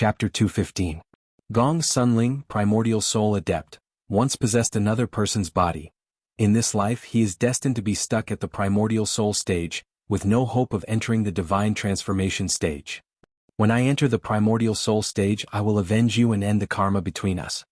Chapter 215. Gong Sunling, Primordial Soul Adept, once possessed another person's body. In this life he is destined to be stuck at the Primordial Soul stage, with no hope of entering the Divine Transformation stage. When I enter the Primordial Soul stage I will avenge you and end the karma between us.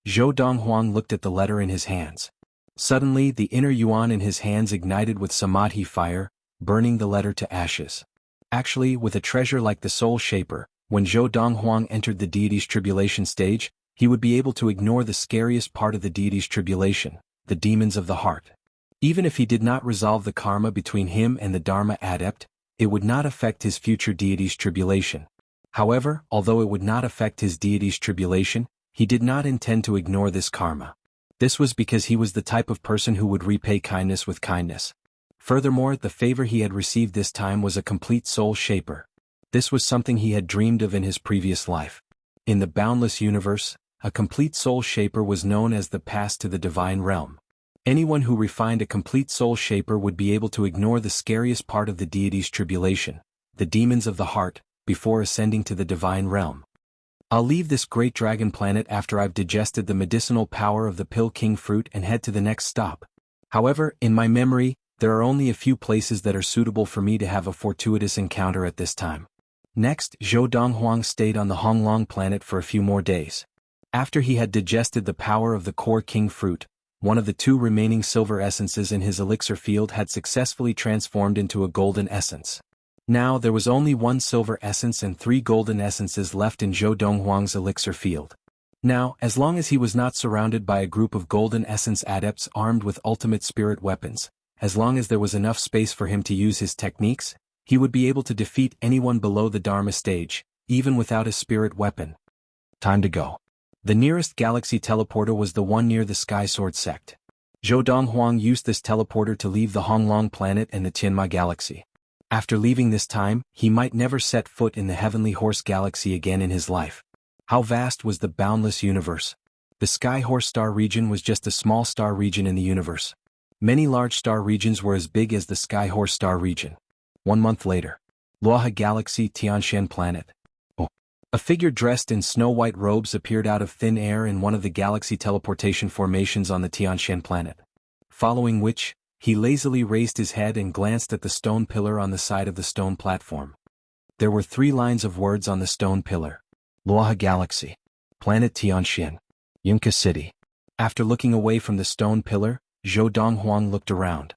Donghuang looked at the letter in his hands. Suddenly the inner yuan in his hands ignited with samadhi fire, burning the letter to ashes. Actually, with a treasure like the Soul Shaper, when Donghuang entered the deity's tribulation stage, he would be able to ignore the scariest part of the deity's tribulation, the demons of the heart. Even if he did not resolve the karma between him and the Dharma adept, it would not affect his future deity's tribulation. However, although it would not affect his deity's tribulation, he did not intend to ignore this karma. This was because he was the type of person who would repay kindness with kindness. Furthermore, the favor he had received this time was a complete Soul Shaper. This was something he had dreamed of in his previous life. In the boundless universe, a complete Soul Shaper was known as the pass to the divine realm. Anyone who refined a complete Soul Shaper would be able to ignore the scariest part of the deity's tribulation, the demons of the heart, before ascending to the divine realm. I'll leave this great dragon planet after I've digested the medicinal power of the Pill King fruit and head to the next stop. However, in my memory, there are only a few places that are suitable for me to have a fortuitous encounter at this time. Next, Donghuang stayed on the Honglong planet for a few more days. After he had digested the power of the core king fruit, one of the two remaining silver essences in his elixir field had successfully transformed into a golden essence. Now there was only one silver essence and 3 golden essences left in Donghuang's elixir field. Now, as long as he was not surrounded by a group of golden essence adepts armed with ultimate spirit weapons, as long as there was enough space for him to use his techniques, he would be able to defeat anyone below the Dharma stage, even without a spirit weapon. Time to go. The nearest galaxy teleporter was the one near the Sky Sword sect. Donghuang used this teleporter to leave the Honglong planet and the Tianma galaxy. After leaving this time, he might never set foot in the Heavenly Horse galaxy again in his life. How vast was the boundless universe? The Sky Horse star region was just a small star region in the universe. Many large star regions were as big as the Sky Horse star region. 1 month later. Luoha Galaxy, Tianshan Planet. A figure dressed in snow-white robes appeared out of thin air in one of the galaxy teleportation formations on the Tianshan Planet. Following which, he lazily raised his head and glanced at the stone pillar on the side of the stone platform. There were 3 lines of words on the stone pillar. Luoha Galaxy. Planet Tianshan. Yunka City. After looking away from the stone pillar, Donghuang looked around.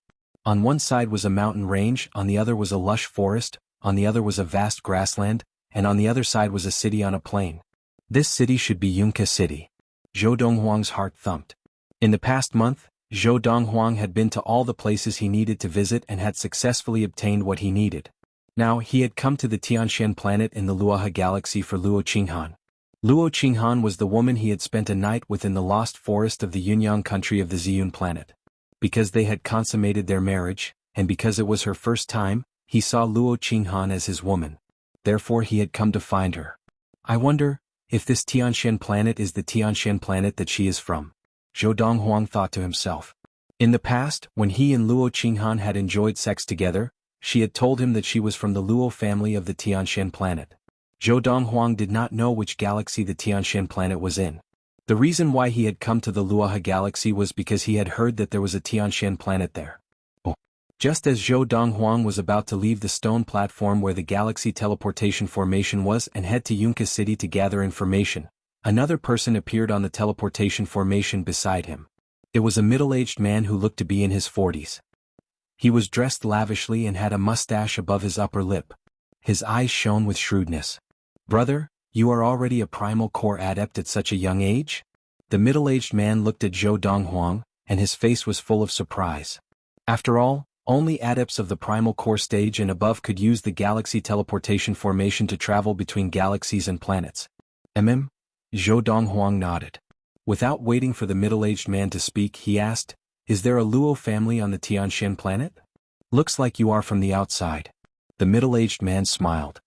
On one side was a mountain range, on the other was a lush forest, on the other was a vast grassland, and on the other side was a city on a plain. This city should be Yunka City. Donghuang's heart thumped. In the past month, Donghuang had been to all the places he needed to visit and had successfully obtained what he needed. Now he had come to the Tianshan planet in the Luoha Galaxy for Luo Qinghan. Luo Qinghan was the woman he had spent a night with in the lost forest of the Yunyang country of the Ziyun planet. Because they had consummated their marriage, and because it was her first time, he saw Luo Qinghan as his woman. Therefore he had come to find her. I wonder if this Tianshan planet is the Tianshan planet that she is from. Donghuang thought to himself. In the past, when he and Luo Qinghan had enjoyed sex together, she had told him that she was from the Luo family of the Tianshan planet. Donghuang did not know which galaxy the Tianshan planet was in. The reason why he had come to the Luoha Galaxy was because he had heard that there was a Tianshan planet there. Just as Donghuang was about to leave the stone platform where the galaxy teleportation formation was and head to Yunka City to gather information, another person appeared on the teleportation formation beside him. It was a middle-aged man who looked to be in his 40s. He was dressed lavishly and had a mustache above his upper lip. His eyes shone with shrewdness. "Brother, you are already a primal core adept at such a young age?" The middle-aged man looked at Donghuang, and his face was full of surprise. After all, only adepts of the primal core stage and above could use the galaxy teleportation formation to travel between galaxies and planets. Donghuang nodded. Without waiting for the middle-aged man to speak, he asked, "Is there a Luo family on the Tianshan planet? Looks like you are from the outside." The middle-aged man smiled.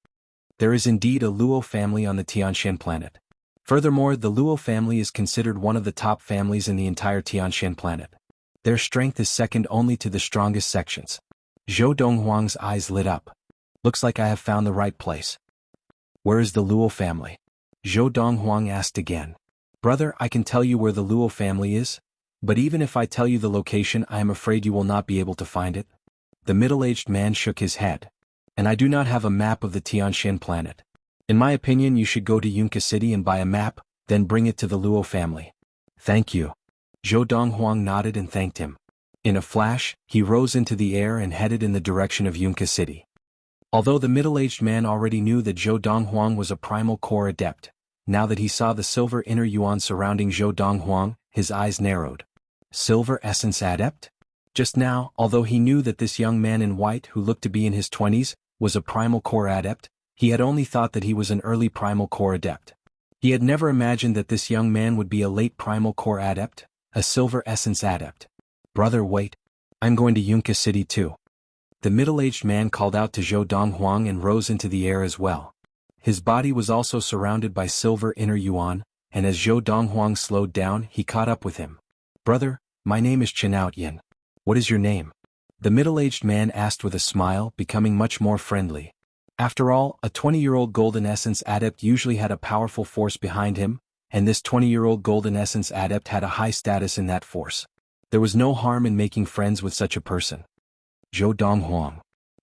There is indeed a Luo family on the Tianshan planet. Furthermore, the Luo family is considered one of the top families in the entire Tianshan planet. Their strength is second only to the strongest sections. Donghuang's eyes lit up. Looks like I have found the right place. Where is the Luo family? Zhou Donghuang asked again. Brother, I can tell you where the Luo family is, but even if I tell you the location I am afraid you will not be able to find it. The middle-aged man shook his head. And I do not have a map of the Tianxian planet. In my opinion you should go to Yunka City and buy a map, then bring it to the Luo family. Thank you. Zhou Donghuang nodded and thanked him. In a flash, he rose into the air and headed in the direction of Yunka City. Although the middle-aged man already knew that Zhou Donghuang was a primal core adept, now that he saw the silver inner yuan surrounding Zhou Donghuang, his eyes narrowed. Silver essence adept? Just now, although he knew that this young man in white who looked to be in his 20s, was a primal core adept, he had only thought that he was an early primal core adept. He had never imagined that this young man would be a late primal core adept, a silver essence adept. Brother, wait. I'm going to Yunka City too. The middle-aged man called out to Zhou Donghuang and rose into the air as well. His body was also surrounded by silver inner yuan, and as Zhou Donghuang slowed down he caught up with him. Brother, my name is Chen Outyin. What is your name? The middle-aged man asked with a smile, becoming much more friendly. After all, a 20-year-old golden essence adept usually had a powerful force behind him, and this 20-year-old golden essence adept had a high status in that force. There was no harm in making friends with such a person. Zhou Donghuang.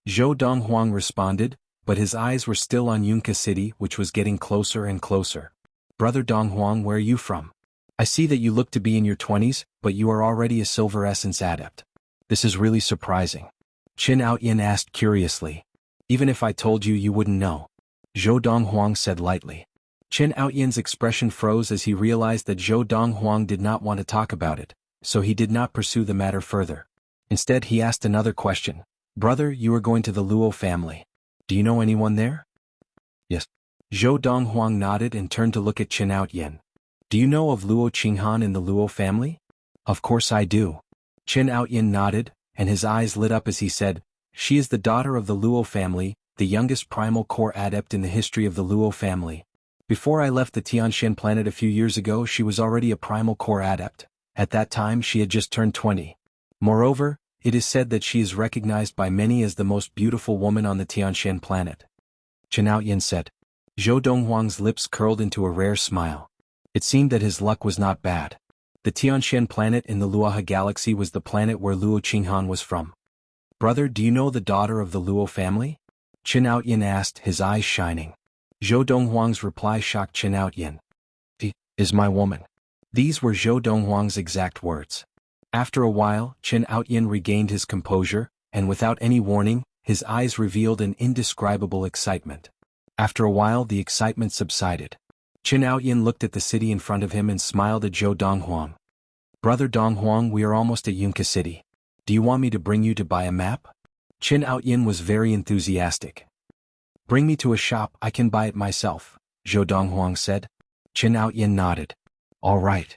Zhou Donghuang responded, but his eyes were still on Yunka City, which was getting closer and closer. Brother Donghuang, where are you from? I see that you look to be in your 20s, but you are already a silver essence adept. This is really surprising. Chen Outyin asked curiously. Even if I told you, you wouldn't know. Zhou Donghuang said lightly. Chen Outyin's expression froze as he realized that Zhou Donghuang did not want to talk about it, so he did not pursue the matter further. Instead he asked another question. Brother, you are going to the Luo family. Do you know anyone there? Yes. Zhou Donghuang nodded and turned to look at Chen Outyin. Do you know of Luo Qinghan in the Luo family? Of course I do. Chen Outyin nodded, and his eyes lit up as he said, she is the daughter of the Luo family, the youngest primal core adept in the history of the Luo family. Before I left the Tianxian planet a few years ago she was already a primal core adept. At that time she had just turned 20. Moreover, it is said that she is recognized by many as the most beautiful woman on the Tianxian planet. Chen Outyin said. Zhou Donghuang's lips curled into a rare smile. It seemed that his luck was not bad. The Tianxian planet in the Luoha galaxy was the planet where Luo Qinghan was from. Brother, do you know the daughter of the Luo family? Chen Outyin asked, his eyes shining. Zhou Donghuang's reply shocked Chen Outyin. She is my woman. These were Zhou Donghuang's exact words. After a while, Chen Outyin regained his composure, and without any warning, his eyes revealed an indescribable excitement. After a while the excitement subsided. Chen Outyin looked at the city in front of him and smiled at Zhou Donghuang. Brother Donghuang, we are almost at Yunka City. Do you want me to bring you to buy a map? Chen Outyin was very enthusiastic. Bring me to a shop, I can buy it myself, Zhou Donghuang said. Chen Outyin nodded. All right.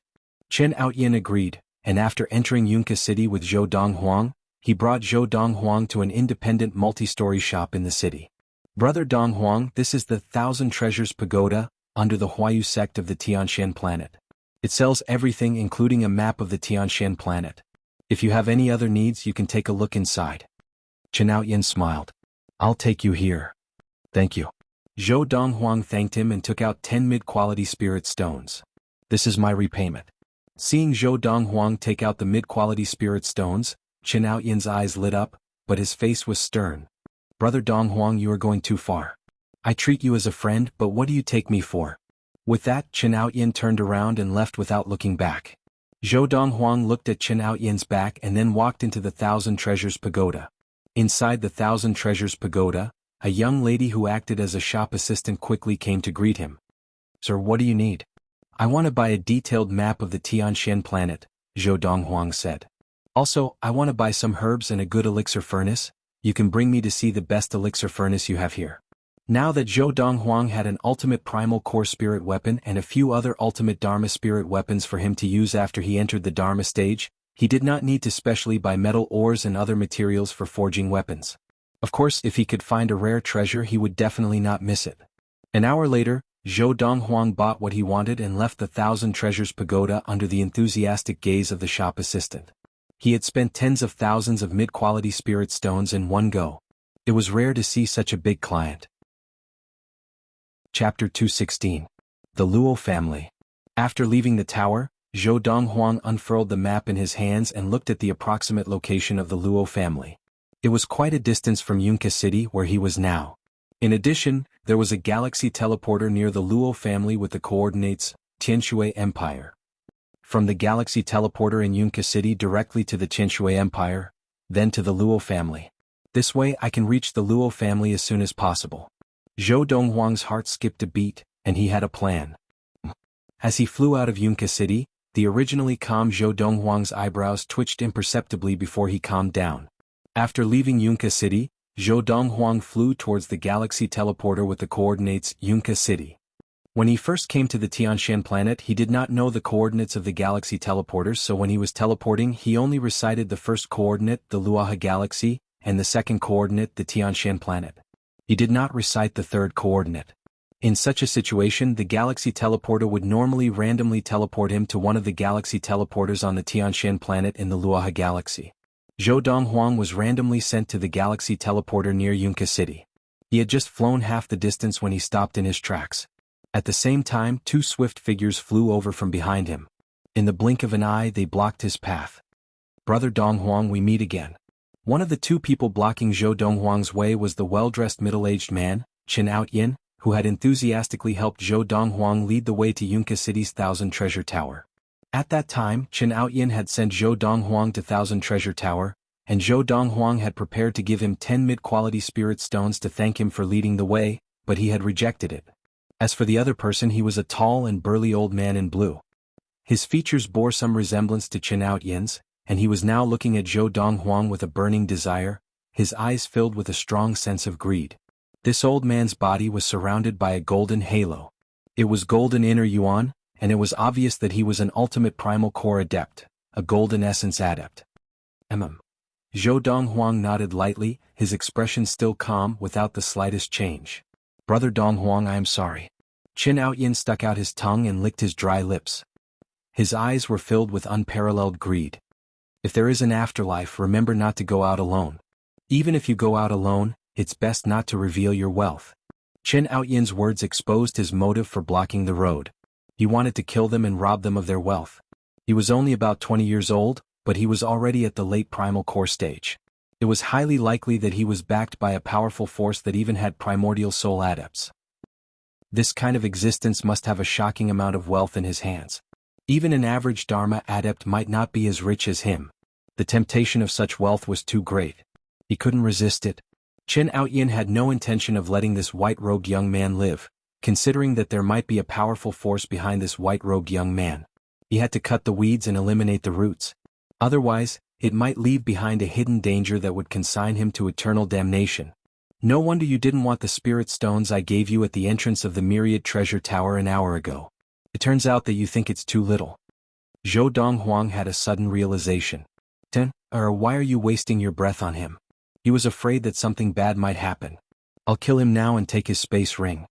Chen Outyin agreed, and after entering Yunka City with Zhou Donghuang, he brought Zhou Donghuang to an independent multi-story shop in the city. Brother Donghuang, this is the Thousand Treasures Pagoda, under the Huayu sect of the Tianxian planet. It sells everything including a map of the Tianxian planet. If you have any other needs you can take a look inside. Chen Outyin smiled. I'll take you here. Thank you. Zhou Donghuang thanked him and took out 10 mid-quality spirit stones. This is my repayment. Seeing Zhou Donghuang take out the mid-quality spirit stones, Chen Outyin's eyes lit up, but his face was stern. Brother Donghuang, you are going too far. I treat you as a friend, but what do you take me for? With that, Chen Outyin turned around and left without looking back. Zhou Donghuang looked at Chen Outyin's back and then walked into the Thousand Treasures Pagoda. Inside the Thousand Treasures Pagoda, a young lady who acted as a shop assistant quickly came to greet him. Sir, what do you need? I want to buy a detailed map of the Tianxian planet, Zhou Donghuang said. Also, I want to buy some herbs and a good elixir furnace. You can bring me to see the best elixir furnace you have here. Now that Zhou Donghuang had an ultimate primal core spirit weapon and a few other ultimate Dharma spirit weapons for him to use after he entered the Dharma stage, he did not need to specially buy metal ores and other materials for forging weapons. Of course, if he could find a rare treasure he would definitely not miss it. An hour later, Zhou Donghuang bought what he wanted and left the Thousand Treasures Pagoda under the enthusiastic gaze of the shop assistant. He had spent tens of thousands of mid-quality spirit stones in one go. It was rare to see such a big client. Chapter 216. The Luo family. After leaving the tower, Zhou Donghuang unfurled the map in his hands and looked at the approximate location of the Luo family. It was quite a distance from Yunka City where he was now. In addition, there was a galaxy teleporter near the Luo family with the coordinates, Tianshui Empire. From the galaxy teleporter in Yunka City directly to the Tianshui Empire, then to the Luo family. This way I can reach the Luo family as soon as possible. Zhou Donghuang's heart skipped a beat, and he had a plan. As he flew out of Yunka City, the originally calm Zhou Donghuang's eyebrows twitched imperceptibly before he calmed down. After leaving Yunka City, Zhou Donghuang flew towards the galaxy teleporter with the coordinates Yunka City. When he first came to the Tianshan planet, he did not know the coordinates of the galaxy teleporters, so when he was teleporting he only recited the first coordinate, the Luaha galaxy, and the second coordinate, the Tianshan planet. He did not recite the third coordinate. In such a situation, the galaxy teleporter would normally randomly teleport him to one of the galaxy teleporters on the Tianshan planet in the Luaha galaxy. Zhou Donghuang was randomly sent to the galaxy teleporter near Yunka City. He had just flown half the distance when he stopped in his tracks. At the same time, two swift figures flew over from behind him. In the blink of an eye, they blocked his path. "Brother Donghuang, we meet again." One of the two people blocking Zhou Donghuang's way was the well-dressed middle-aged man, Chen Outyin, who had enthusiastically helped Zhou Donghuang lead the way to Yunka City's Thousand Treasure Tower. At that time, Chen Outyin had sent Zhou Donghuang to Thousand Treasure Tower, and Zhou Donghuang had prepared to give him 10 mid-quality spirit stones to thank him for leading the way, but he had rejected it. As for the other person, he was a tall and burly old man in blue. His features bore some resemblance to Chen Outyin's, and he was now looking at Zhou Donghuang with a burning desire, his eyes filled with a strong sense of greed. This old man's body was surrounded by a golden halo. It was golden inner yuan, and it was obvious that he was an ultimate primal core adept, a golden essence adept. Zhou Donghuang nodded lightly, his expression still calm without the slightest change. "Brother Donghuang, I am sorry." Chen Outyin stuck out his tongue and licked his dry lips. His eyes were filled with unparalleled greed. "If there is an afterlife, remember not to go out alone. Even if you go out alone, it's best not to reveal your wealth." Chen Outyin's words exposed his motive for blocking the road. He wanted to kill them and rob them of their wealth. He was only about 20 years old, but he was already at the late primal core stage. It was highly likely that he was backed by a powerful force that even had primordial soul adepts. This kind of existence must have a shocking amount of wealth in his hands. Even an average Dharma adept might not be as rich as him. The temptation of such wealth was too great. He couldn't resist it. Chen Outyin had no intention of letting this white-robed young man live, considering that there might be a powerful force behind this white-robed young man. He had to cut the weeds and eliminate the roots. Otherwise, it might leave behind a hidden danger that would consign him to eternal damnation. "No wonder you didn't want the spirit stones I gave you at the entrance of the Myriad Treasure Tower an hour ago. It turns out that you think it's too little." Zhou Donghuang had a sudden realization. Why are you wasting your breath on him? He was afraid that something bad might happen. "I'll kill him now and take his space ring."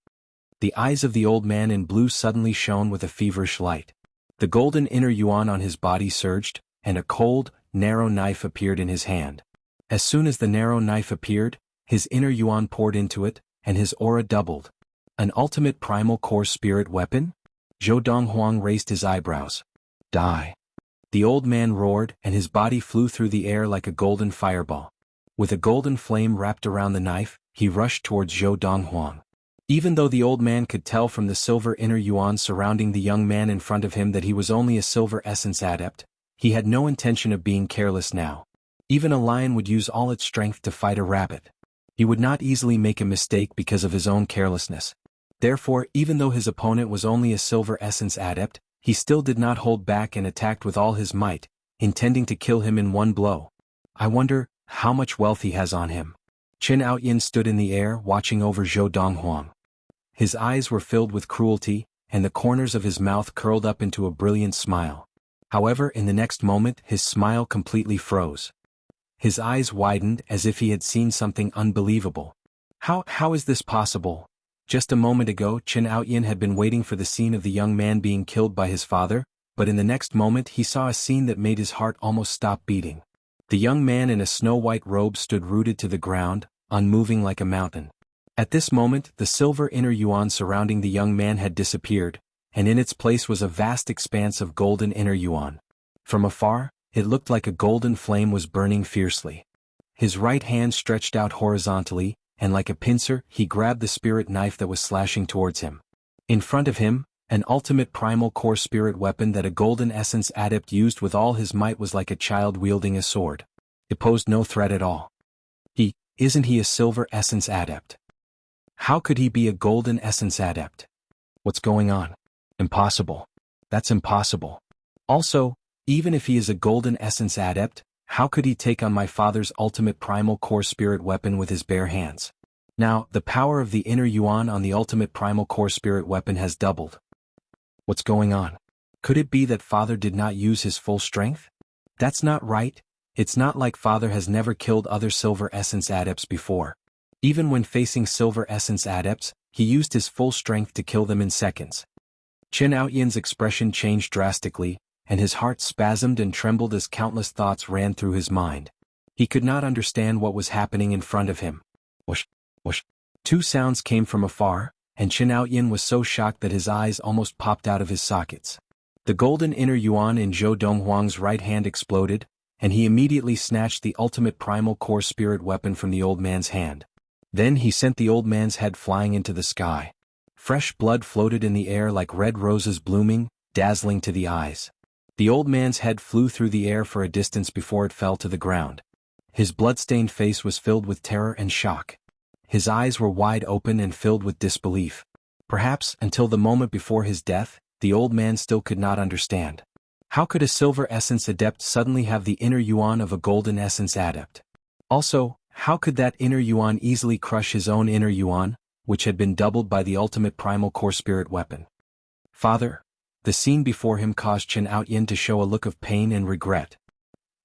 The eyes of the old man in blue suddenly shone with a feverish light. The golden inner yuan on his body surged, and a cold, narrow knife appeared in his hand. As soon as the narrow knife appeared, his inner yuan poured into it, and his aura doubled. An ultimate primal core spirit weapon? Zhou Donghuang raised his eyebrows. "Die." The old man roared, and his body flew through the air like a golden fireball. With a golden flame wrapped around the knife, he rushed towards Zhou Donghuang. Even though the old man could tell from the silver inner yuan surrounding the young man in front of him that he was only a silver essence adept, he had no intention of being careless now. Even a lion would use all its strength to fight a rabbit. He would not easily make a mistake because of his own carelessness. Therefore, even though his opponent was only a silver essence adept, he still did not hold back and attacked with all his might, intending to kill him in one blow. "I wonder how much wealth he has on him." Chen Outyin stood in the air watching over Zhou Donghuang. His eyes were filled with cruelty, and the corners of his mouth curled up into a brilliant smile. However, in the next moment his smile completely froze. His eyes widened as if he had seen something unbelievable. How is this possible? Just a moment ago Chen Outyin had been waiting for the scene of the young man being killed by his father, but in the next moment he saw a scene that made his heart almost stop beating. The young man in a snow-white robe stood rooted to the ground, unmoving like a mountain. At this moment the silver inner yuan surrounding the young man had disappeared, and in its place was a vast expanse of golden inner yuan. From afar, it looked like a golden flame was burning fiercely. His right hand stretched out horizontally, and like a pincer, he grabbed the spirit knife that was slashing towards him. In front of him, an ultimate primal core spirit weapon that a golden essence adept used with all his might was like a child wielding a sword. It posed no threat at all. Isn't he a silver essence adept? How could he be a golden essence adept? What's going on? Impossible. That's impossible. Also, even if he is a golden essence adept, how could he take on my father's ultimate primal core spirit weapon with his bare hands? Now, the power of the inner yuan on the ultimate primal core spirit weapon has doubled. What's going on? Could it be that father did not use his full strength? That's not right. It's not like father has never killed other silver essence adepts before. Even when facing silver essence adepts, he used his full strength to kill them in seconds. Chen Aoyan's expression changed drastically, and his heart spasmed and trembled as countless thoughts ran through his mind. He could not understand what was happening in front of him. Whoosh, whoosh. Two sounds came from afar, and Chen Aoyan was so shocked that his eyes almost popped out of his sockets. The golden inner yuan in Zhou Donghuang's right hand exploded, and he immediately snatched the ultimate primal core spirit weapon from the old man's hand. Then he sent the old man's head flying into the sky. Fresh blood floated in the air like red roses blooming, dazzling to the eyes. The old man's head flew through the air for a distance before it fell to the ground. His blood-stained face was filled with terror and shock. His eyes were wide open and filled with disbelief. Perhaps, until the moment before his death, the old man still could not understand. How could a silver essence adept suddenly have the inner yuan of a golden essence adept? Also, how could that inner yuan easily crush his own inner yuan, which had been doubled by the ultimate primal core spirit weapon? Father? The scene before him caused Chen Aoyan to show a look of pain and regret.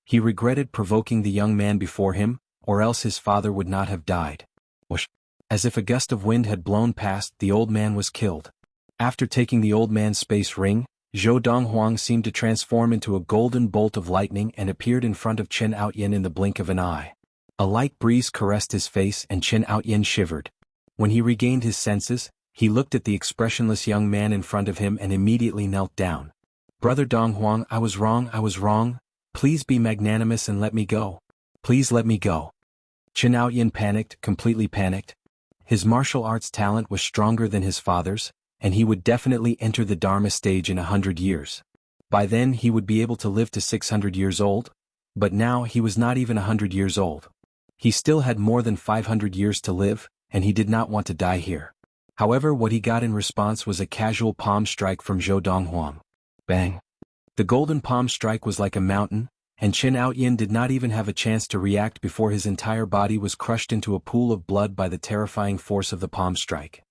He regretted provoking the young man before him, or else his father would not have died. Whoosh! As if a gust of wind had blown past, the old man was killed. After taking the old man's space ring, Zhou Donghuang seemed to transform into a golden bolt of lightning and appeared in front of Chen Aoyan in the blink of an eye. A light breeze caressed his face and Chen Aoyan shivered. When he regained his senses, he looked at the expressionless young man in front of him and immediately knelt down. Brother Donghuang, I was wrong. Please be magnanimous and let me go. Please let me go. Chen Aoyan panicked, completely panicked. His martial arts talent was stronger than his father's, and he would definitely enter the Dharma stage in 100 years. By then he would be able to live to 600 years old, but now he was not even 100 years old. He still had more than 500 years to live, and he did not want to die here. However, what he got in response was a casual palm strike from Zhou Donghuang. Bang! The golden palm strike was like a mountain, and Chen Aoyan did not even have a chance to react before his entire body was crushed into a pool of blood by the terrifying force of the palm strike.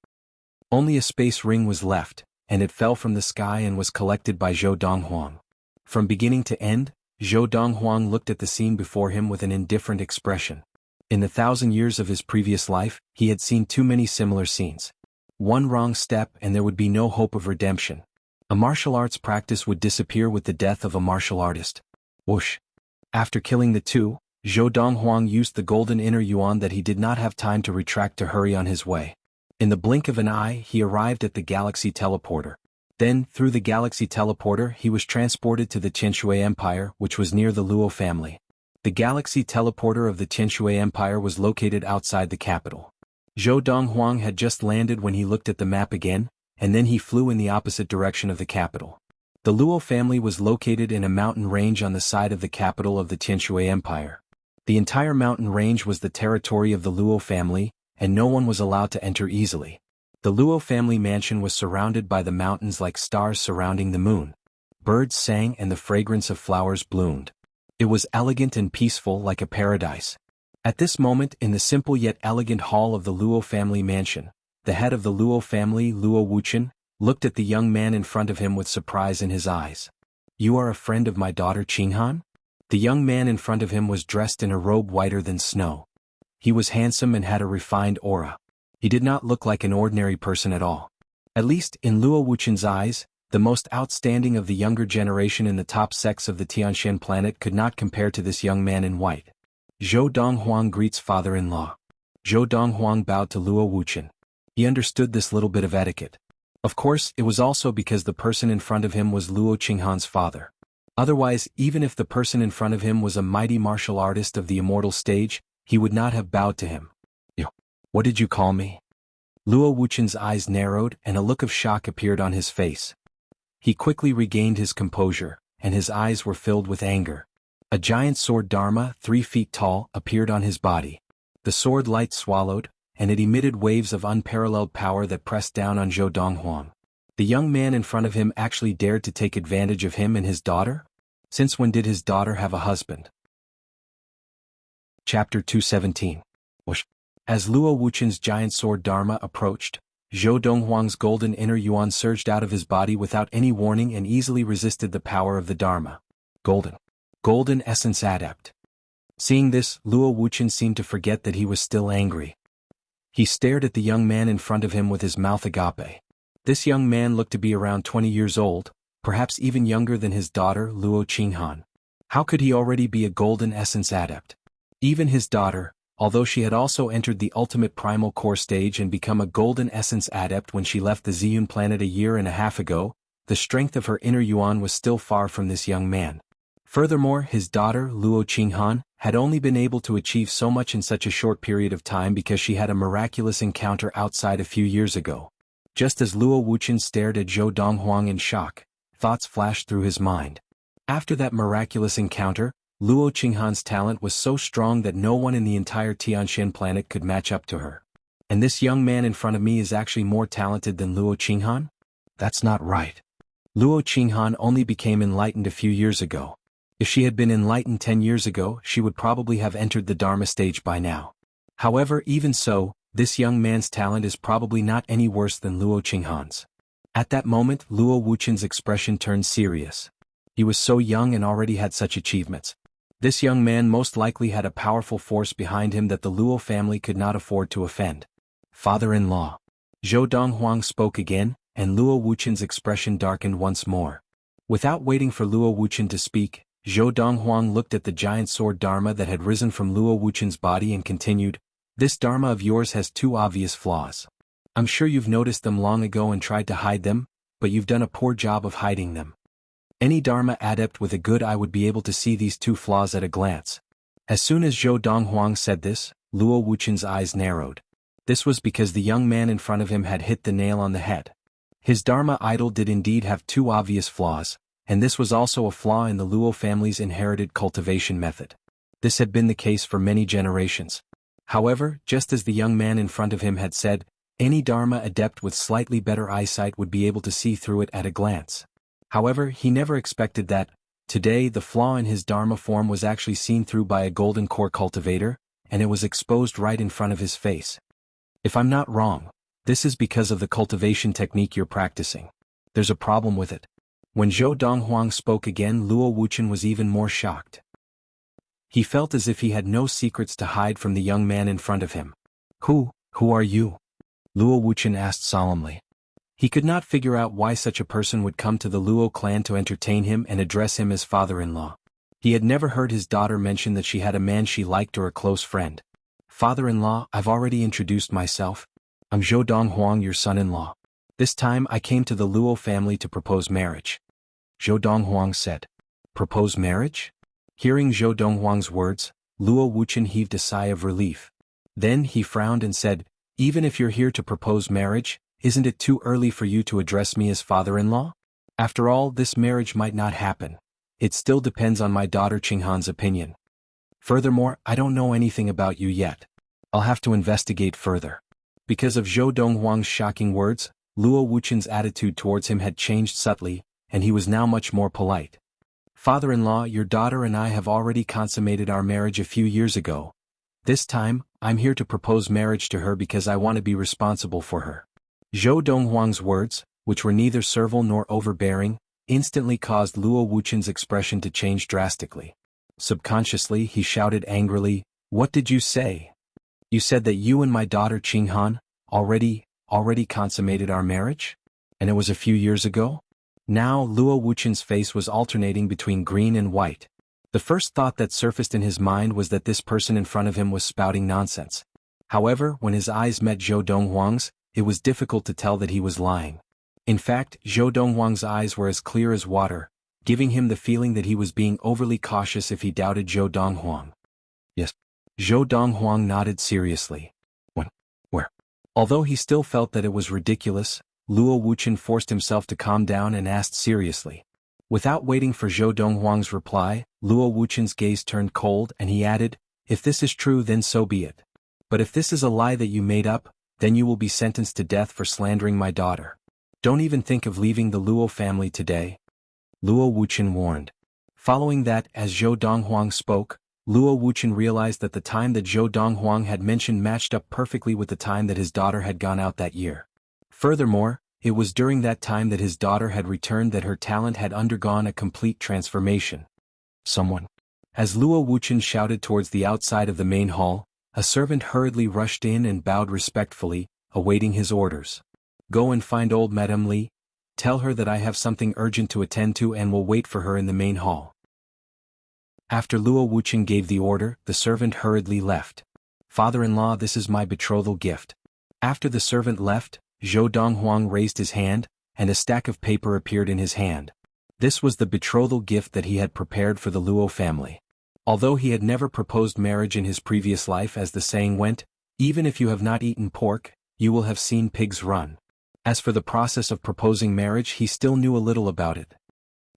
Only a space ring was left, and it fell from the sky and was collected by Zhou Donghuang. From beginning to end, Zhou Donghuang looked at the scene before him with an indifferent expression. In the 1,000 years of his previous life, he had seen too many similar scenes. One wrong step and there would be no hope of redemption. A martial arts practice would disappear with the death of a martial artist. Whoosh! After killing the two, Zhou Donghuang used the golden inner yuan that he did not have time to retract to hurry on his way. In the blink of an eye, he arrived at the galaxy teleporter. Then, through the galaxy teleporter, he was transported to the Qianshui Empire, which was near the Luo family. The galaxy teleporter of the Qianshui Empire was located outside the capital. Zhou Donghuang had just landed when he looked at the map again, and then he flew in the opposite direction of the capital. The Luo family was located in a mountain range on the side of the capital of the Qianshui Empire. The entire mountain range was the territory of the Luo family, and no one was allowed to enter easily. The Luo family mansion was surrounded by the mountains like stars surrounding the moon. Birds sang and the fragrance of flowers bloomed. It was elegant and peaceful like a paradise. At this moment, in the simple yet elegant hall of the Luo family mansion, the head of the Luo family, Luo Wuchen, looked at the young man in front of him with surprise in his eyes. You are a friend of my daughter Qinghan? The young man in front of him was dressed in a robe whiter than snow. He was handsome and had a refined aura. He did not look like an ordinary person at all. At least, in Luo Wuchen's eyes, the most outstanding of the younger generation in the top sex of the Tianshan planet could not compare to this young man in white. Zhou Donghuang greets father-in-law. Zhou Donghuang bowed to Luo Wuchen. He understood this little bit of etiquette. Of course, it was also because the person in front of him was Luo Qinghan's father. Otherwise, even if the person in front of him was a mighty martial artist of the immortal stage, he would not have bowed to him. "Yo, what did you call me?" Luo Wuqian's eyes narrowed and a look of shock appeared on his face. He quickly regained his composure, and his eyes were filled with anger. A giant sword Dharma, 3 feet tall, appeared on his body. The sword light swallowed, and it emitted waves of unparalleled power that pressed down on Zhou Donghuang. The young man in front of him actually dared to take advantage of him and his daughter? Since when did his daughter have a husband? Chapter 217. Whoosh. As Luo Wuqian's giant sword Dharma approached, Zhou Donghuang's golden inner yuan surged out of his body without any warning and easily resisted the power of the Dharma. Golden Essence Adept. Seeing this, Luo Wuqian seemed to forget that he was still angry. He stared at the young man in front of him with his mouth agape. This young man looked to be around 20 years old, perhaps even younger than his daughter Luo Qinghan. How could he already be a Golden Essence Adept? Even his daughter, although she had also entered the ultimate primal core stage and become a Golden Essence Adept when she left the Ziyun planet a year and a half ago, the strength of her inner yuan was still far from this young man. Furthermore, his daughter, Luo Qinghan, had only been able to achieve so much in such a short period of time because she had a miraculous encounter outside a few years ago. Just as Luo Wuqian stared at Zhou Donghuang in shock, thoughts flashed through his mind. After that miraculous encounter, Luo Qinghan's talent was so strong that no one in the entire Tianxian planet could match up to her. And this young man in front of me is actually more talented than Luo Qinghan? That's not right. Luo Qinghan only became enlightened a few years ago. If she had been enlightened 10 years ago, she would probably have entered the Dharma stage by now. However, even so, this young man's talent is probably not any worse than Luo Qinghan's. At that moment, Luo Wuqian's expression turned serious. He was so young and already had such achievements. This young man most likely had a powerful force behind him that the Luo family could not afford to offend. Father-in-law. Zhou Donghuang spoke again, and Luo Wuqian's expression darkened once more. Without waiting for Luo Wuqian to speak, Zhou Donghuang looked at the giant sword Dharma that had risen from Luo Wuqian's body and continued, "This Dharma of yours has 2 obvious flaws. I'm sure you've noticed them long ago and tried to hide them, but you've done a poor job of hiding them. Any Dharma adept with a good eye would be able to see these 2 flaws at a glance." As soon as Zhou Donghuang said this, Luo Wuqian's eyes narrowed. This was because the young man in front of him had hit the nail on the head. His Dharma idol did indeed have 2 obvious flaws, and this was also a flaw in the Luo family's inherited cultivation method. This had been the case for many generations. However, just as the young man in front of him had said, any Dharma adept with slightly better eyesight would be able to see through it at a glance. However, he never expected that, today the flaw in his Dharma form was actually seen through by a golden core cultivator, and it was exposed right in front of his face. If I'm not wrong, this is because of the cultivation technique you're practicing. There's a problem with it. When Zhou Donghuang spoke again, Luo Wuqian was even more shocked. He felt as if he had no secrets to hide from the young man in front of him. Who are you?" Luo Wuqian asked solemnly. He could not figure out why such a person would come to the Luo clan to entertain him and address him as father-in-law. He had never heard his daughter mention that she had a man she liked or a close friend. "Father-in-law, I've already introduced myself. I'm Zhou Donghuang, your son-in-law. This time I came to the Luo family to propose marriage." Zhou Donghuang said. "Propose marriage?" Hearing Zhou Donghuang's words, Luo Wuqian heaved a sigh of relief. Then he frowned and said, "Even if you're here to propose marriage, isn't it too early for you to address me as father-in-law? After all, this marriage might not happen. It still depends on my daughter Qinghan's opinion. Furthermore, I don't know anything about you yet. I'll have to investigate further." Because of Zhou Donghuang's shocking words, Luo Wuqian's attitude towards him had changed subtly, and he was now much more polite. "Father-in-law, your daughter and I have already consummated our marriage a few years ago. This time, I'm here to propose marriage to her because I want to be responsible for her." Zhou Donghuang's words, which were neither servile nor overbearing, instantly caused Luo Wuqian's expression to change drastically. Subconsciously, he shouted angrily, "What did you say? You said that you and my daughter Qinghan already consummated our marriage? And it was a few years ago?" Now Luo Wuqian's face was alternating between green and white. The first thought that surfaced in his mind was that this person in front of him was spouting nonsense. However, when his eyes met Zhou Donghuang's, it was difficult to tell that he was lying. In fact, Zhou Donghuang's eyes were as clear as water, giving him the feeling that he was being overly cautious if he doubted Zhou Donghuang. Yes. Zhou Donghuang nodded seriously. When? Where? Although he still felt that it was ridiculous, Luo Wuchen forced himself to calm down and asked seriously. Without waiting for Zhou Donghuang's reply, Luo Wuchen's gaze turned cold and he added, "If this is true then so be it. But if this is a lie that you made up, then you will be sentenced to death for slandering my daughter. Don't even think of leaving the Luo family today," Luo Wuchen warned. Following that, as Zhou Donghuang spoke, Luo Wuchen realized that the time that Zhou Donghuang had mentioned matched up perfectly with the time that his daughter had gone out that year. Furthermore, it was during that time that his daughter had returned that her talent had undergone a complete transformation. Someone. As Luo Wuchen shouted towards the outside of the main hall, a servant hurriedly rushed in and bowed respectfully, awaiting his orders. "Go and find old Madame Li. Tell her that I have something urgent to attend to and will wait for her in the main hall." After Luo Wuchen gave the order, the servant hurriedly left. "Father-in-law, this is my betrothal gift." After the servant left, Zhou Donghuang raised his hand, and a stack of paper appeared in his hand. This was the betrothal gift that he had prepared for the Luo family. Although he had never proposed marriage in his previous life, as the saying went, "Even if you have not eaten pork, you will have seen pigs run." As for the process of proposing marriage, he still knew a little about it.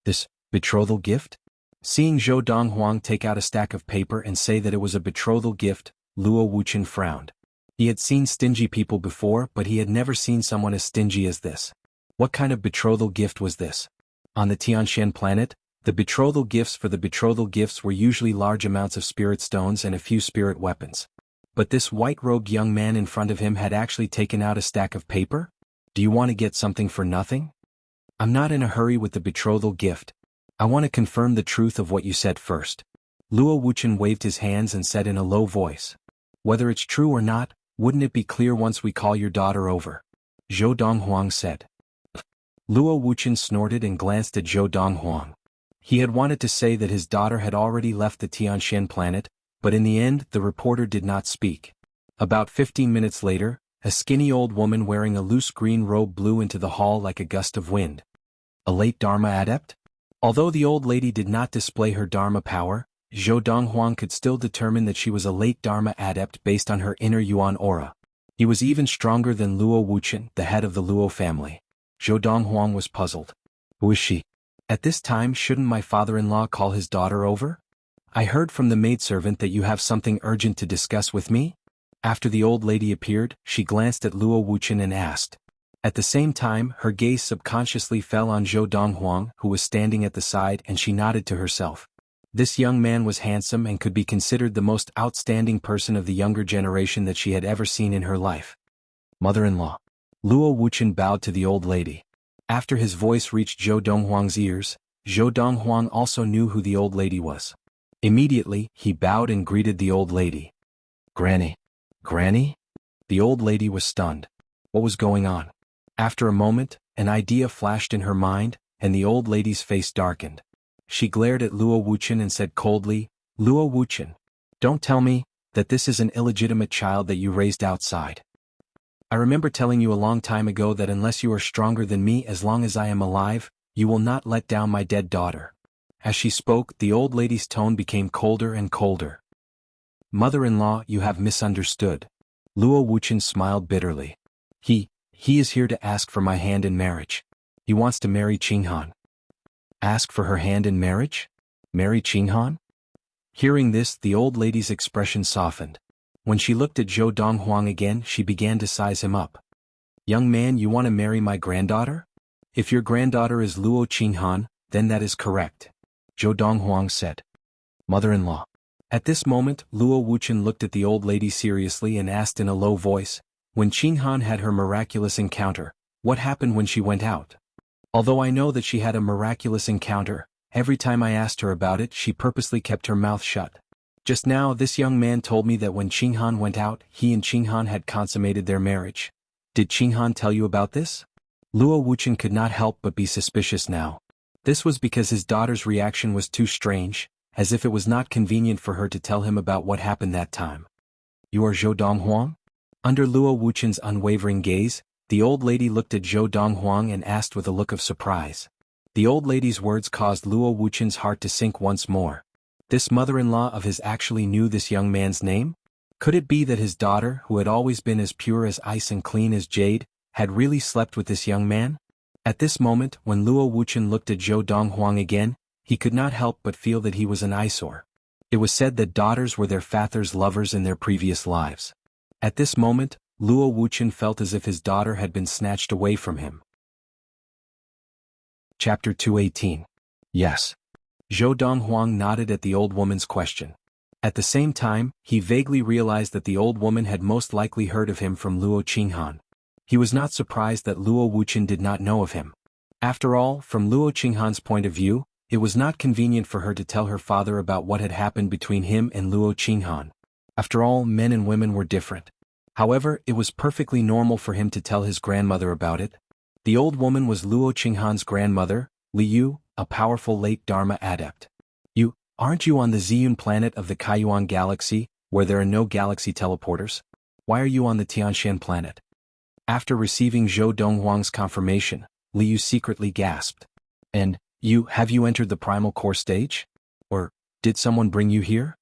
This betrothal gift? Seeing Zhou Donghuang take out a stack of paper and say that it was a betrothal gift, Luo Wuchen frowned. He had seen stingy people before, but he had never seen someone as stingy as this. What kind of betrothal gift was this? On the Tianshan planet, the betrothal gifts for the betrothal gifts were usually large amounts of spirit stones and a few spirit weapons. But this white-robed young man in front of him had actually taken out a stack of paper? Do you want to get something for nothing? I'm not in a hurry with the betrothal gift. I want to confirm the truth of what you said first. Luo Wuchen waved his hands and said in a low voice. Whether it's true or not, wouldn't it be clear once we call your daughter over? Zhou Donghuang said. Luo Wuchen snorted and glanced at Zhou Donghuang. He had wanted to say that his daughter had already left the Tianshan planet, but in the end the reporter did not speak. About 15 minutes later, a skinny old woman wearing a loose green robe blew into the hall like a gust of wind. A late Dharma adept? Although the old lady did not display her Dharma power, Zhou Donghuang could still determine that she was a late Dharma adept based on her inner Yuan aura. He was even stronger than Luo Wuchen, the head of the Luo family. Zhou Donghuang was puzzled. Who is she? At this time, shouldn't my father-in-law call his daughter over? I heard from the maidservant that you have something urgent to discuss with me? After the old lady appeared, she glanced at Luo Wuchen and asked. At the same time, her gaze subconsciously fell on Zhou Donghuang, who was standing at the side, and she nodded to herself. This young man was handsome and could be considered the most outstanding person of the younger generation that she had ever seen in her life. Mother-in-law. Luo Wuchen bowed to the old lady. After his voice reached Zhou Donghuang's ears, Zhou Donghuang also knew who the old lady was. Immediately, he bowed and greeted the old lady. Granny. Granny? The old lady was stunned. What was going on? After a moment, an idea flashed in her mind, and the old lady's face darkened. She glared at Luo Wuchen and said coldly, Luo Wuchen, don't tell me that this is an illegitimate child that you raised outside. I remember telling you a long time ago that unless you are stronger than me as long as I am alive, you will not let down my dead daughter. As she spoke, the old lady's tone became colder and colder. Mother-in-law, you have misunderstood. Luo Wuchen smiled bitterly. He is here to ask for my hand in marriage. He wants to marry Qinghan. Ask for her hand in marriage? Marry Qinghan? Hearing this, the old lady's expression softened. When she looked at Zhou Donghuang again, she began to size him up. Young man, you want to marry my granddaughter? If your granddaughter is Luo Qinghan, then that is correct, Zhou Donghuang said. Mother-in-law. At this moment, Luo Wuchen looked at the old lady seriously and asked in a low voice, when Qinghan had her miraculous encounter, what happened when she went out? Although I know that she had a miraculous encounter, every time I asked her about it she purposely kept her mouth shut. Just now this young man told me that when Qinghan went out, he and Qinghan had consummated their marriage. Did Qinghan tell you about this? Luo Wuchen could not help but be suspicious now. This was because his daughter's reaction was too strange, as if it was not convenient for her to tell him about what happened that time. You are Zhou Donghuang? Under Luo Wuchen's unwavering gaze, The old lady looked at Zhou Donghuang and asked with a look of surprise. The old lady's words caused Luo Wuchen's heart to sink once more. This mother-in-law of his actually knew this young man's name? Could it be that his daughter, who had always been as pure as ice and clean as jade, had really slept with this young man? At this moment, when Luo Wuchen looked at Zhou Donghuang again, he could not help but feel that he was an eyesore. It was said that daughters were their father's lovers in their previous lives. At this moment, Luo Wuchen felt as if his daughter had been snatched away from him. Chapter 218. Yes. Zhou Donghuang nodded at the old woman's question. At the same time, he vaguely realized that the old woman had most likely heard of him from Luo Qinghan. He was not surprised that Luo Wuchen did not know of him. After all, from Luo Qinghan's point of view, it was not convenient for her to tell her father about what had happened between him and Luo Qinghan. After all, men and women were different. However, it was perfectly normal for him to tell his grandmother about it. The old woman was Luo Qinghan's grandmother, Liu, a powerful late Dharma adept. Aren't you on the Ziyun planet of the Kaiyuan galaxy, where there are no galaxy teleporters? Why are you on the Tianshan planet? After receiving Zhou Donghuang's confirmation, Liu secretly gasped. And, have you entered the primal core stage? Or, did someone bring you here?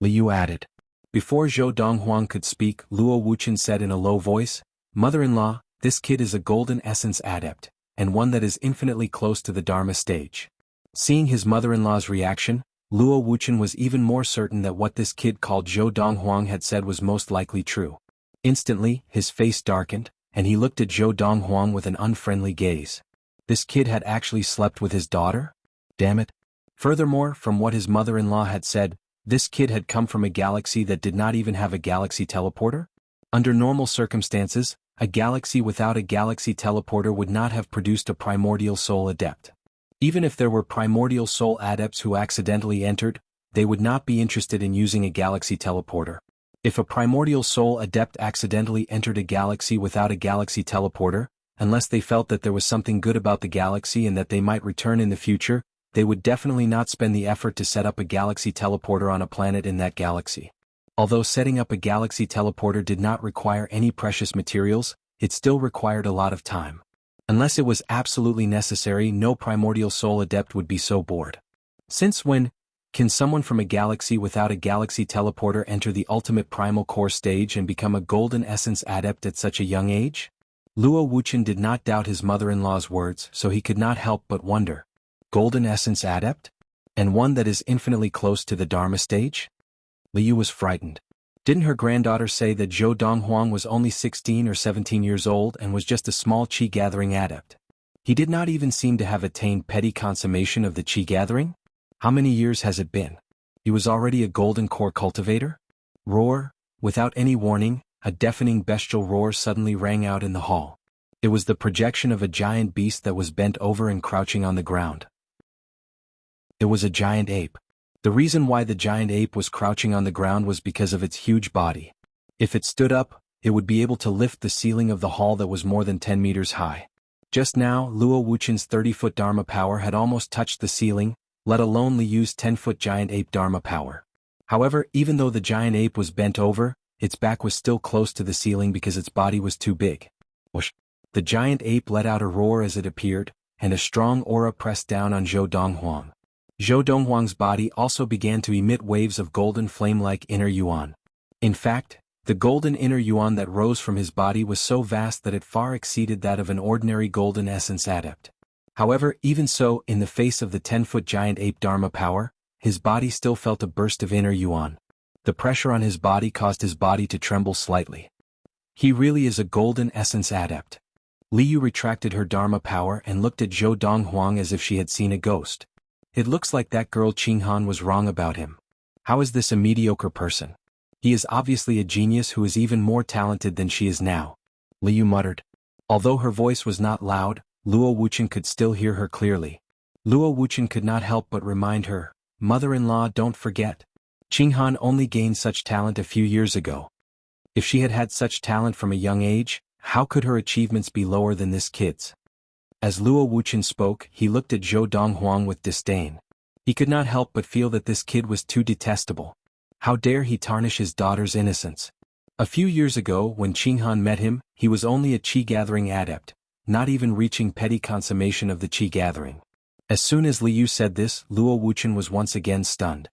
Liu added. Before Zhou Donghuang could speak, Luo Wuchen said in a low voice, Mother-in-law, this kid is a golden essence adept, and one that is infinitely close to the Dharma stage. Seeing his mother-in-law's reaction, Luo Wuchen was even more certain that what this kid called Zhou Donghuang had said was most likely true. Instantly, his face darkened, and he looked at Zhou Donghuang with an unfriendly gaze. This kid had actually slept with his daughter? Damn it. Furthermore, from what his mother-in-law had said, this kid had come from a galaxy that did not even have a galaxy teleporter? Under normal circumstances, a galaxy without a galaxy teleporter would not have produced a primordial soul adept. Even if there were primordial soul adepts who accidentally entered, they would not be interested in using a galaxy teleporter. If a primordial soul adept accidentally entered a galaxy without a galaxy teleporter, unless they felt that there was something good about the galaxy and that they might return in the future, they would definitely not spend the effort to set up a galaxy teleporter on a planet in that galaxy. Although setting up a galaxy teleporter did not require any precious materials, it still required a lot of time. Unless it was absolutely necessary, no primordial soul adept would be so bored. Since when can someone from a galaxy without a galaxy teleporter enter the ultimate primal core stage and become a golden essence adept at such a young age? Luo Wuchen did not doubt his mother-in-law's words, so he could not help but wonder. Golden essence adept? And one that is infinitely close to the Dharma stage? Liu was frightened. Didn't her granddaughter say that Zhou Donghuang was only 16 or 17 years old and was just a small qi-gathering adept? He did not even seem to have attained petty consummation of the qi-gathering? How many years has it been? He was already a golden core cultivator? Roar! Without any warning, a deafening bestial roar suddenly rang out in the hall. It was the projection of a giant beast that was bent over and crouching on the ground. It was a giant ape. The reason why the giant ape was crouching on the ground was because of its huge body. If it stood up, it would be able to lift the ceiling of the hall that was more than 10 meters high. Just now, Luo Wuchen's 30-foot Dharma power had almost touched the ceiling, let alone Liu's 10-foot giant ape Dharma power. However, even though the giant ape was bent over, its back was still close to the ceiling because its body was too big. Whoosh! The giant ape let out a roar as it appeared, and a strong aura pressed down on Zhou Donghuang. Zhou Donghuang's body also began to emit waves of golden flame-like inner yuan. In fact, the golden inner yuan that rose from his body was so vast that it far exceeded that of an ordinary golden essence adept. However, even so, in the face of the 10-foot giant ape Dharma power, his body still felt a burst of inner yuan. The pressure on his body caused his body to tremble slightly. He really is a golden essence adept. Liu retracted her Dharma power and looked at Zhou Donghuang as if she had seen a ghost. It looks like that girl Qinghan was wrong about him. How is this a mediocre person? He is obviously a genius who is even more talented than she is now. Liu muttered. Although her voice was not loud, Luo Wuchen could still hear her clearly. Luo Wuchen could not help but remind her, Mother-in-law, don't forget. Qinghan only gained such talent a few years ago. If she had had such talent from a young age, how could her achievements be lower than this kid's? As Luo Wuchen spoke, he looked at Zhou Donghuang with disdain. He could not help but feel that this kid was too detestable. How dare he tarnish his daughter's innocence? A few years ago when Qinghan met him, he was only a qi-gathering adept, not even reaching petty consummation of the qi-gathering. As soon as Liu said this, Luo Wuqian was once again stunned.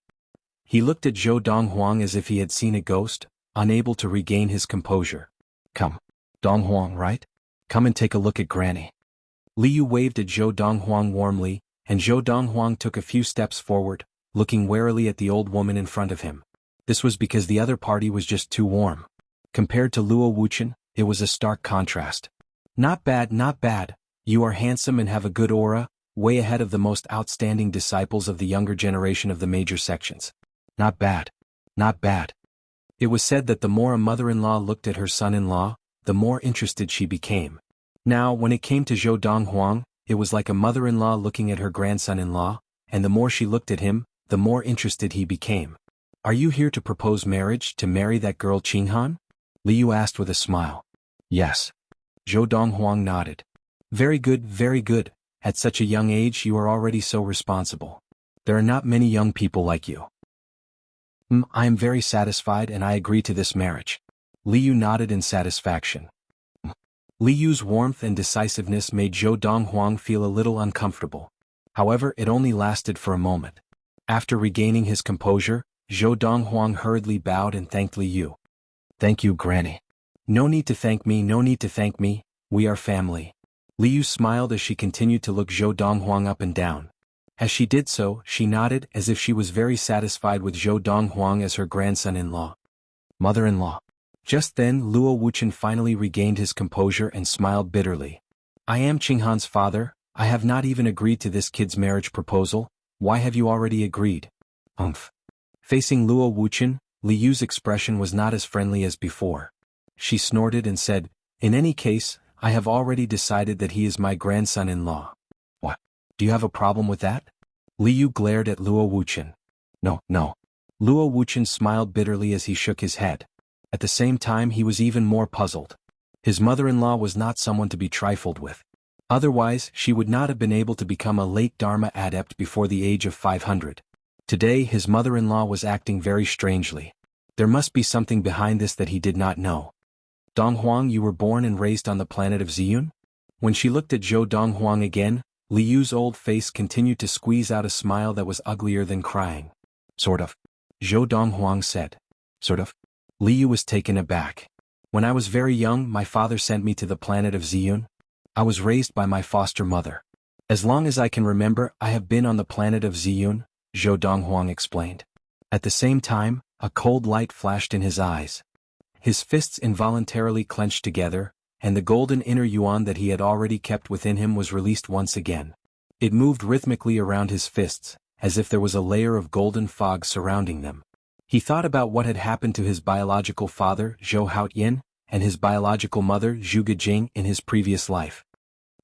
He looked at Zhou Donghuang as if he had seen a ghost, unable to regain his composure. Come. Donghuang, right? Come and take a look at Granny. Liu waved at Zhou Donghuang warmly, and Zhou Donghuang took a few steps forward, looking warily at the old woman in front of him. This was because the other party was just too warm. Compared to Luo Wuqian, it was a stark contrast. Not bad, not bad. You are handsome and have a good aura, way ahead of the most outstanding disciples of the younger generation of the major sections. Not bad. Not bad. It was said that the more a mother-in-law looked at her son-in-law, the more interested she became. Now, when it came to Zhou Donghuang, it was like a mother-in-law looking at her grandson-in-law, and the more she looked at him, the more interested he became. Are you here to propose marriage, to marry that girl Qinghan? Liu asked with a smile. Yes. Zhou Donghuang nodded. Very good, very good. At such a young age you are already so responsible. There are not many young people like you. I am very satisfied and I agree to this marriage. Liu nodded in satisfaction. Liu's warmth and decisiveness made Zhou Donghuang feel a little uncomfortable. However, it only lasted for a moment. After regaining his composure, Zhou Donghuang hurriedly bowed and thanked Liu. Thank you, Granny. No need to thank me, no need to thank me, we are family. Liu smiled as she continued to look Zhou Donghuang up and down. As she did so, she nodded as if she was very satisfied with Zhou Donghuang as her grandson-in-law. Mother-in-law. Just then Luo Wuqian finally regained his composure and smiled bitterly. I am Qinghan's father, I have not even agreed to this kid's marriage proposal, why have you already agreed? Facing Luo Wuqian, Liu's expression was not as friendly as before. She snorted and said, in any case, I have already decided that he is my grandson-in-law. What? Do you have a problem with that? Liu glared at Luo Wuqian. No. Luo Wuqian smiled bitterly as he shook his head. At the same time he was even more puzzled. His mother-in-law was not someone to be trifled with. Otherwise, she would not have been able to become a late Dharma adept before the age of 500. Today his mother-in-law was acting very strangely. There must be something behind this that he did not know. Donghuang, you were born and raised on the planet of Ziyun? When she looked at Zhou Donghuang again, Liu's old face continued to squeeze out a smile that was uglier than crying. Sort of. Zhou Donghuang said. Sort of. Liu was taken aback. When I was very young, my father sent me to the planet of Ziyun. I was raised by my foster mother. As long as I can remember, I have been on the planet of Ziyun, Zhou Donghuang explained. At the same time, a cold light flashed in his eyes. His fists involuntarily clenched together, and the golden inner yuan that he had already kept within him was released once again. It moved rhythmically around his fists, as if there was a layer of golden fog surrounding them. He thought about what had happened to his biological father, Zhou Haoyin, and his biological mother, Zhu Gejing, in his previous life.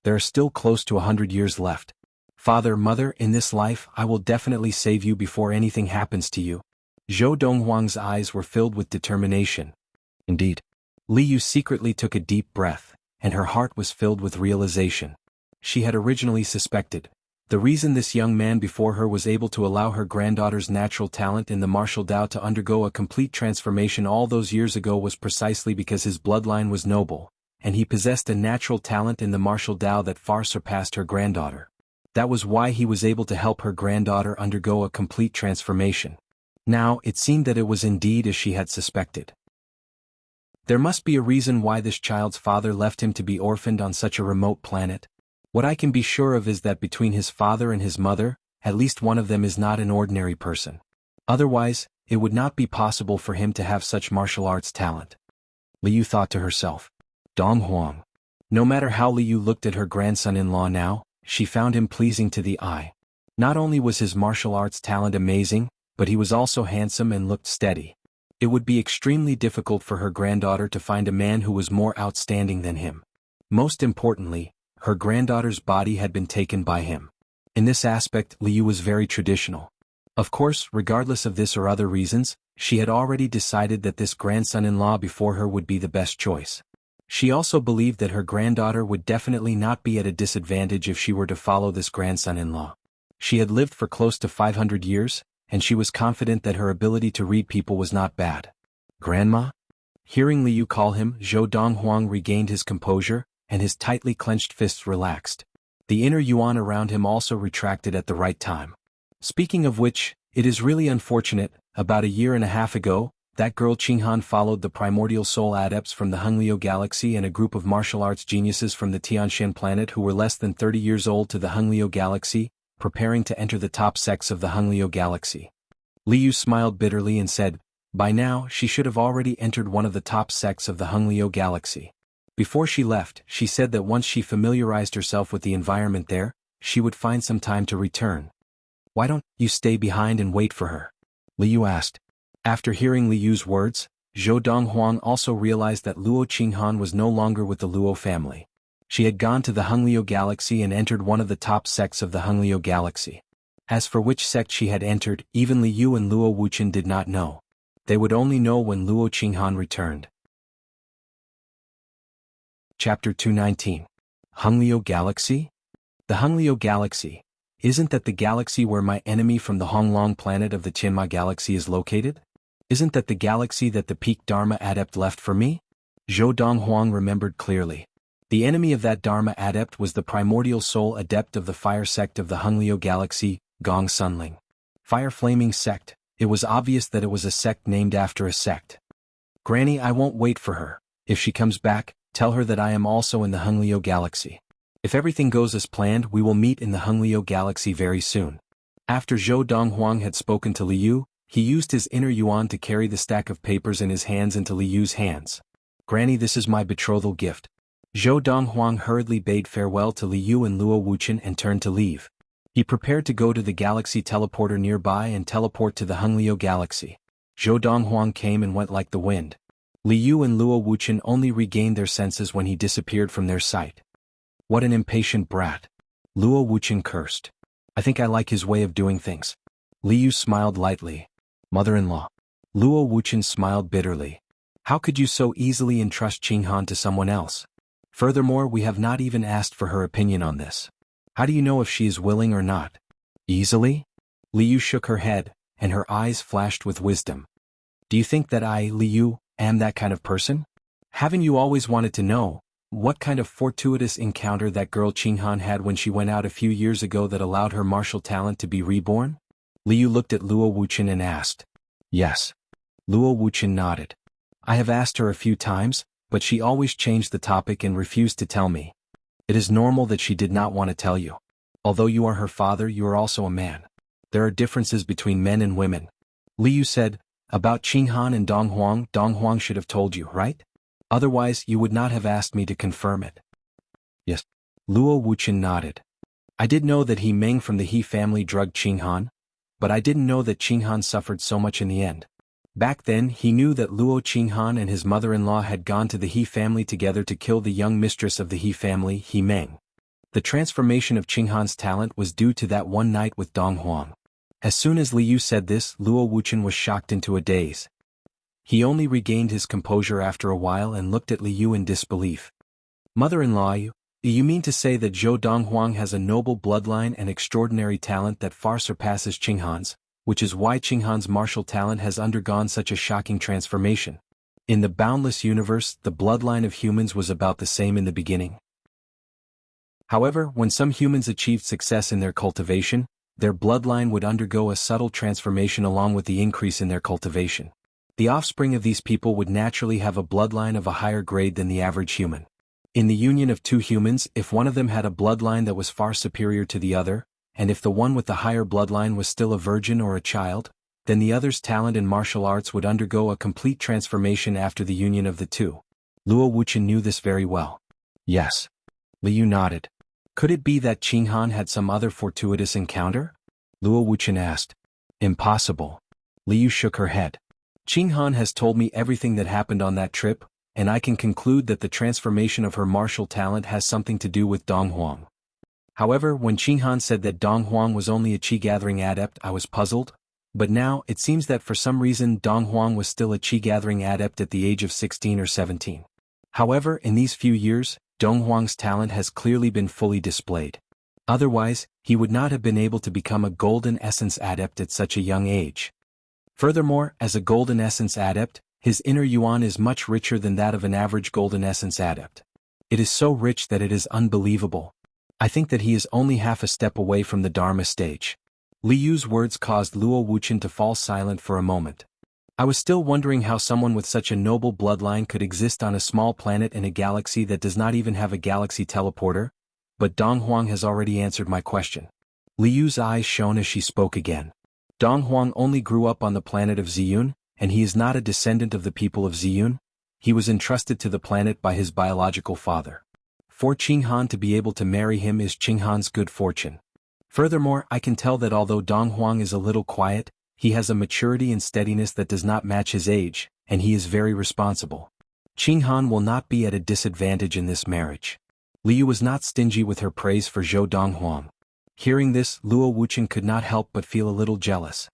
There are still close to 100 years left. Father, mother, in this life I will definitely save you before anything happens to you. Zhou Donghuang's eyes were filled with determination. Indeed. Liu secretly took a deep breath, and her heart was filled with realization. She had originally suspected. The reason this young man before her was able to allow her granddaughter's natural talent in the martial Tao to undergo a complete transformation all those years ago was precisely because his bloodline was noble, and he possessed a natural talent in the martial Tao that far surpassed her granddaughter. That was why he was able to help her granddaughter undergo a complete transformation. Now, it seemed that it was indeed as she had suspected. There must be a reason why this child's father left him to be orphaned on such a remote planet. What I can be sure of is that between his father and his mother, at least one of them is not an ordinary person. Otherwise, it would not be possible for him to have such martial arts talent. Liu thought to herself. Donghuang. No matter how Liu looked at her grandson-in-law now, she found him pleasing to the eye. Not only was his martial arts talent amazing, but he was also handsome and looked steady. It would be extremely difficult for her granddaughter to find a man who was more outstanding than him. Most importantly, her granddaughter's body had been taken by him. In this aspect, Liu was very traditional. Of course, regardless of this or other reasons, she had already decided that this grandson-in-law before her would be the best choice. She also believed that her granddaughter would definitely not be at a disadvantage if she were to follow this grandson-in-law. She had lived for close to 500 years, and she was confident that her ability to read people was not bad. Grandma? Hearing Liu call him, Zhou Donghuang regained his composure, and his tightly clenched fists relaxed. The inner yuan around him also retracted at the right time. Speaking of which, it is really unfortunate, about a year and a half ago, that girl Qinghan followed the primordial soul adepts from the Hengliu galaxy and a group of martial arts geniuses from the Tianshan planet who were less than 30 years old to the Hengliu galaxy, preparing to enter the top sects of the Hengliu galaxy. Liu smiled bitterly and said, by now she should have already entered one of the top sects of the Hengliu galaxy. Before she left, she said that once she familiarized herself with the environment there, she would find some time to return. Why don't you stay behind and wait for her? Liu asked. After hearing Liu's words, Zhou Donghuang also realized that Luo Qinghan was no longer with the Luo family. She had gone to the Hengliu galaxy and entered one of the top sects of the Hengliu galaxy. As for which sect she had entered, even Liu and Luo Wuchen did not know. They would only know when Luo Qinghan returned. Chapter 219. Hengliu Galaxy? The Hengliu Galaxy. Isn't that the galaxy where my enemy from the Honglong planet of the Tianma galaxy is located? Isn't that the galaxy that the peak Dharma adept left for me? Zhou Donghuang remembered clearly. The enemy of that Dharma adept was the primordial soul adept of the fire sect of the Hengliu galaxy, Gong Sunling. Fire flaming sect. It was obvious that it was a sect named after a sect. Granny, I won't wait for her. If she comes back, tell her that I am also in the Hengliu galaxy. If everything goes as planned, we will meet in the Hengliu galaxy very soon. After Zhou Donghuang had spoken to Liu, he used his inner yuan to carry the stack of papers in his hands into Liu's hands. Granny, this is my betrothal gift. Zhou Donghuang hurriedly bade farewell to Liu and Luo Wuchen and turned to leave. He prepared to go to the galaxy teleporter nearby and teleport to the Hengliu galaxy. Zhou Donghuang came and went like the wind. Liu and Luo Wuchen only regained their senses when he disappeared from their sight. What an impatient brat. Luo Wuchen cursed. I think I like his way of doing things. Liu smiled lightly. Mother-in-law. Luo Wuchen smiled bitterly. How could you so easily entrust Qinghan to someone else? Furthermore, we have not even asked for her opinion on this. How do you know if she is willing or not? Easily? Liu shook her head, and her eyes flashed with wisdom. Do you think that I, Liu, am that kind of person? Haven't you always wanted to know what kind of fortuitous encounter that girl Qinghan had when she went out a few years ago that allowed her martial talent to be reborn? Liu looked at Luo Wuchen and asked. Yes. Luo Wuchen nodded. I have asked her a few times, but she always changed the topic and refused to tell me. It is normal that she did not want to tell you. Although you are her father, you are also a man. There are differences between men and women. Liu said, about Qinghan and Donghuang, Donghuang should have told you, right? Otherwise, you would not have asked me to confirm it. Yes. Luo Wuchen nodded. I did know that He Meng from the He family drugged Qinghan, but I didn't know that Qinghan suffered so much in the end. Back then, he knew that Luo Qinghan and his mother-in-law had gone to the He family together to kill the young mistress of the He family, He Meng. The transformation of Qinghan's talent was due to that one night with Donghuang. As soon as Liu said this, Luo Wuchen was shocked into a daze. He only regained his composure after a while and looked at Liu in disbelief. Mother-in-law, you mean to say that Zhou Donghuang has a noble bloodline and extraordinary talent that far surpasses Qinghan's, which is why Qinghan's martial talent has undergone such a shocking transformation. In the boundless universe, the bloodline of humans was about the same in the beginning. However, when some humans achieved success in their cultivation, their bloodline would undergo a subtle transformation along with the increase in their cultivation. The offspring of these people would naturally have a bloodline of a higher grade than the average human. In the union of two humans, if one of them had a bloodline that was far superior to the other, and if the one with the higher bloodline was still a virgin or a child, then the other's talent in martial arts would undergo a complete transformation after the union of the two. Luo Wuchen knew this very well. Yes. Liu nodded. Could it be that Qinghan had some other fortuitous encounter? Luo Wuchen asked. Impossible. Liu shook her head. Qinghan has told me everything that happened on that trip, and I can conclude that the transformation of her martial talent has something to do with Donghuang. However, when Qinghan said that Donghuang was only a qi-gathering adept, I was puzzled, but now it seems that for some reason Donghuang was still a qi-gathering adept at the age of 16 or 17. However, in these few years, Donghuang's talent has clearly been fully displayed. Otherwise, he would not have been able to become a golden essence adept at such a young age. Furthermore, as a golden essence adept, His inner yuan is much richer than that of an average golden essence adept. It is so rich that it is unbelievable. I think that he is only half a step away from the Dharma stage. Li Yu's words caused Luo Wuqian to fall silent for a moment. I was still wondering how someone with such a noble bloodline could exist on a small planet in a galaxy that does not even have a galaxy teleporter, but Donghuang has already answered my question. Li Yu's eyes shone as she spoke again. Donghuang only grew up on the planet of Ziyun, and he is not a descendant of the people of Ziyun. He was entrusted to the planet by his biological father. For Qinghan to be able to marry him is Qinghan's good fortune. Furthermore, I can tell that although Donghuang is a little quiet, he has a maturity and steadiness that does not match his age, and he is very responsible. Qinghan will not be at a disadvantage in this marriage. Liu was not stingy with her praise for Zhou Donghuang. Hearing this, Luo Wuqian could not help but feel a little jealous.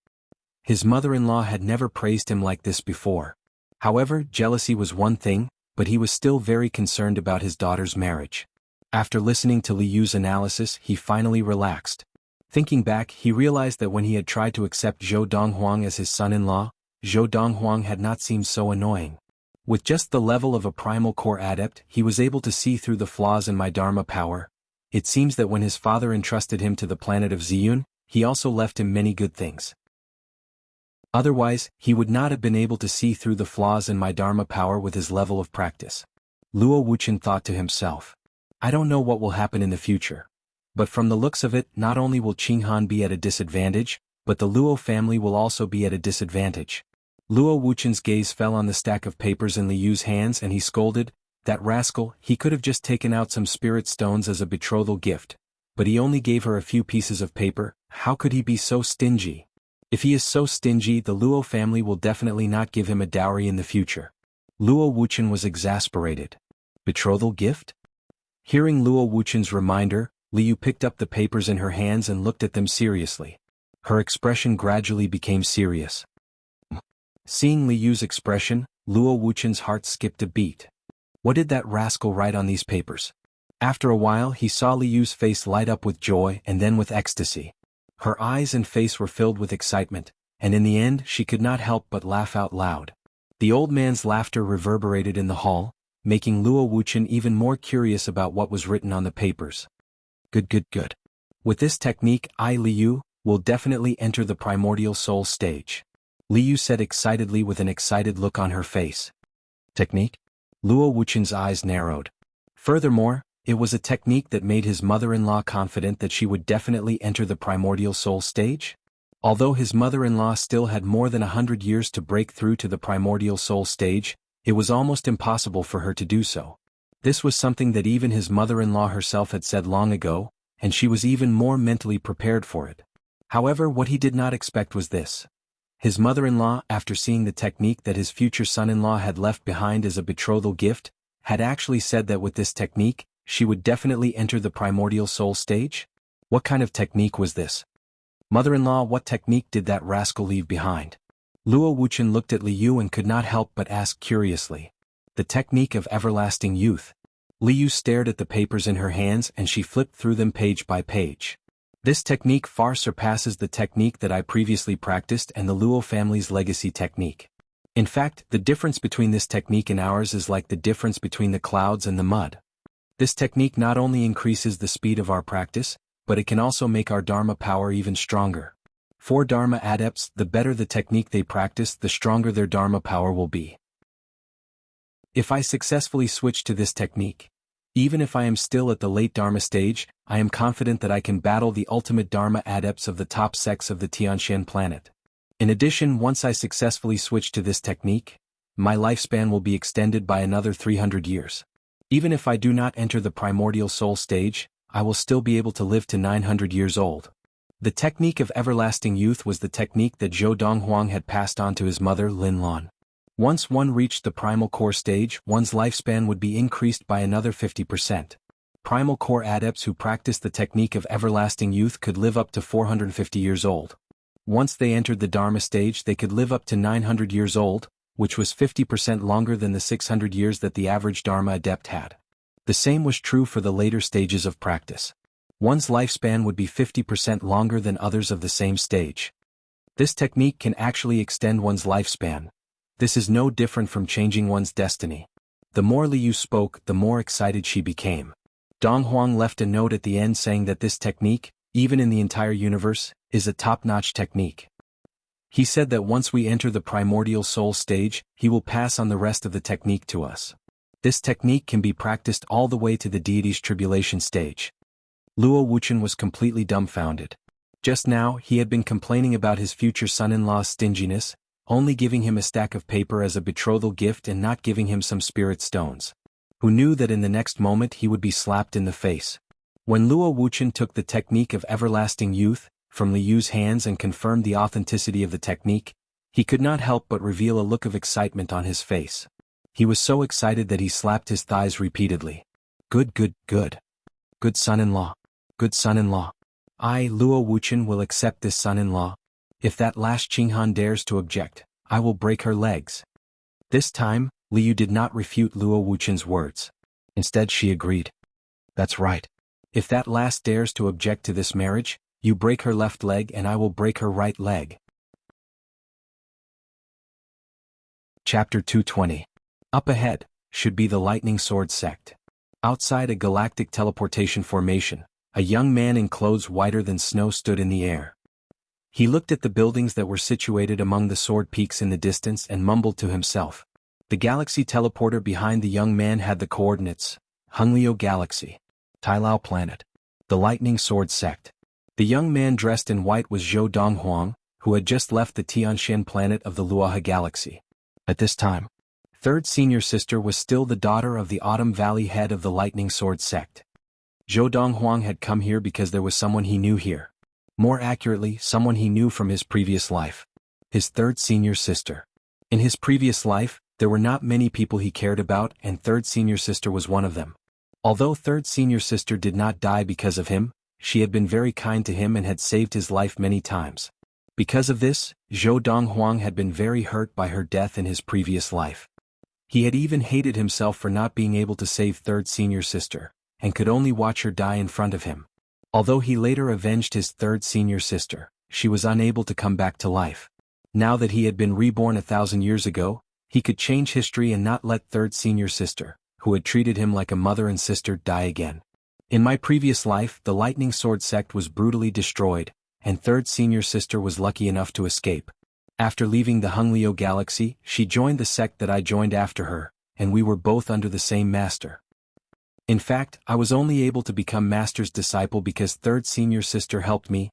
His mother-in-law had never praised him like this before. However, jealousy was one thing, but he was still very concerned about his daughter's marriage. After listening to Li Yu's analysis, he finally relaxed. Thinking back, he realized that when he had tried to accept Zhou Donghuang as his son-in-law, Zhou Donghuang had not seemed so annoying. With just the level of a primal core adept, he was able to see through the flaws in my Dharma power. It seems that when his father entrusted him to the planet of Ziyun, he also left him many good things. Otherwise, he would not have been able to see through the flaws in my Dharma power with his level of practice. Luo Wuqian thought to himself. I don't know what will happen in the future. But from the looks of it, not only will Qinghan be at a disadvantage, but the Luo family will also be at a disadvantage. Luo Wuqian's gaze fell on the stack of papers in Li Yu's hands and he scolded, that rascal, he could have just taken out some spirit stones as a betrothal gift. But he only gave her a few pieces of paper. How could he be so stingy? If he is so stingy, the Luo family will definitely not give him a dowry in the future. Luo Wuqian was exasperated. Betrothal gift? Hearing Luo Wuqian's reminder, Li Yu picked up the papers in her hands and looked at them seriously. Her expression gradually became serious. Seeing Li Yu's expression, Luo Wuqian's heart skipped a beat. What did that rascal write on these papers? After a while he saw Li Yu's face light up with joy and then with ecstasy. Her eyes and face were filled with excitement, and in the end she could not help but laugh out loud. The old man's laughter reverberated in the hall, making Luo Wuqian even more curious about what was written on the papers. Good. With this technique, Li Yu will definitely enter the primordial soul stage. Li Yu said excitedly with an excited look on her face. Technique? Luo Wuqian's eyes narrowed. Furthermore, it was a technique that made his mother-in-law confident that she would definitely enter the primordial soul stage. Although his mother-in-law still had more than 100 years to break through to the primordial soul stage, it was almost impossible for her to do so. This was something that even his mother-in-law herself had said long ago, and she was even more mentally prepared for it. However, what he did not expect was this. His mother-in-law, after seeing the technique that his future son-in-law had left behind as a betrothal gift, had actually said that with this technique, she would definitely enter the primordial soul stage? What kind of technique was this? Mother-in-law, what technique did that rascal leave behind? Luo Wuqian looked at Li Yu and could not help but ask curiously. The technique of everlasting youth. Li Yu stared at the papers in her hands and she flipped through them page by page. This technique far surpasses the technique that I previously practiced and the Luo family's legacy technique. In fact, the difference between this technique and ours is like the difference between the clouds and the mud. This technique not only increases the speed of our practice, but it can also make our Dharma power even stronger. For Dharma adepts, the better the technique they practice, the stronger their Dharma power will be. If I successfully switch to this technique, even if I am still at the late Dharma stage, I am confident that I can battle the ultimate Dharma adepts of the top sects of the Tianxian planet. In addition, once I successfully switch to this technique, my lifespan will be extended by another 300 years. Even if I do not enter the primordial soul stage, I will still be able to live to 900 years old. The technique of everlasting youth was the technique that Zhou Donghuang had passed on to his mother Lin Lan. Once one reached the primal core stage, one's lifespan would be increased by another 50%. Primal core adepts who practiced the technique of everlasting youth could live up to 450 years old. Once they entered the Dharma stage, they could live up to 900 years old, which was 50% longer than the 600 years that the average Dharma adept had. The same was true for the later stages of practice. One's lifespan would be 50% longer than others of the same stage. This technique can actually extend one's lifespan. This is no different from changing one's destiny. The more Liu spoke, the more excited she became. Donghuang left a note at the end saying that this technique, even in the entire universe, is a top-notch technique. He said that once we enter the primordial soul stage, he will pass on the rest of the technique to us. This technique can be practiced all the way to the deity's tribulation stage. Luo Wuchen was completely dumbfounded. Just now, he had been complaining about his future son-in-law's stinginess, only giving him a stack of paper as a betrothal gift and not giving him some spirit stones. Who knew that in the next moment he would be slapped in the face? When Luo Wuchen took the technique of everlasting youth from Liu's hands and confirmed the authenticity of the technique, he could not help but reveal a look of excitement on his face. He was so excited that he slapped his thighs repeatedly. Good, good, good. Good son-in-law. Good son-in-law. I, Luo Wuchen, will accept this son-in-law. If that last Qinghan dares to object, I will break her legs. This time, Liu did not refute Luo Wuchen's words. Instead she agreed. That's right. If that last dares to object to this marriage, you break her left leg and I will break her right leg. Chapter 220. Up ahead, should be the Lightning Sword sect. Outside a galactic teleportation formation, a young man in clothes whiter than snow stood in the air. He looked at the buildings that were situated among the sword peaks in the distance and mumbled to himself. The galaxy teleporter behind the young man had the coordinates: Hunglio Galaxy, Tailao Planet, the Lightning Sword sect. The young man dressed in white was Zhou Donghuang, who had just left the Tianshan planet of the Luoha Galaxy. At this time, third senior sister was still the daughter of the Autumn Valley head of the Lightning Sword sect. Zhou Donghuang had come here because there was someone he knew here. More accurately, someone he knew from his previous life. His third senior sister. In his previous life, there were not many people he cared about, and third senior sister was one of them. Although third senior sister did not die because of him, she had been very kind to him and had saved his life many times. Because of this, Zhou Donghuang had been very hurt by her death in his previous life. He had even hated himself for not being able to save third senior sister, and could only watch her die in front of him. Although he later avenged his third senior sister, she was unable to come back to life. Now that he had been reborn 1,000 years ago, he could change history and not let third senior sister, who had treated him like a mother and sister, die again. In my previous life, the Lightning Sword sect was brutally destroyed, and third senior sister was lucky enough to escape. After leaving the Hunglio Galaxy, she joined the sect that I joined after her, and we were both under the same master. In fact, I was only able to become Master's disciple because third senior sister helped me.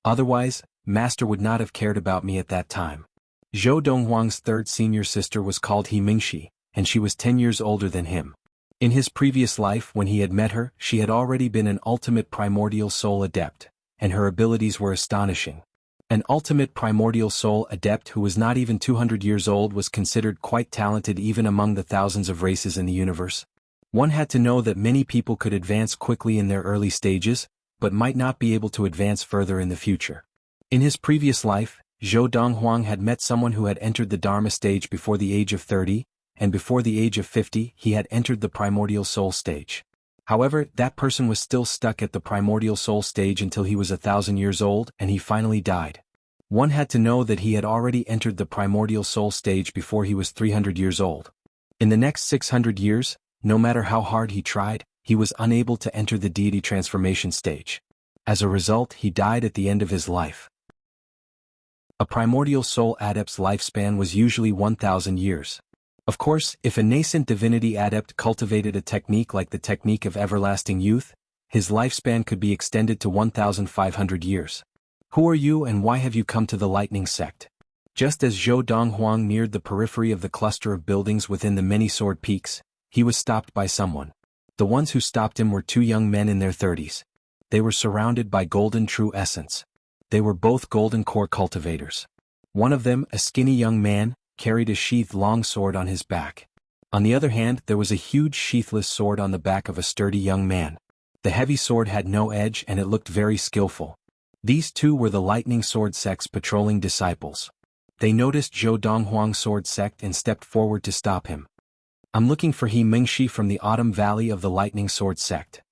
Otherwise, Master would not have cared about me at that time. Zhou Donghuang's third senior sister was called He Mingxi, and she was 10 years older than him. In his previous life, when he had met her, she had already been an ultimate primordial soul adept, and her abilities were astonishing. An ultimate primordial soul adept who was not even 200 years old was considered quite talented even among the thousands of races in the universe. One had to know that many people could advance quickly in their early stages, but might not be able to advance further in the future. In his previous life, Zhou Donghuang had met someone who had entered the Dharma stage before the age of 30, and before the age of 50 he had entered the primordial soul stage. However, that person was still stuck at the primordial soul stage until he was 1,000 years old and he finally died. One had to know that he had already entered the primordial soul stage before he was 300 years old. In the next 600 years, no matter how hard he tried, he was unable to enter the deity transformation stage. As a result, he died at the end of his life. A primordial soul adept's lifespan was usually 1,000 years. Of course, if a nascent divinity adept cultivated a technique like the technique of everlasting youth, his lifespan could be extended to 1,500 years. Who are you and why have you come to the Lightning Sect? Just as Zhou Donghuang neared the periphery of the cluster of buildings within the many sword peaks, he was stopped by someone. The ones who stopped him were two young men in their 30s. They were surrounded by golden true essence. They were both golden core cultivators. One of them, a skinny young man, carried a sheathed long sword on his back. On the other hand, there was a huge sheathless sword on the back of a sturdy young man. The heavy sword had no edge and it looked very skillful. These two were the Lightning Sword Sect's patrolling disciples. They noticed Zhou Donghuang's sword sect and stepped forward to stop him. I'm looking for He Mingxi from the Autumn Valley of the Lightning Sword sect.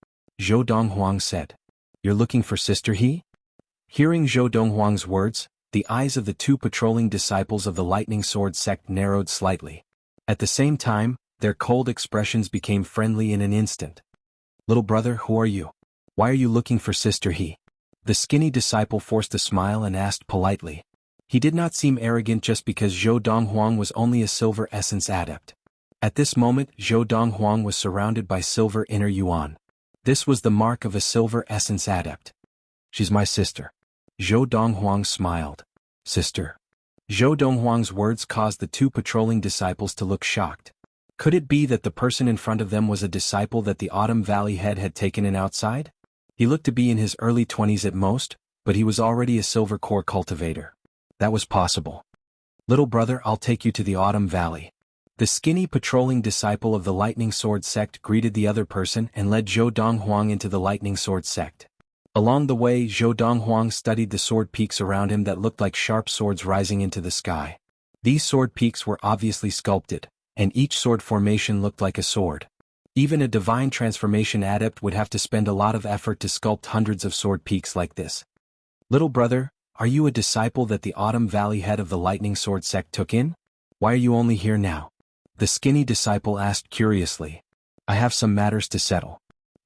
Zhou Donghuang said. You're looking for Sister He? Hearing Zhou Donghuang's words, The eyes of the two patrolling disciples of the Lightning Sword sect narrowed slightly. At the same time, their cold expressions became friendly in an instant. "Little brother, who are you? Why are you looking for Sister He?" The skinny disciple forced a smile and asked politely. He did not seem arrogant just because Zhou Donghuang was only a silver essence adept. At this moment, Zhou Donghuang was surrounded by silver inner yuan. This was the mark of a silver essence adept. "She's my sister." Zhou Donghuang smiled. "Sister?" Zhou Donghuang's words caused the two patrolling disciples to look shocked. Could it be that the person in front of them was a disciple that the Autumn Valley head had taken in outside? He looked to be in his early 20s at most, but he was already a silver core cultivator. That was possible. "Little brother, I'll take you to the Autumn Valley." The skinny patrolling disciple of the Lightning Sword sect greeted the other person and led Zhou Donghuang into the Lightning Sword sect. Along the way, Zhou Donghuang studied the sword peaks around him that looked like sharp swords rising into the sky. These sword peaks were obviously sculpted, and each sword formation looked like a sword. Even a divine transformation adept would have to spend a lot of effort to sculpt hundreds of sword peaks like this. "Little brother, are you a disciple that the Autumn Valley head of the Lightning Sword sect took in? Why are you only here now?" The skinny disciple asked curiously. "I have some matters to settle."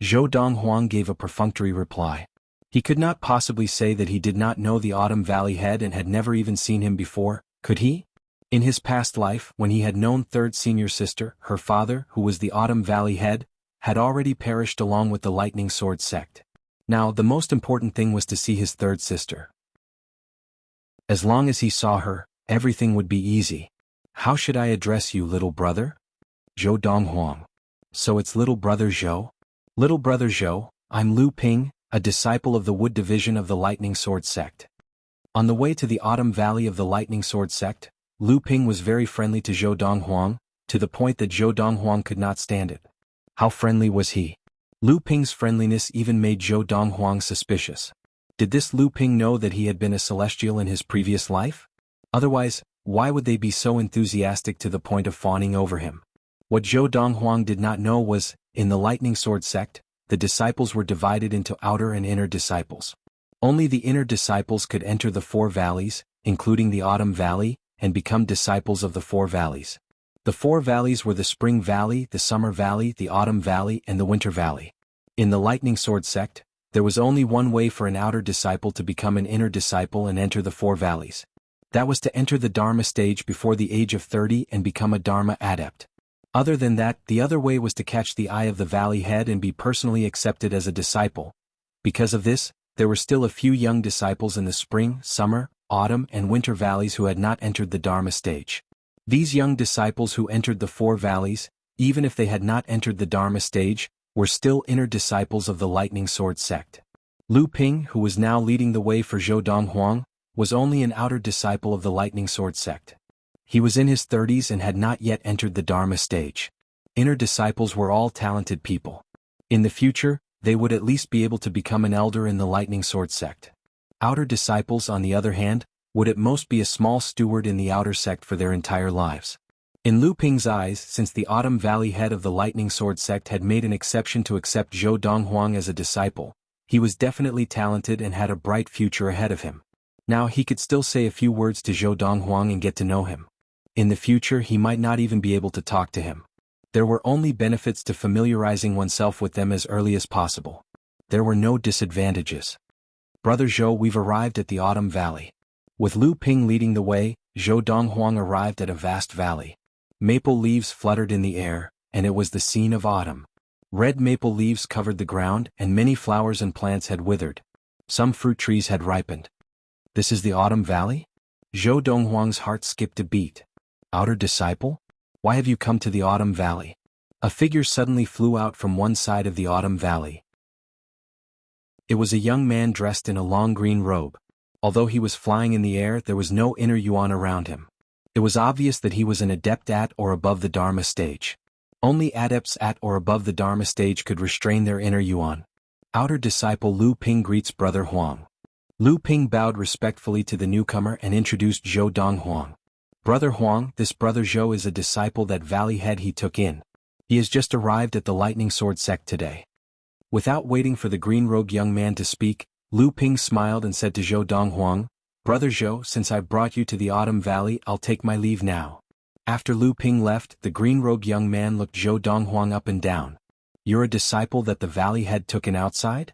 Zhou Donghuang gave a perfunctory reply. He could not possibly say that he did not know the Autumn Valley head and had never even seen him before, could he? In his past life, when he had known third senior sister, her father, who was the Autumn Valley head, had already perished along with the Lightning Sword sect. Now, the most important thing was to see his third sister. As long as he saw her, everything would be easy. "How should I address you, little brother?" "Zhou Donghuang." "So it's little brother Zhou?" "Little brother Zhou, I'm Lu Ping, a disciple of the Wood Division of the Lightning Sword sect." On the way to the Autumn Valley of the Lightning Sword sect, Lu Ping was very friendly to Zhou Donghuang, to the point that Zhou Donghuang could not stand it. How friendly was he? Lu Ping's friendliness even made Zhou Donghuang suspicious. Did this Lu Ping know that he had been a celestial in his previous life? Otherwise, why would they be so enthusiastic to the point of fawning over him? What Zhou Donghuang did not know was, in the Lightning Sword sect, the disciples were divided into outer and inner disciples. Only the inner disciples could enter the four valleys, including the Autumn Valley, and become disciples of the four valleys. The four valleys were the Spring Valley, the Summer Valley, the Autumn Valley, and the Winter Valley. In the Lightning Sword sect, there was only one way for an outer disciple to become an inner disciple and enter the four valleys. That was to enter the Dharma stage before the age of 30 and become a Dharma adept. Other than that, the other way was to catch the eye of the valley head and be personally accepted as a disciple. Because of this, there were still a few young disciples in the Spring, Summer, Autumn, and Winter valleys who had not entered the Dharma stage. These young disciples who entered the four valleys, even if they had not entered the Dharma stage, were still inner disciples of the Lightning Sword sect. Lu Ping, who was now leading the way for Zhou Donghuang, was only an outer disciple of the Lightning Sword sect. He was in his 30s and had not yet entered the Dharma stage. Inner disciples were all talented people. In the future, they would at least be able to become an elder in the Lightning Sword sect. Outer disciples, on the other hand, would at most be a small steward in the outer sect for their entire lives. In Lu Ping's eyes, since the Autumn Valley head of the Lightning Sword sect had made an exception to accept Zhou Donghuang as a disciple, he was definitely talented and had a bright future ahead of him. Now he could still say a few words to Zhou Donghuang and get to know him. In the future he might not even be able to talk to him. There were only benefits to familiarizing oneself with them as early as possible. There were no disadvantages. "Brother Zhou, we've arrived at the Autumn Valley." With Lu Ping leading the way, Zhou Donghuang arrived at a vast valley. Maple leaves fluttered in the air, and it was the scene of autumn. Red maple leaves covered the ground, and many flowers and plants had withered. Some fruit trees had ripened. "This is the Autumn Valley?" Zhou Donghuang's heart skipped a beat. "Outer disciple? Why have you come to the Autumn Valley?" A figure suddenly flew out from one side of the Autumn Valley. It was a young man dressed in a long green robe. Although he was flying in the air, there was no inner yuan around him. It was obvious that he was an adept at or above the Dharma stage. Only adepts at or above the Dharma stage could restrain their inner yuan. Outer disciple Lu Ping greets Brother Huang. Lu Ping bowed respectfully to the newcomer and introduced Zhou Donghuang. "Brother Huang, this Brother Zhou is a disciple that valley head he took in. He has just arrived at the Lightning Sword sect today." Without waiting for the green-robed young man to speak, Lu Ping smiled and said to Zhou Donghuang, Brother Zhou, since I brought you to the Autumn Valley, I'll take my leave now. After Lu Ping left, the green-robed young man looked Zhou Donghuang up and down. You're a disciple that the valley head took in outside?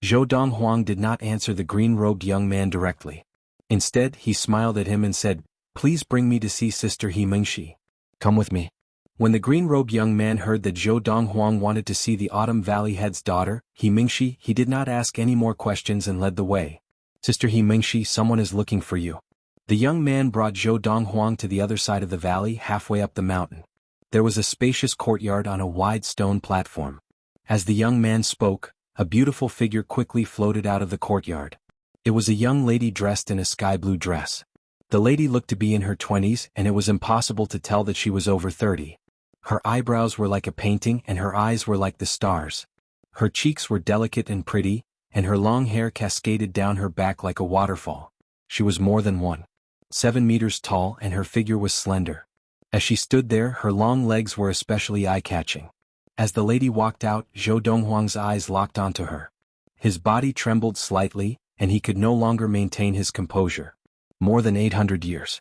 Zhou Donghuang did not answer the green-robed young man directly. Instead, he smiled at him and said, Please bring me to see Sister He Mingxi. Come with me. When the green-robed young man heard that Zhou Donghuang wanted to see the Autumn Valley head's daughter, He Mingxi, he did not ask any more questions and led the way. Sister He Mingxi, someone is looking for you. The young man brought Zhou Donghuang to the other side of the valley, halfway up the mountain. There was a spacious courtyard on a wide stone platform. As the young man spoke, a beautiful figure quickly floated out of the courtyard. It was a young lady dressed in a sky-blue dress. The lady looked to be in her 20s, and it was impossible to tell that she was over 30. Her eyebrows were like a painting and her eyes were like the stars. Her cheeks were delicate and pretty, and her long hair cascaded down her back like a waterfall. She was more than 1.7 meters tall and her figure was slender. As she stood there, her long legs were especially eye-catching. As the lady walked out, Zhou Donghuang's eyes locked onto her. His body trembled slightly, and he could no longer maintain his composure. More than 800 years.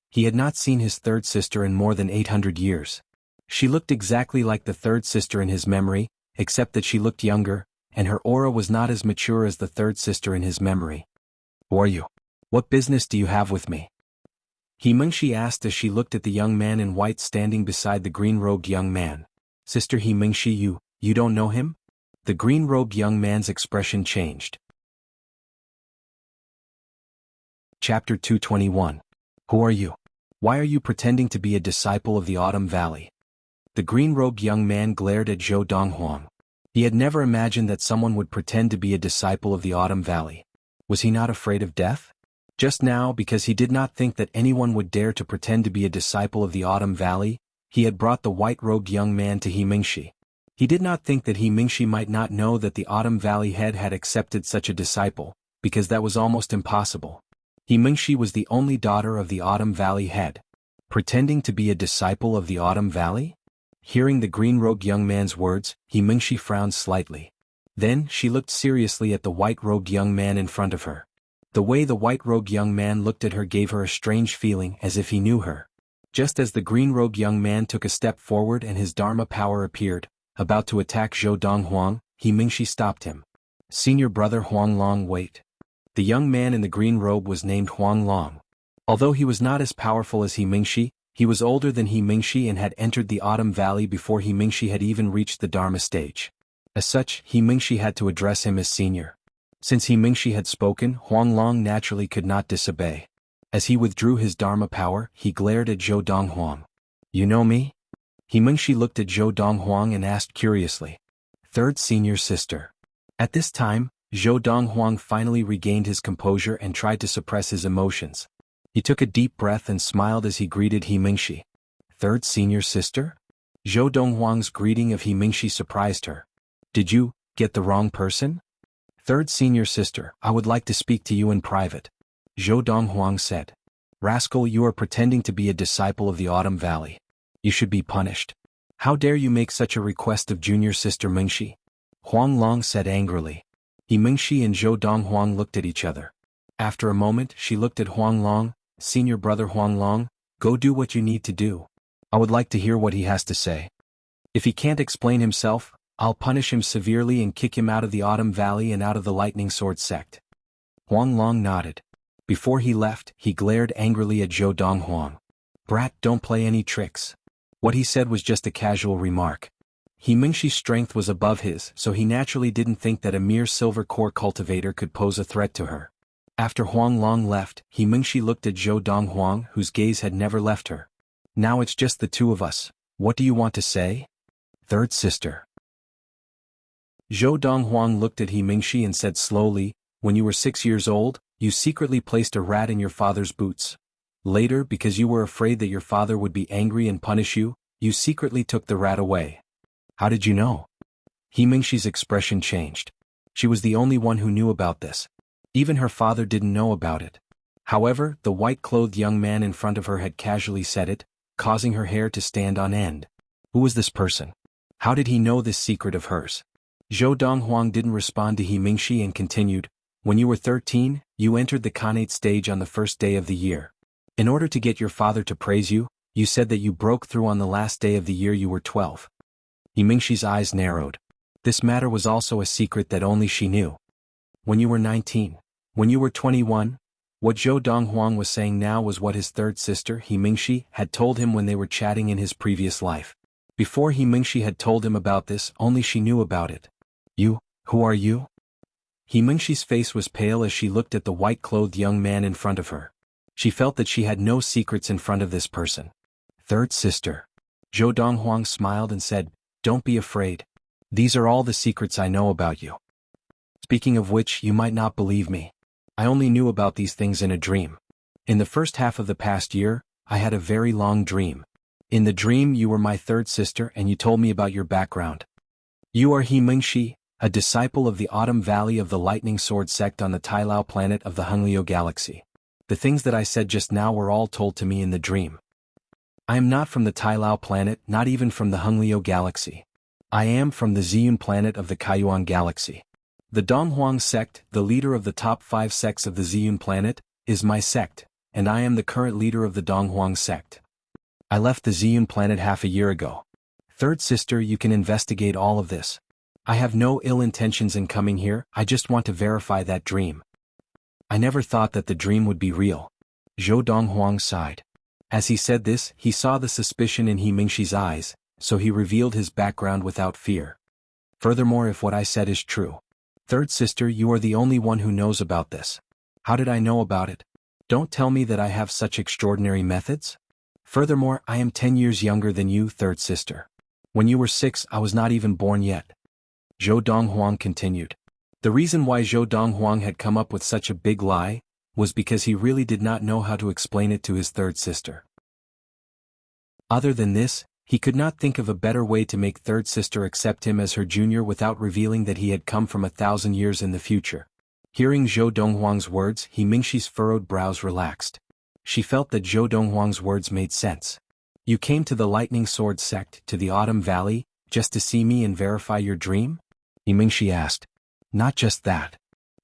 He had not seen his third sister in more than 800 years. She looked exactly like the third sister in his memory, except that she looked younger, and her aura was not as mature as the third sister in his memory. Who are you? What business do you have with me? He Mingxi asked as she looked at the young man in white standing beside the green-robed young man. Sister He Mingxi, you don't know him? The green-robed young man's expression changed. Chapter 221. Who are you? Why are you pretending to be a disciple of the Autumn Valley? The green-robed young man glared at Zhou Donghuang. He had never imagined that someone would pretend to be a disciple of the Autumn Valley. Was he not afraid of death? Just now, because he did not think that anyone would dare to pretend to be a disciple of the Autumn Valley, he had brought the white-robed young man to He Mingxi. He did not think that He Mingxi might not know that the Autumn Valley head had accepted such a disciple, because that was almost impossible. He Mingxi was the only daughter of the Autumn Valley head. Pretending to be a disciple of the Autumn Valley? Hearing the green-robed young man's words, He Mingxi frowned slightly. Then she looked seriously at the white-robed young man in front of her. The way the white-robed young man looked at her gave her a strange feeling as if he knew her. Just as the green-robed young man took a step forward and his Dharma power appeared, about to attack Zhou Donghuang, He Mingxi stopped him. Senior brother Huang Long, wait. The young man in the green robe was named Huang Long. Although he was not as powerful as He Mingxi, he was older than He Mingxi and had entered the Autumn Valley before He Mingxi had even reached the Dharma stage. As such, He Mingxi had to address him as senior. Since He Mingxi had spoken, Huang Long naturally could not disobey. As he withdrew his Dharma power, he glared at Zhou Donghuang. You know me? He Mingxi looked at Zhou Donghuang and asked curiously. Third senior sister. At this time, Zhou Donghuang finally regained his composure and tried to suppress his emotions. He took a deep breath and smiled as he greeted He Mingxi. Third senior sister? Zhou Donghuang's greeting of He Mingxi surprised her. Did you get the wrong person? Third senior sister, I would like to speak to you in private. Zhou Donghuang said. Rascal, you are pretending to be a disciple of the Autumn Valley. You should be punished. How dare you make such a request of junior sister Mingxi? Huang Long said angrily. He Mingxi and Zhou Donghuang looked at each other. After a moment, she looked at Huang Long. Senior brother Huang Long, go do what you need to do. I would like to hear what he has to say. If he can't explain himself, I'll punish him severely and kick him out of the Autumn Valley and out of the Lightning Sword sect. Huang Long nodded. Before he left, he glared angrily at Zhou Donghuang. Brat, don't play any tricks. What he said was just a casual remark. He Mingxi's strength was above his, so he naturally didn't think that a mere silver core cultivator could pose a threat to her. After Huang Long left, He Mingxi looked at Zhou Donghuang, whose gaze had never left her. Now it's just the two of us. What do you want to say? Third sister. Zhou Donghuang looked at He Mingxi and said slowly, when you were 6 years old, you secretly placed a rat in your father's boots. Later, because you were afraid that your father would be angry and punish you, you secretly took the rat away. How did you know? He Mingxi's expression changed. She was the only one who knew about this. Even her father didn't know about it. However, the white-clothed young man in front of her had casually said it, causing her hair to stand on end. Who was this person? How did he know this secret of hers? Zhou Donghuang didn't respond to He Mingxi and continued, When you were 13, you entered the Khanate stage on the first day of the year. In order to get your father to praise you, you said that you broke through on the last day of the year you were 12. Yimingxi's eyes narrowed. This matter was also a secret that only she knew. When you were 19. When you were 21, what Zhou Donghuang was saying now was what his third sister, Yimingxi, had told him when they were chatting in his previous life. Before Yimingxi had told him about this, only she knew about it. You, who are you? Yimingxi's face was pale as she looked at the white-clothed young man in front of her. She felt that she had no secrets in front of this person. Third sister. Zhou Donghuang smiled and said, "Don't be afraid. These are all the secrets I know about you. Speaking of which, you might not believe me. I only knew about these things in a dream. In the first half of the past year, I had a very long dream. In the dream you were my third sister and you told me about your background. You are Yimingxi, a disciple of the Autumn Valley of the Lightning Sword sect on the Tailao planet of the Honglio galaxy. The things that I said just now were all told to me in the dream. I am not from the Tailao planet, not even from the Honglio galaxy. I am from the Ziyun planet of the Kaiyuan galaxy. The Donghuang sect, the leader of the top 5 sects of the Ziyun planet, is my sect, and I am the current leader of the Donghuang sect. I left the Ziyun planet half a year ago. Third sister, you can investigate all of this. I have no ill intentions in coming here, I just want to verify that dream. I never thought that the dream would be real. Zhou Donghuang sighed. As he said this, he saw the suspicion in Yimingxi's eyes, so he revealed his background without fear. Furthermore, if what I said is true. Third sister, you are the only one who knows about this. How did I know about it? Don't tell me that I have such extraordinary methods. Furthermore, I am 10 years younger than you, third sister. When you were 6, I was not even born yet. Zhou Donghuang continued. The reason why Zhou Donghuang had come up with such a big lie was because he really did not know how to explain it to his third sister. Other than this, he could not think of a better way to make third sister accept him as her junior without revealing that he had come from 1,000 years in the future. Hearing Zhou Donghuang's words, Yimingxi's furrowed brows relaxed. She felt that Zhou Donghuang's words made sense. You came to the Lightning Sword sect, to the Autumn Valley, just to see me and verify your dream? Yimingxi asked. Not just that.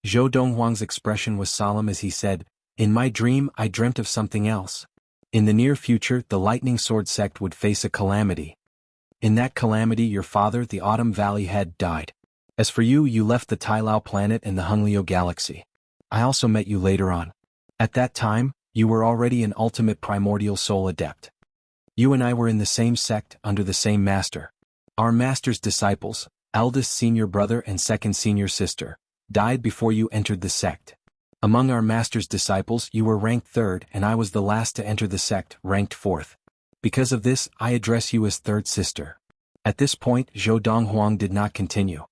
Zhou Donghuang's expression was solemn as he said, in my dream I dreamt of something else. In the near future, the Lightning Sword sect would face a calamity. In that calamity your father, the Autumn Valley head, died. As for you, you left the Tailao planet and the Honglio galaxy. I also met you later on. At that time, you were already an ultimate primordial soul adept. You and I were in the same sect, under the same master. Our master's disciples, eldest senior brother and second senior sister, died before you entered the sect. Among our master's disciples you were ranked 3rd and I was the last to enter the sect, ranked 4th. Because of this, I address you as third sister. At this point, Zhou Donghuang did not continue.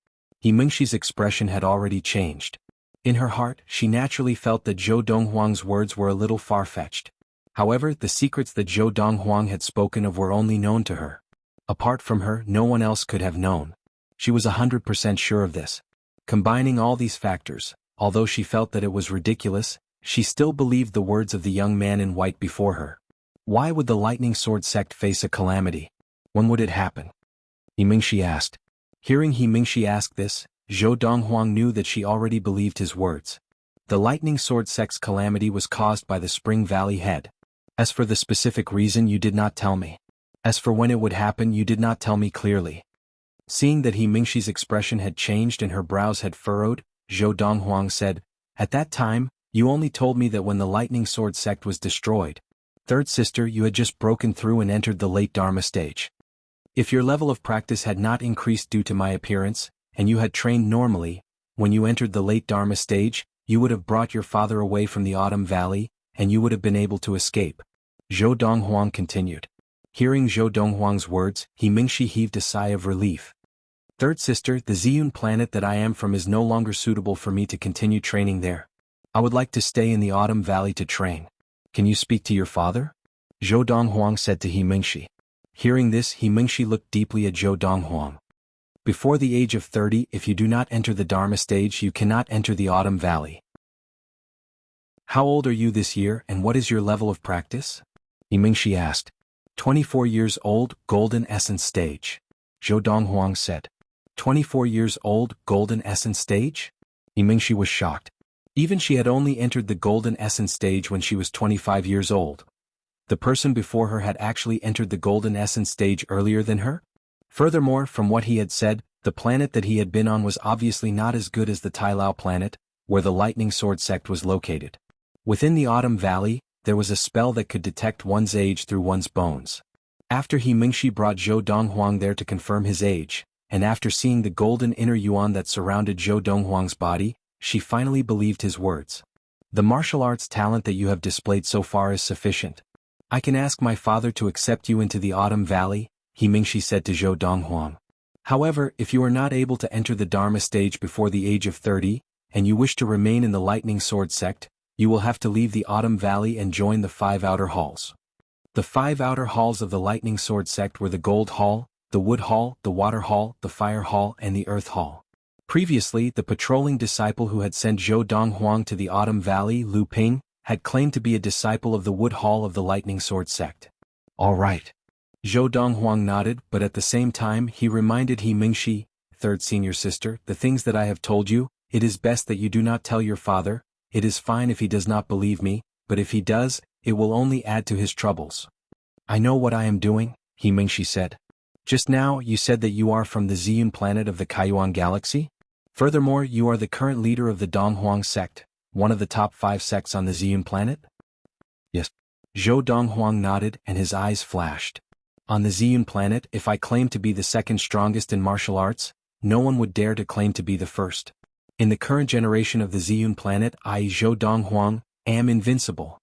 Yimingxi's expression had already changed. In her heart, she naturally felt that Zhou Donghuang's words were a little far-fetched. However, the secrets that Zhou Donghuang had spoken of were only known to her. Apart from her, no one else could have known. She was 100% sure of this. Combining all these factors, although she felt that it was ridiculous, she still believed the words of the young man in white before her. Why would the Lightning Sword sect face a calamity? When would it happen? Yimingxi asked. Hearing Yimingxi ask this, Zhou Donghuang knew that she already believed his words. The Lightning Sword sect's calamity was caused by the Spring Valley head. As for the specific reason, you did not tell me. As for when it would happen, you did not tell me clearly. Seeing that Yimingxi's expression had changed and her brows had furrowed, Zhou Donghuang said, At that time, you only told me that when the Lightning Sword sect was destroyed. Third sister, you had just broken through and entered the late Dharma stage. If your level of practice had not increased due to my appearance, and you had trained normally, when you entered the late Dharma stage, you would have brought your father away from the Autumn Valley, and you would have been able to escape. Zhou Donghuang continued. Hearing Zhou Donghuang's words, Yimingxi heaved a sigh of relief. Third sister, the Ziyun planet that I am from is no longer suitable for me to continue training there. I would like to stay in the Autumn Valley to train. Can you speak to your father? Zhou Donghuang said to Yimingxi. Hearing this, Yimingxi looked deeply at Zhou Donghuang. Before the age of 30, if you do not enter the Dharma stage, you cannot enter the Autumn Valley. How old are you this year and what is your level of practice? Yimingxi asked. 24 years old, Golden Essence stage. Zhou Donghuang said. 24 years old, Golden Essence stage? Yimingxi was shocked. Even she had only entered the golden essence stage when she was 25 years old. The person before her had actually entered the golden essence stage earlier than her? Furthermore, from what he had said, the planet that he had been on was obviously not as good as the Tailao planet, where the Lightning Sword sect was located. Within the Autumn Valley, there was a spell that could detect one's age through one's bones. After he Mingxi brought Zhou Donghuang there to confirm his age, and after seeing the golden inner yuan that surrounded Zhou Donghuang's body, she finally believed his words. The martial arts talent that you have displayed so far is sufficient. I can ask my father to accept you into the Autumn Valley, he Mingxi said to Zhou Donghuang. However, if you are not able to enter the Dharma stage before the age of 30, and you wish to remain in the Lightning Sword sect, you will have to leave the Autumn Valley and join the 5 outer halls. The 5 outer halls of the Lightning Sword sect were the Gold Hall, the Wood Hall, the Water Hall, the Fire Hall, and the Earth Hall. Previously, the patrolling disciple who had sent Zhou Donghuang to the Autumn Valley, Lu Ping, had claimed to be a disciple of the Wood Hall of the Lightning Sword sect. All right. Zhou Donghuang nodded, but at the same time he reminded He Mingxi, third senior sister, the things that I have told you, it is best that you do not tell your father. It is fine if he does not believe me, but if he does, it will only add to his troubles. I know what I am doing, He Mingxi said. Just now you said that you are from the Ziyun planet of the Kaiyuan galaxy? Furthermore, you are the current leader of the Donghuang sect, one of the top 5 sects on the Ziyun planet? Yes. Zhou Donghuang nodded and his eyes flashed. On the Ziyun planet, if I claim to be the second strongest in martial arts, no one would dare to claim to be the first. In the current generation of the Ziyun planet, I, Zhou Donghuang, am invincible.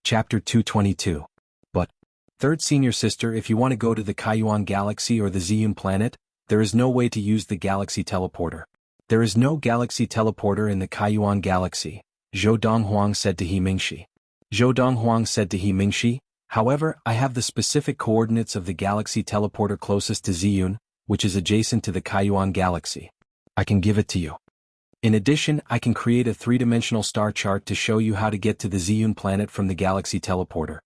Chapter 222. But, third senior sister, if you want to go to the Kaiyuan galaxy or the Ziyun planet, there is no way to use the galaxy teleporter. There is no galaxy teleporter in the Kaiyuan galaxy, Zhou Donghuang said to He Mingxi. Zhou Donghuang said to He Mingxi, however, I have the specific coordinates of the galaxy teleporter closest to Ziyun, which is adjacent to the Kaiyuan galaxy. I can give it to you. In addition, I can create a 3-dimensional star chart to show you how to get to the Ziyun planet from the galaxy teleporter.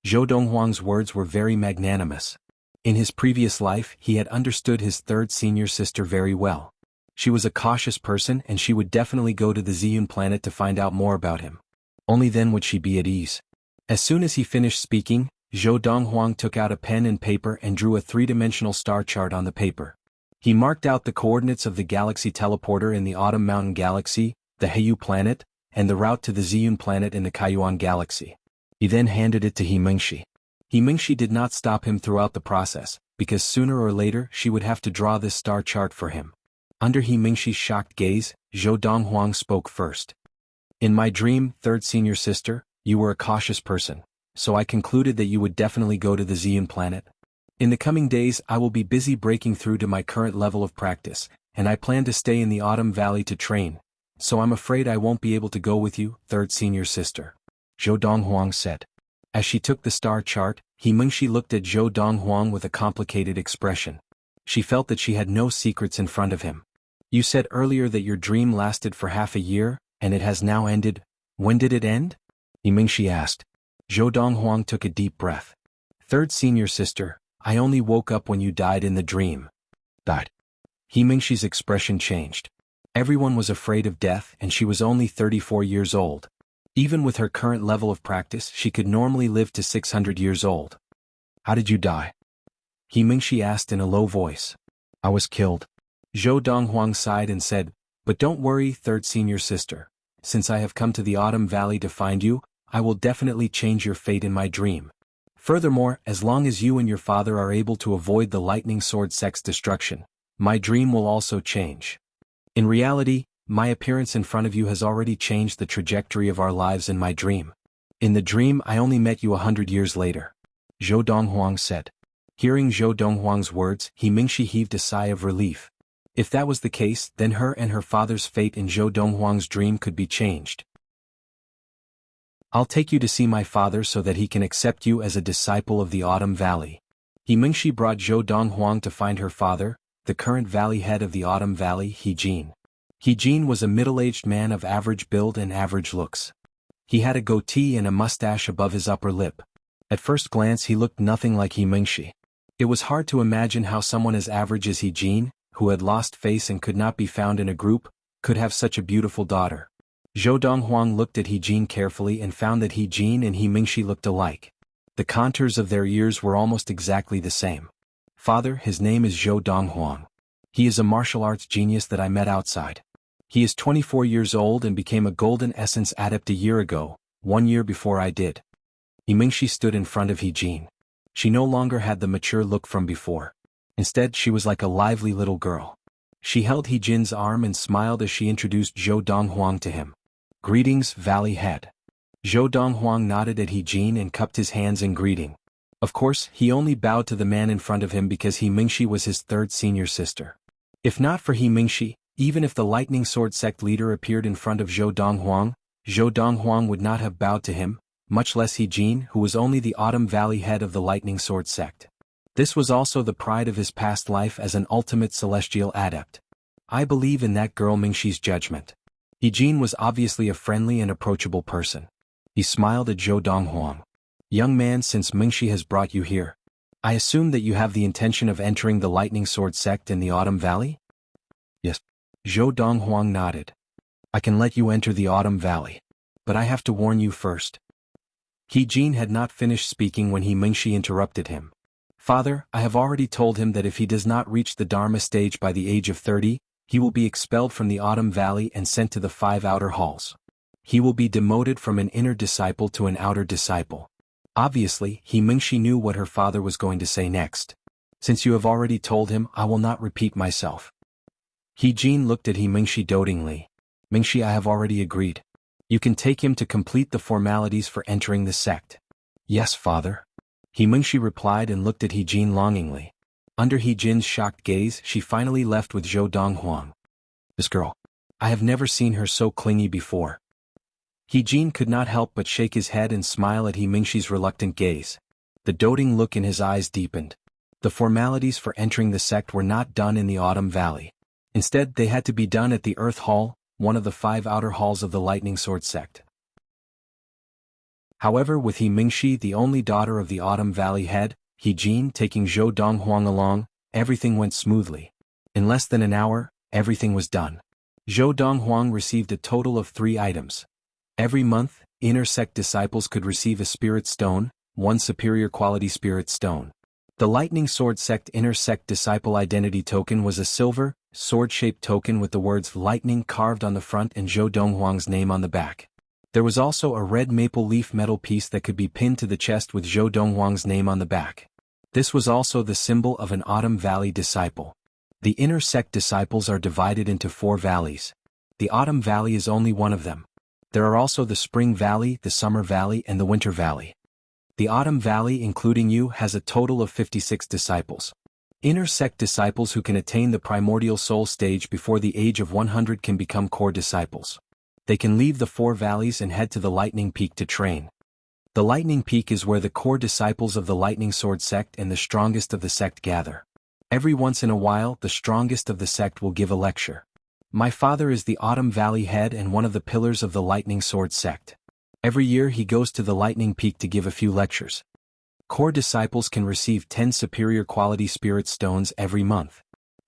Zhou Donghuang's words were very magnanimous. In his previous life, he had understood his third senior sister very well. She was a cautious person and she would definitely go to the Ziyun planet to find out more about him. Only then would she be at ease. As soon as he finished speaking, Zhou Donghuang took out a pen and paper and drew a 3-dimensional star chart on the paper. He marked out the coordinates of the galaxy teleporter in the Autumn Mountain Galaxy, the Heiyu planet, and the route to the Ziyun planet in the Kaiyuan galaxy. He then handed it to He Mingxi. He Mingxi did not stop him throughout the process, because sooner or later she would have to draw this star chart for him. Under He Mingxi's shocked gaze, Zhou Donghuang spoke first. In my dream, third senior sister, you were a cautious person, so I concluded that you would definitely go to the Ziyun planet. In the coming days I will be busy breaking through to my current level of practice, and I plan to stay in the Autumn Valley to train, so I'm afraid I won't be able to go with you, third senior sister. Zhou Donghuang said. As she took the star chart, He Mingxi looked at Zhou Donghuang with a complicated expression. She felt that she had no secrets in front of him. You said earlier that your dream lasted for half a year, and it has now ended. When did it end? He Mingxi asked. Zhou Donghuang took a deep breath. Third senior sister, I only woke up when you died in the dream. Died. He Mingxi's expression changed. Everyone was afraid of death and she was only 34 years old. Even with her current level of practice, she could normally live to 600 years old. How did you die? He Mingxi asked in a low voice. I was killed. Zhou Donghuang sighed and said, but don't worry, third senior sister. Since I have come to the Autumn Valley to find you, I will definitely change your fate in my dream. Furthermore, as long as you and your father are able to avoid the Lightning Sword sect's destruction, my dream will also change. In reality, my appearance in front of you has already changed the trajectory of our lives in my dream. In the dream I only met you 100 years later. Zhou Donghuang said. Hearing Zhou Donghuang's words, He Mingxi heaved a sigh of relief. If that was the case, then her and her father's fate in Zhou Donghuang's dream could be changed. I'll take you to see my father so that he can accept you as a disciple of the Autumn Valley. He Mingxi brought Zhou Donghuang to find her father, the current valley head of the Autumn Valley, He Jin. He Jin was a middle-aged man of average build and average looks. He had a goatee and a mustache above his upper lip. At first glance he looked nothing like He Mingxi. It was hard to imagine how someone as average as He Jin, who had lost face and could not be found in a group, could have such a beautiful daughter? Zhou Donghuang looked at He Jin carefully and found that He Jin and He Mingxi looked alike. The contours of their ears were almost exactly the same. Father, his name is Zhou Donghuang. He is a martial arts genius that I met outside. He is 24 years old and became a golden essence adept a year ago, 1 year before I did. He Mingxi stood in front of He Jin. She no longer had the mature look from before. Instead, she was like a lively little girl. She held He Jin's arm and smiled as she introduced Zhou Donghuang to him. Greetings, Valley Head. Zhou Donghuang nodded at He Jin and cupped his hands in greeting. Of course, he only bowed to the man in front of him because He Mingxi was his third senior sister. If not for He Mingxi, even if the Lightning Sword sect leader appeared in front of Zhou Donghuang would not have bowed to him, much less He Jin, who was only the Autumn Valley head of the Lightning Sword sect. This was also the pride of his past life as an ultimate celestial adept. I believe in that girl Mingxi's judgment. He Jin was obviously a friendly and approachable person. He smiled at Zhou Donghuang. Young man, since Mingxi has brought you here, I assume that you have the intention of entering the Lightning Sword sect in the Autumn Valley? Yes. Zhou Donghuang nodded. I can let you enter the Autumn Valley. But I have to warn you first. He Jin had not finished speaking when He Mingxi interrupted him. Father, I have already told him that if he does not reach the Dharma stage by the age of 30, he will be expelled from the Autumn Valley and sent to the 5 outer halls. He will be demoted from an inner disciple to an outer disciple. Obviously, He Mingxi knew what her father was going to say next. Since you have already told him, I will not repeat myself. He Jin looked at He Mingxi dotingly. Mingxi, I have already agreed. You can take him to complete the formalities for entering the sect. Yes, father. He Mingxi replied and looked at He Jin longingly. Under He Jin's shocked gaze, she finally left with Zhou Donghuang. This girl. I have never seen her so clingy before. He Jin could not help but shake his head and smile at He Mingxi's reluctant gaze. The doting look in his eyes deepened. The formalities for entering the sect were not done in the Autumn Valley. Instead, they had to be done at the Earth Hall, one of the 5 outer halls of the Lightning Sword sect. However, with He Mingxi, the only daughter of the Autumn Valley head, He Jin taking Zhou Donghuang along, everything went smoothly. In less than an hour, everything was done. Zhou Donghuang received a total of 3 items. Every month, inner sect disciples could receive a spirit stone, 1 superior quality spirit stone. The Lightning Sword sect inner sect disciple identity token was a silver, sword-shaped token with the words lightning carved on the front and Zhou Donghuang's name on the back. There was also a red maple leaf metal piece that could be pinned to the chest with Zhou Donghuang's name on the back. This was also the symbol of an Autumn Valley disciple. The inner sect disciples are divided into 4 valleys. The Autumn Valley is only one of them. There are also the Spring Valley, the Summer Valley, and the Winter Valley. The Autumn Valley, including you, has a total of 56 disciples. Inner sect disciples who can attain the primordial soul stage before the age of 100 can become core disciples. They can leave the 4 valleys and head to the Lightning Peak to train. The Lightning Peak is where the core disciples of the Lightning Sword sect and the strongest of the sect gather. Every once in a while, the strongest of the sect will give a lecture. My father is the Autumn Valley head and one of the pillars of the Lightning Sword sect. Every year he goes to the Lightning Peak to give a few lectures. Core disciples can receive 10 superior quality spirit stones every month.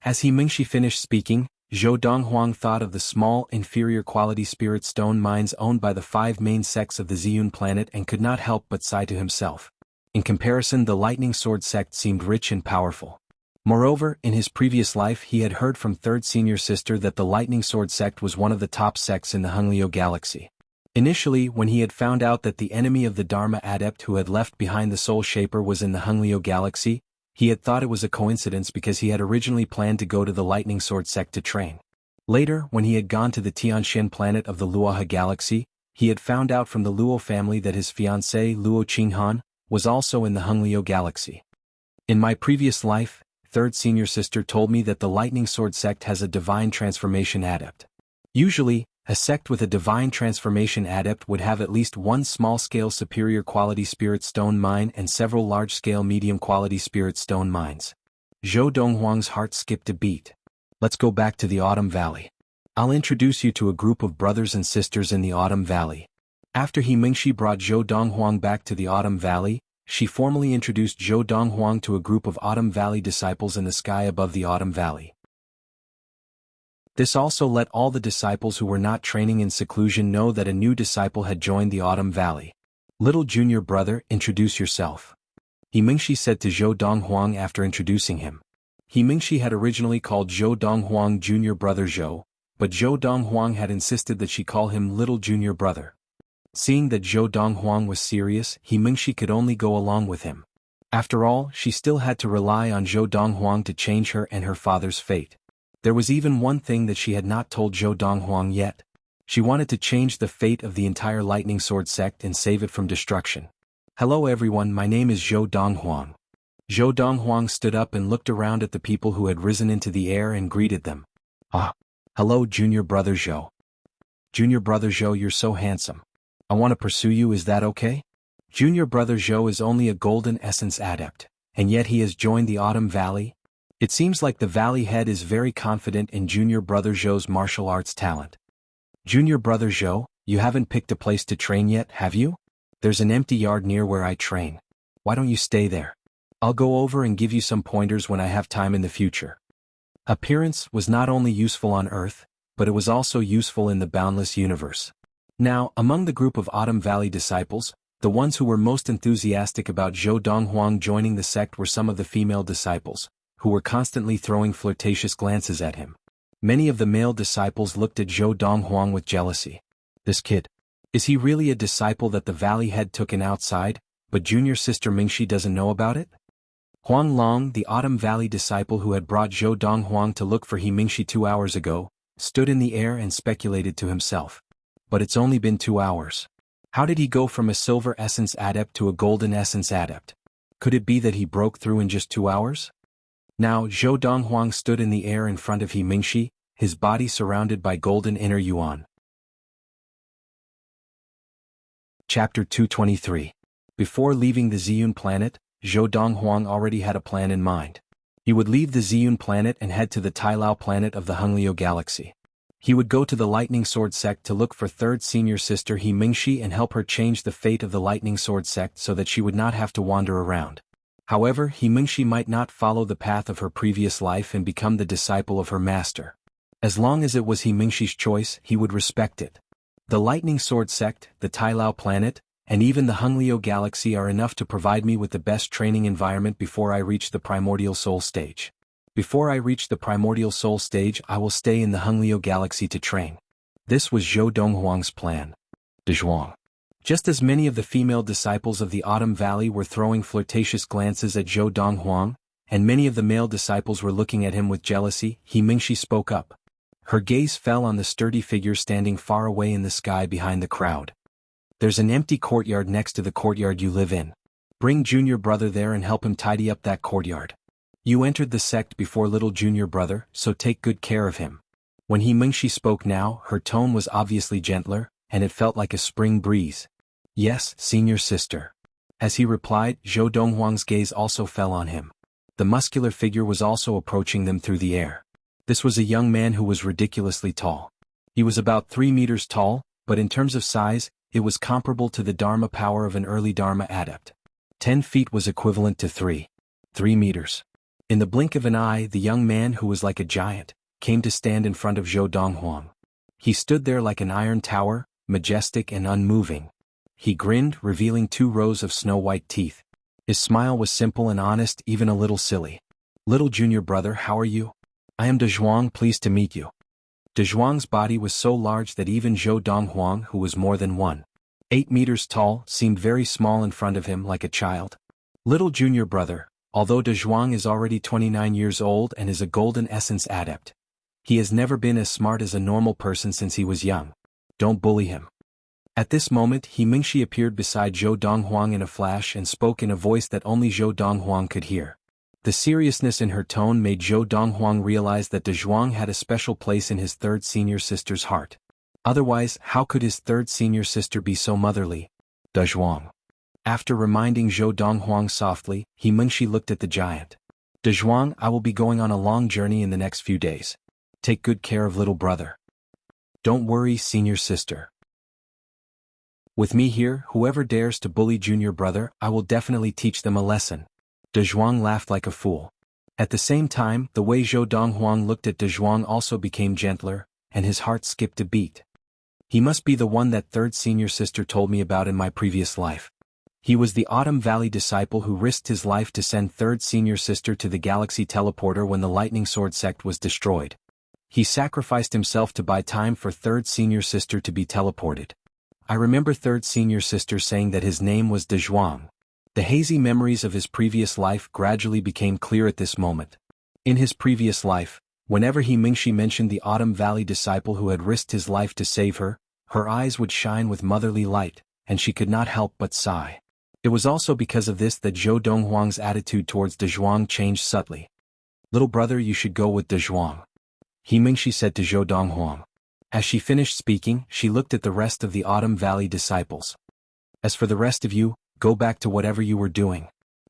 As He Mingxi finished speaking, Zhou Donghuang thought of the small, inferior quality spirit stone mines owned by the 5 main sects of the Ziyun planet and could not help but sigh to himself. In comparison, the Lightning Sword sect seemed rich and powerful. Moreover, in his previous life he had heard from 3rd senior sister that the Lightning Sword sect was one of the top sects in the Honglio galaxy. Initially, when he had found out that the enemy of the Dharma adept who had left behind the Soul Shaper was in the Honglio galaxy, he had thought it was a coincidence because he had originally planned to go to the Lightning Sword sect to train. Later, when he had gone to the Tianxin planet of the Luoha galaxy, he had found out from the Luo family that his fiancée Luo Qinghan was also in the Honglio galaxy. In my previous life, 3rd senior sister told me that the Lightning Sword sect has a divine transformation adept. Usually, a sect with a divine transformation adept would have at least 1 small-scale superior quality spirit stone mine and several large-scale medium-quality spirit stone mines. Zhou Donghuang's heart skipped a beat. Let's go back to the Autumn Valley. I'll introduce you to a group of brothers and sisters in the Autumn Valley. After He Mingxi brought Zhou Donghuang back to the Autumn Valley, she formally introduced Zhou Donghuang to a group of Autumn Valley disciples in the sky above the Autumn Valley. This also let all the disciples who were not training in seclusion know that a new disciple had joined the Autumn Valley. "Little junior brother, introduce yourself," He Mingshi said to Zhou Donghuang after introducing him. He Mingshi had originally called Zhou Donghuang junior brother Zhou, but Zhou Donghuang had insisted that she call him little junior brother. Seeing that Zhou Donghuang was serious, He Mingshi could only go along with him. After all, she still had to rely on Zhou Donghuang to change her and her father's fate. There was even one thing that she had not told Zhou Donghuang yet. She wanted to change the fate of the entire Lightning Sword sect and save it from destruction. "Hello everyone, my name is Zhou Donghuang." Zhou Donghuang stood up and looked around at the people who had risen into the air and greeted them. "Ah, hello junior brother Zhou. Junior brother Zhou, you're so handsome. I want to pursue you, is that okay?" Junior brother Zhou is only a golden essence adept, and yet he has joined the Autumn Valley. It seems like the valley head is very confident in junior brother Zhou's martial arts talent. "Junior brother Zhou, you haven't picked a place to train yet, have you? There's an empty yard near where I train. Why don't you stay there? I'll go over and give you some pointers when I have time in the future." Appearance was not only useful on Earth, but it was also useful in the boundless universe. Now, among the group of Autumn Valley disciples, the ones who were most enthusiastic about Zhou Donghuang joining the sect were some of the female disciples, who were constantly throwing flirtatious glances at him. Many of the male disciples looked at Zhou Donghuang with jealousy. "This kid. Is he really a disciple that the valley head took in outside, but junior sister Mingshi doesn't know about it?" Huang Long, the Autumn Valley disciple who had brought Zhou Donghuang to look for He Mingshi 2 hours ago, stood in the air and speculated to himself. But it's only been 2 hours. How did he go from a silver essence adept to a golden essence adept? Could it be that he broke through in just 2 hours? Now Zhou Donghuang stood in the air in front of He Mingshi, his body surrounded by golden inner yuan. Chapter 223. Before leaving the Ziyun planet, Zhou Donghuang already had a plan in mind. He would leave the Ziyun planet and head to the Tailao planet of the Honglio galaxy. He would go to the Lightning Sword sect to look for third senior sister He Mingshi and help her change the fate of the Lightning Sword sect so that she would not have to wander around. However, He Mingshi might not follow the path of her previous life and become the disciple of her master. As long as it was He Mingshi's choice, he would respect it. The Lightning Sword sect, the Tailao planet, and even the Honglio galaxy are enough to provide me with the best training environment before I reach the primordial soul stage. Before I reach the primordial soul stage, I will stay in the Honglio galaxy to train. This was Zhou Donghuang's plan. Donghuang. Just as many of the female disciples of the Autumn Valley were throwing flirtatious glances at Zhou Donghuang, and many of the male disciples were looking at him with jealousy, He Mingshi spoke up. Her gaze fell on the sturdy figure standing far away in the sky behind the crowd. "There's an empty courtyard next to the courtyard you live in. Bring junior brother there and help him tidy up that courtyard. You entered the sect before little junior brother, so take good care of him." When He Mingshi spoke now, her tone was obviously gentler, and it felt like a spring breeze. "Yes, senior sister." As he replied, Zhou Donghuang's gaze also fell on him. The muscular figure was also approaching them through the air. This was a young man who was ridiculously tall. He was about 3 meters tall, but in terms of size, it was comparable to the Dharma power of an early Dharma adept. 10 feet was equivalent to 3 meters. In the blink of an eye, the young man who was like a giant, came to stand in front of Zhou Donghuang. He stood there like an iron tower, majestic and unmoving. He grinned, revealing 2 rows of snow-white teeth. His smile was simple and honest, even a little silly. "Little junior brother, how are you? I am Donghuang, pleased to meet you." Donghuang's body was so large that even Zhou Donghuang, who was more than 1.8 meters tall, seemed very small in front of him like a child. "Little junior brother, although Donghuang is already 29 years old and is a golden essence adept, he has never been as smart as a normal person since he was young. Don't bully him." At this moment, He Mingshi appeared beside Zhou Donghuang in a flash and spoke in a voice that only Zhou Donghuang could hear. The seriousness in her tone made Zhou Donghuang realize that Donghuang had a special place in his third senior sister's heart. Otherwise, how could his third senior sister be so motherly? Donghuang. After reminding Zhou Donghuang softly, He Mingshi looked at the giant. "Donghuang, I will be going on a long journey in the next few days. Take good care of little brother." "Don't worry, senior sister. With me here, whoever dares to bully junior brother, I will definitely teach them a lesson." Donghuang laughed like a fool. At the same time, the way Zhou Donghuang looked at Donghuang also became gentler, and his heart skipped a beat. He must be the one that third senior sister told me about in my previous life. He was the Autumn Valley disciple who risked his life to send third senior sister to the galaxy teleporter when the Lightning Sword sect was destroyed. He sacrificed himself to buy time for third senior sister to be teleported. I remember third senior sister saying that his name was Donghuang. The hazy memories of his previous life gradually became clear at this moment. In his previous life, whenever Mingxi mentioned the Autumn Valley disciple who had risked his life to save her, her eyes would shine with motherly light, and she could not help but sigh. It was also because of this that Zhou Donghuang's attitude towards Donghuang changed subtly. "Little brother, you should go with Donghuang," Mingxi said to Zhou Donghuang. As she finished speaking, she looked at the rest of the Autumn Valley disciples. "As for the rest of you, go back to whatever you were doing."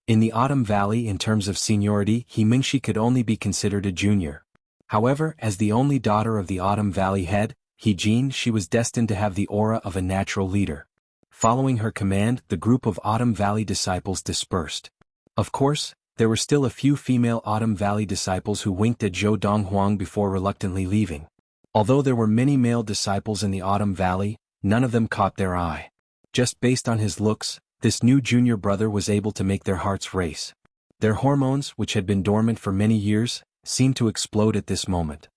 In the Autumn Valley, in terms of seniority, Mingxi could only be considered a junior. However, as the only daughter of the Autumn Valley head, Jin, she was destined to have the aura of a natural leader. Following her command, the group of Autumn Valley disciples dispersed. Of course, there were still a few female Autumn Valley disciples who winked at Zhou Donghuang before reluctantly leaving. Although there were many male disciples in the Autumn Valley, none of them caught their eye. Just based on his looks, this new junior brother was able to make their hearts race. Their hormones, which had been dormant for many years, seemed to explode at this moment.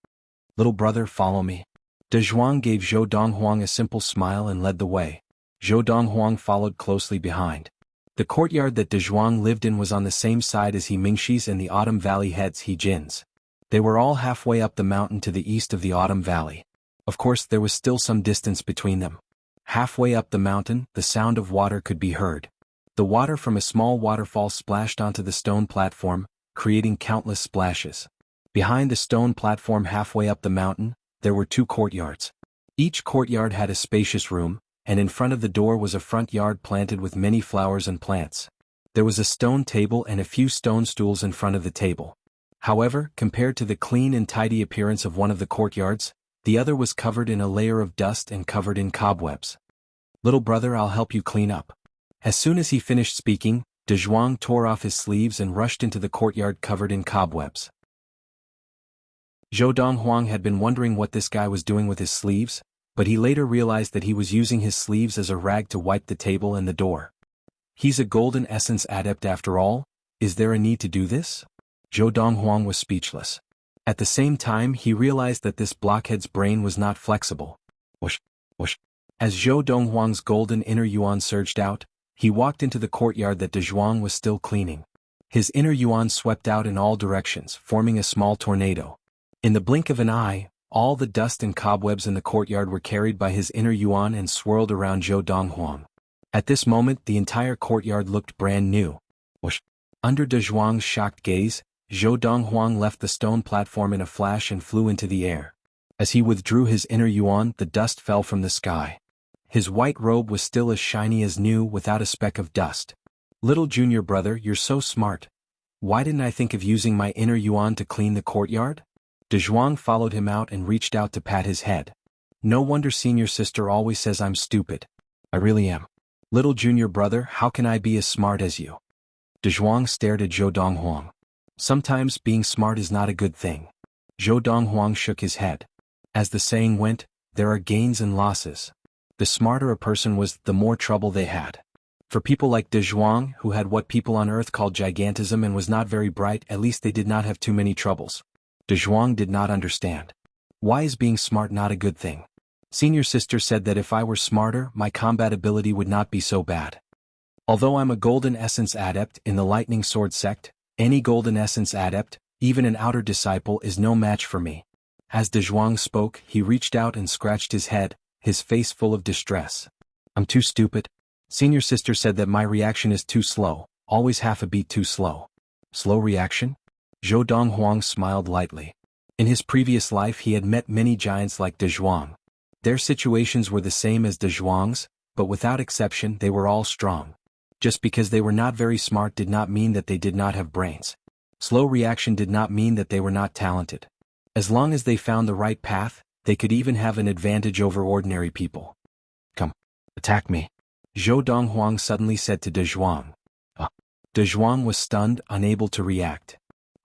"Little brother, follow me." Donghuang gave Zhou Donghuang a simple smile and led the way. Zhou Donghuang followed closely behind. The courtyard that Donghuang lived in was on the same side as Mingxi's and the Autumn Valley heads Jin's. They were all halfway up the mountain to the east of the Autumn Valley. Of course, there was still some distance between them. Halfway up the mountain, the sound of water could be heard. The water from a small waterfall splashed onto the stone platform, creating countless splashes. Behind the stone platform halfway up the mountain, there were two courtyards. Each courtyard had a spacious room, and in front of the door was a front yard planted with many flowers and plants. There was a stone table and a few stone stools in front of the table. However, compared to the clean and tidy appearance of one of the courtyards, the other was covered in a layer of dust and covered in cobwebs. "Little brother, I'll help you clean up." As soon as he finished speaking, Donghuang tore off his sleeves and rushed into the courtyard covered in cobwebs. Zhou Donghuang had been wondering what this guy was doing with his sleeves, but he later realized that he was using his sleeves as a rag to wipe the table and the door. He's a golden essence adept after all. Is there a need to do this? Zhou Donghuang was speechless. At the same time, he realized that this blockhead's brain was not flexible. Whoosh, whoosh. As Zhou Donghuang's golden inner yuan surged out, he walked into the courtyard that Donghuang was still cleaning. His inner yuan swept out in all directions, forming a small tornado. In the blink of an eye, all the dust and cobwebs in the courtyard were carried by his inner yuan and swirled around Zhou Donghuang. At this moment, the entire courtyard looked brand new. Whoosh. Under Donghuang's shocked gaze, Zhou Donghuang left the stone platform in a flash and flew into the air. As he withdrew his inner yuan, the dust fell from the sky. His white robe was still as shiny as new without a speck of dust. "Little junior brother, you're so smart. Why didn't I think of using my inner yuan to clean the courtyard?" Donghuang followed him out and reached out to pat his head. "No wonder senior sister always says I'm stupid. I really am. Little junior brother, how can I be as smart as you?" Donghuang stared at Zhou Donghuang. Sometimes being smart is not a good thing. Zhou Donghuang shook his head. As the saying went, there are gains and losses. The smarter a person was, the more trouble they had. For people like Donghuang, who had what people on Earth called gigantism and was not very bright, at least they did not have too many troubles. Donghuang did not understand. Why is being smart not a good thing? Senior sister said that if I were smarter, my combat ability would not be so bad. Although I'm a golden essence adept in the lightning sword sect, any golden essence adept, even an outer disciple, is no match for me. As Donghuang spoke, he reached out and scratched his head, his face full of distress. "I'm too stupid." Senior sister said that my reaction is too slow, always half a beat too slow. Slow reaction? Zhou Donghuang smiled lightly. In his previous life he had met many giants like Donghuang. Their situations were the same as Donghuang's, but without exception they were all strong. Just because they were not very smart did not mean that they did not have brains. Slow reaction did not mean that they were not talented. As long as they found the right path, they could even have an advantage over ordinary people. "Come, attack me," Zhou Donghuang suddenly said to Donghuang. Donghuang was stunned, unable to react.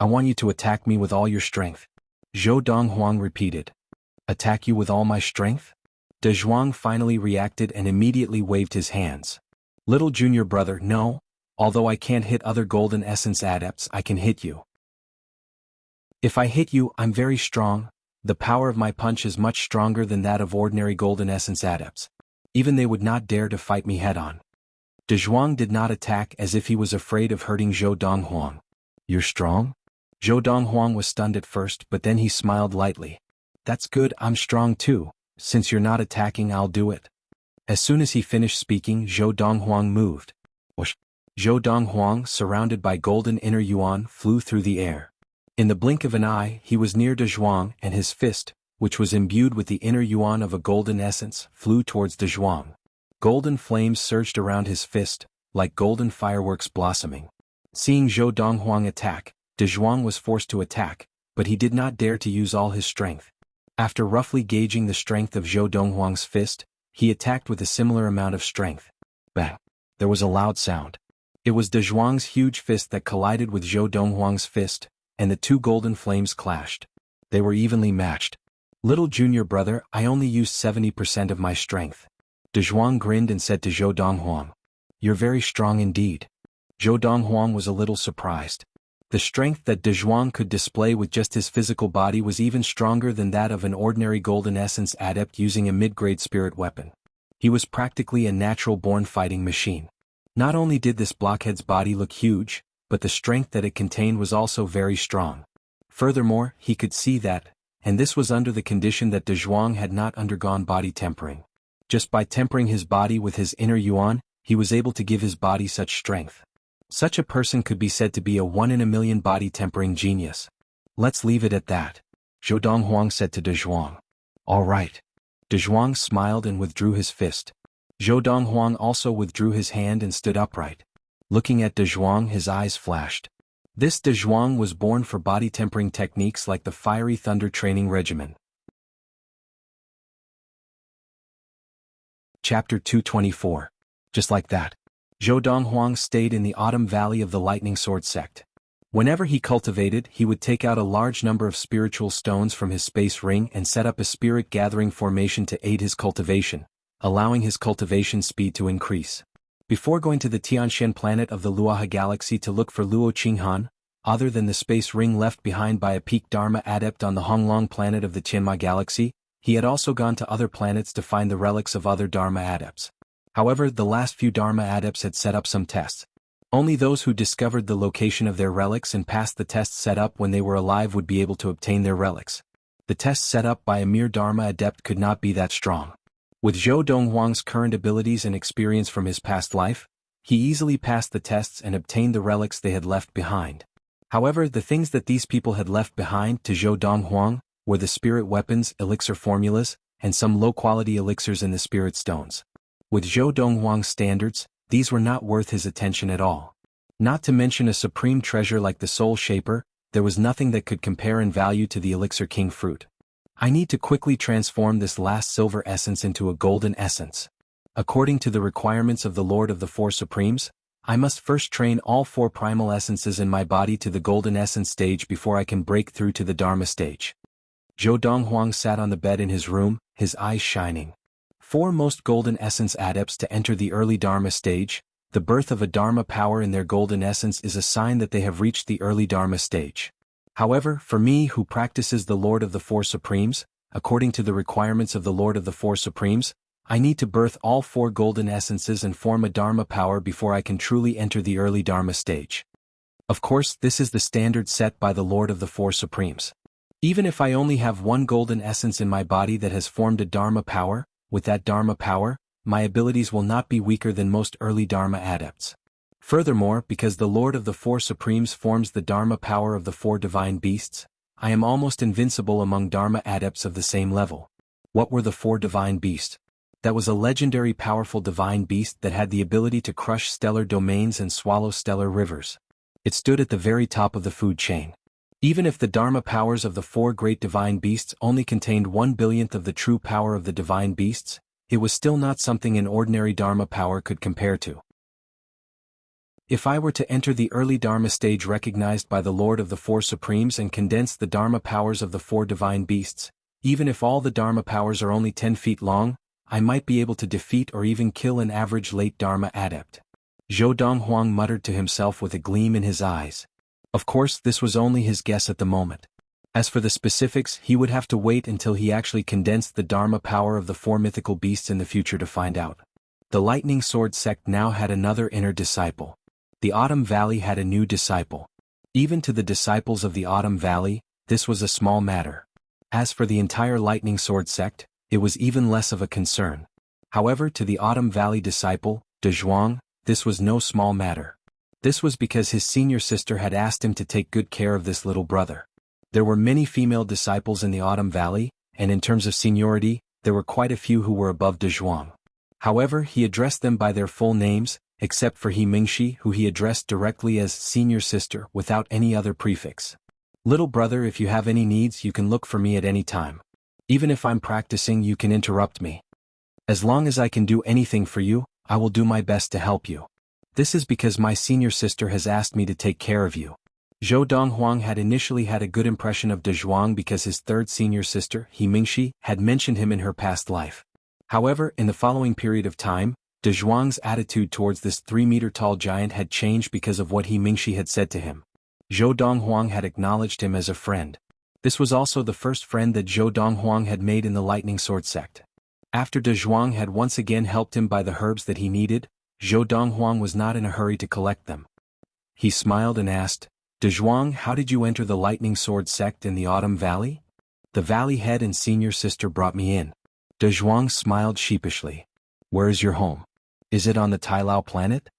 I want you to attack me with all your strength. Zhou Donghuang repeated. Attack you with all my strength? Donghuang finally reacted and immediately waved his hands. Little junior brother, no. Although I can't hit other golden essence adepts, I can hit you. If I hit you, I'm very strong. The power of my punch is much stronger than that of ordinary golden essence adepts. Even they would not dare to fight me head-on. Donghuang did not attack as if he was afraid of hurting Zhou Donghuang. You're strong? Zhou Donghuang was stunned at first, but then he smiled lightly. That's good, I'm strong too. Since you're not attacking, I'll do it. As soon as he finished speaking, Zhou Donghuang moved. Whoosh! Zhou Donghuang, surrounded by golden inner yuan, flew through the air. In the blink of an eye, he was near Donghuang, and his fist, which was imbued with the inner yuan of a golden essence, flew towards Donghuang. Golden flames surged around his fist, like golden fireworks blossoming. Seeing Zhou Donghuang attack, Donghuang was forced to attack, but he did not dare to use all his strength. After roughly gauging the strength of Zhou Donghuang's fist, he attacked with a similar amount of strength. Bang! There was a loud sound. It was Donghuang's huge fist that collided with Zhou Donghuang's fist, and the two golden flames clashed. They were evenly matched. Little junior brother, I only used 70% of my strength. Donghuang grinned and said to Zhou Donghuang. You're very strong indeed. Zhou Donghuang was a little surprised. The strength that Donghuang could display with just his physical body was even stronger than that of an ordinary golden essence adept using a mid-grade spirit weapon. He was practically a natural-born fighting machine. Not only did this blockhead's body look huge, but the strength that it contained was also very strong. Furthermore, he could see that, and this was under the condition that Donghuang had not undergone body tempering. Just by tempering his body with his inner yuan, he was able to give his body such strength. Such a person could be said to be a 1-in-a-million body tempering genius. Let's leave it at that, Zhou Donghuang said to Donghuang. All right. Donghuang smiled and withdrew his fist. Zhou Donghuang also withdrew his hand and stood upright. Looking at Donghuang, his eyes flashed. This Donghuang was born for body tempering techniques like the Fiery Thunder Training Regimen. Chapter 224. Just like that, Zhou Donghuang stayed in the Autumn Valley of the Lightning Sword sect. Whenever he cultivated, he would take out a large number of spiritual stones from his space ring and set up a spirit gathering formation to aid his cultivation, allowing his cultivation speed to increase. Before going to the Tianxian planet of the Luoha galaxy to look for Luo Qinghan, other than the space ring left behind by a peak Dharma adept on the Honglong planet of the Tianma galaxy, he had also gone to other planets to find the relics of other Dharma adepts. However, the last few Dharma adepts had set up some tests. Only those who discovered the location of their relics and passed the tests set up when they were alive would be able to obtain their relics. The tests set up by a mere Dharma adept could not be that strong. With Zhou Donghuang's current abilities and experience from his past life, he easily passed the tests and obtained the relics they had left behind. However, the things that these people had left behind to Zhou Donghuang were the spirit weapons, elixir formulas, and some low-quality elixirs in the spirit stones. With Zhou Donghuang's standards, these were not worth his attention at all. Not to mention a supreme treasure like the Soul Shaper, there was nothing that could compare in value to the Elixir King fruit. I need to quickly transform this last silver essence into a golden essence. According to the requirements of the Lord of the Four Supremes, I must first train all 4 primal essences in my body to the golden essence stage before I can break through to the Dharma stage. Zhou Donghuang sat on the bed in his room, his eyes shining. 4 most golden essence adepts to enter the early Dharma stage. The birth of a Dharma power in their golden essence is a sign that they have reached the early Dharma stage. However, for me who practices the Lord of the Four Supremes, according to the requirements of the Lord of the Four Supremes, I need to birth all 4 golden essences and form a Dharma power before I can truly enter the early Dharma stage. Of course, this is the standard set by the Lord of the Four Supremes. Even if I only have 1 golden essence in my body that has formed a Dharma power, with that Dharma power, my abilities will not be weaker than most early Dharma adepts. Furthermore, because the Lord of the Four Supremes forms the Dharma power of the 4 divine beasts, I am almost invincible among Dharma adepts of the same level. What were the 4 divine beasts? That was a legendary powerful divine beast that had the ability to crush stellar domains and swallow stellar rivers. It stood at the very top of the food chain. Even if the Dharma powers of the 4 great divine beasts only contained 1/1000th of the true power of the divine beasts, it was still not something an ordinary Dharma power could compare to. If I were to enter the early Dharma stage recognized by the Lord of the Four Supremes and condense the Dharma powers of the four divine beasts, even if all the Dharma powers are only 10 feet long, I might be able to defeat or even kill an average late Dharma adept. Zhou Donghuang muttered to himself with a gleam in his eyes. Of course, this was only his guess at the moment. As for the specifics, he would have to wait until he actually condensed the Dharma power of the four mythical beasts in the future to find out. The Lightning Sword sect now had another inner disciple. The Autumn Valley had a new disciple. Even to the disciples of the Autumn Valley, this was a small matter. As for the entire Lightning Sword sect, it was even less of a concern. However, to the Autumn Valley disciple, Donghuang, this was no small matter. This was because his senior sister had asked him to take good care of this little brother. There were many female disciples in the Autumn Valley, and in terms of seniority, there were quite a few who were above Donghuang. However, he addressed them by their full names, except for He Mingxi, who he addressed directly as senior sister without any other prefix. Little brother, if you have any needs, you can look for me at any time. Even if I'm practicing, you can interrupt me. As long as I can do anything for you, I will do my best to help you. This is because my senior sister has asked me to take care of you. Zhou Donghuang had initially had a good impression of Donghuang because his third senior sister, He Mingxi, had mentioned him in her past life. However, in the following period of time, Donghuang's attitude towards this 3-meter-tall giant had changed because of what He Mingxi had said to him. Zhou Donghuang had acknowledged him as a friend. This was also the first friend that Zhou Donghuang had made in the Lightning Sword sect. After Donghuang had once again helped him buy the herbs that he needed, Zhou Donghuang was not in a hurry to collect them. He smiled and asked, Donghuang, how did you enter the Lightning Sword sect in the Autumn Valley? The valley head and senior sister brought me in. Donghuang smiled sheepishly. Where is your home? Is it on the Tailao planet?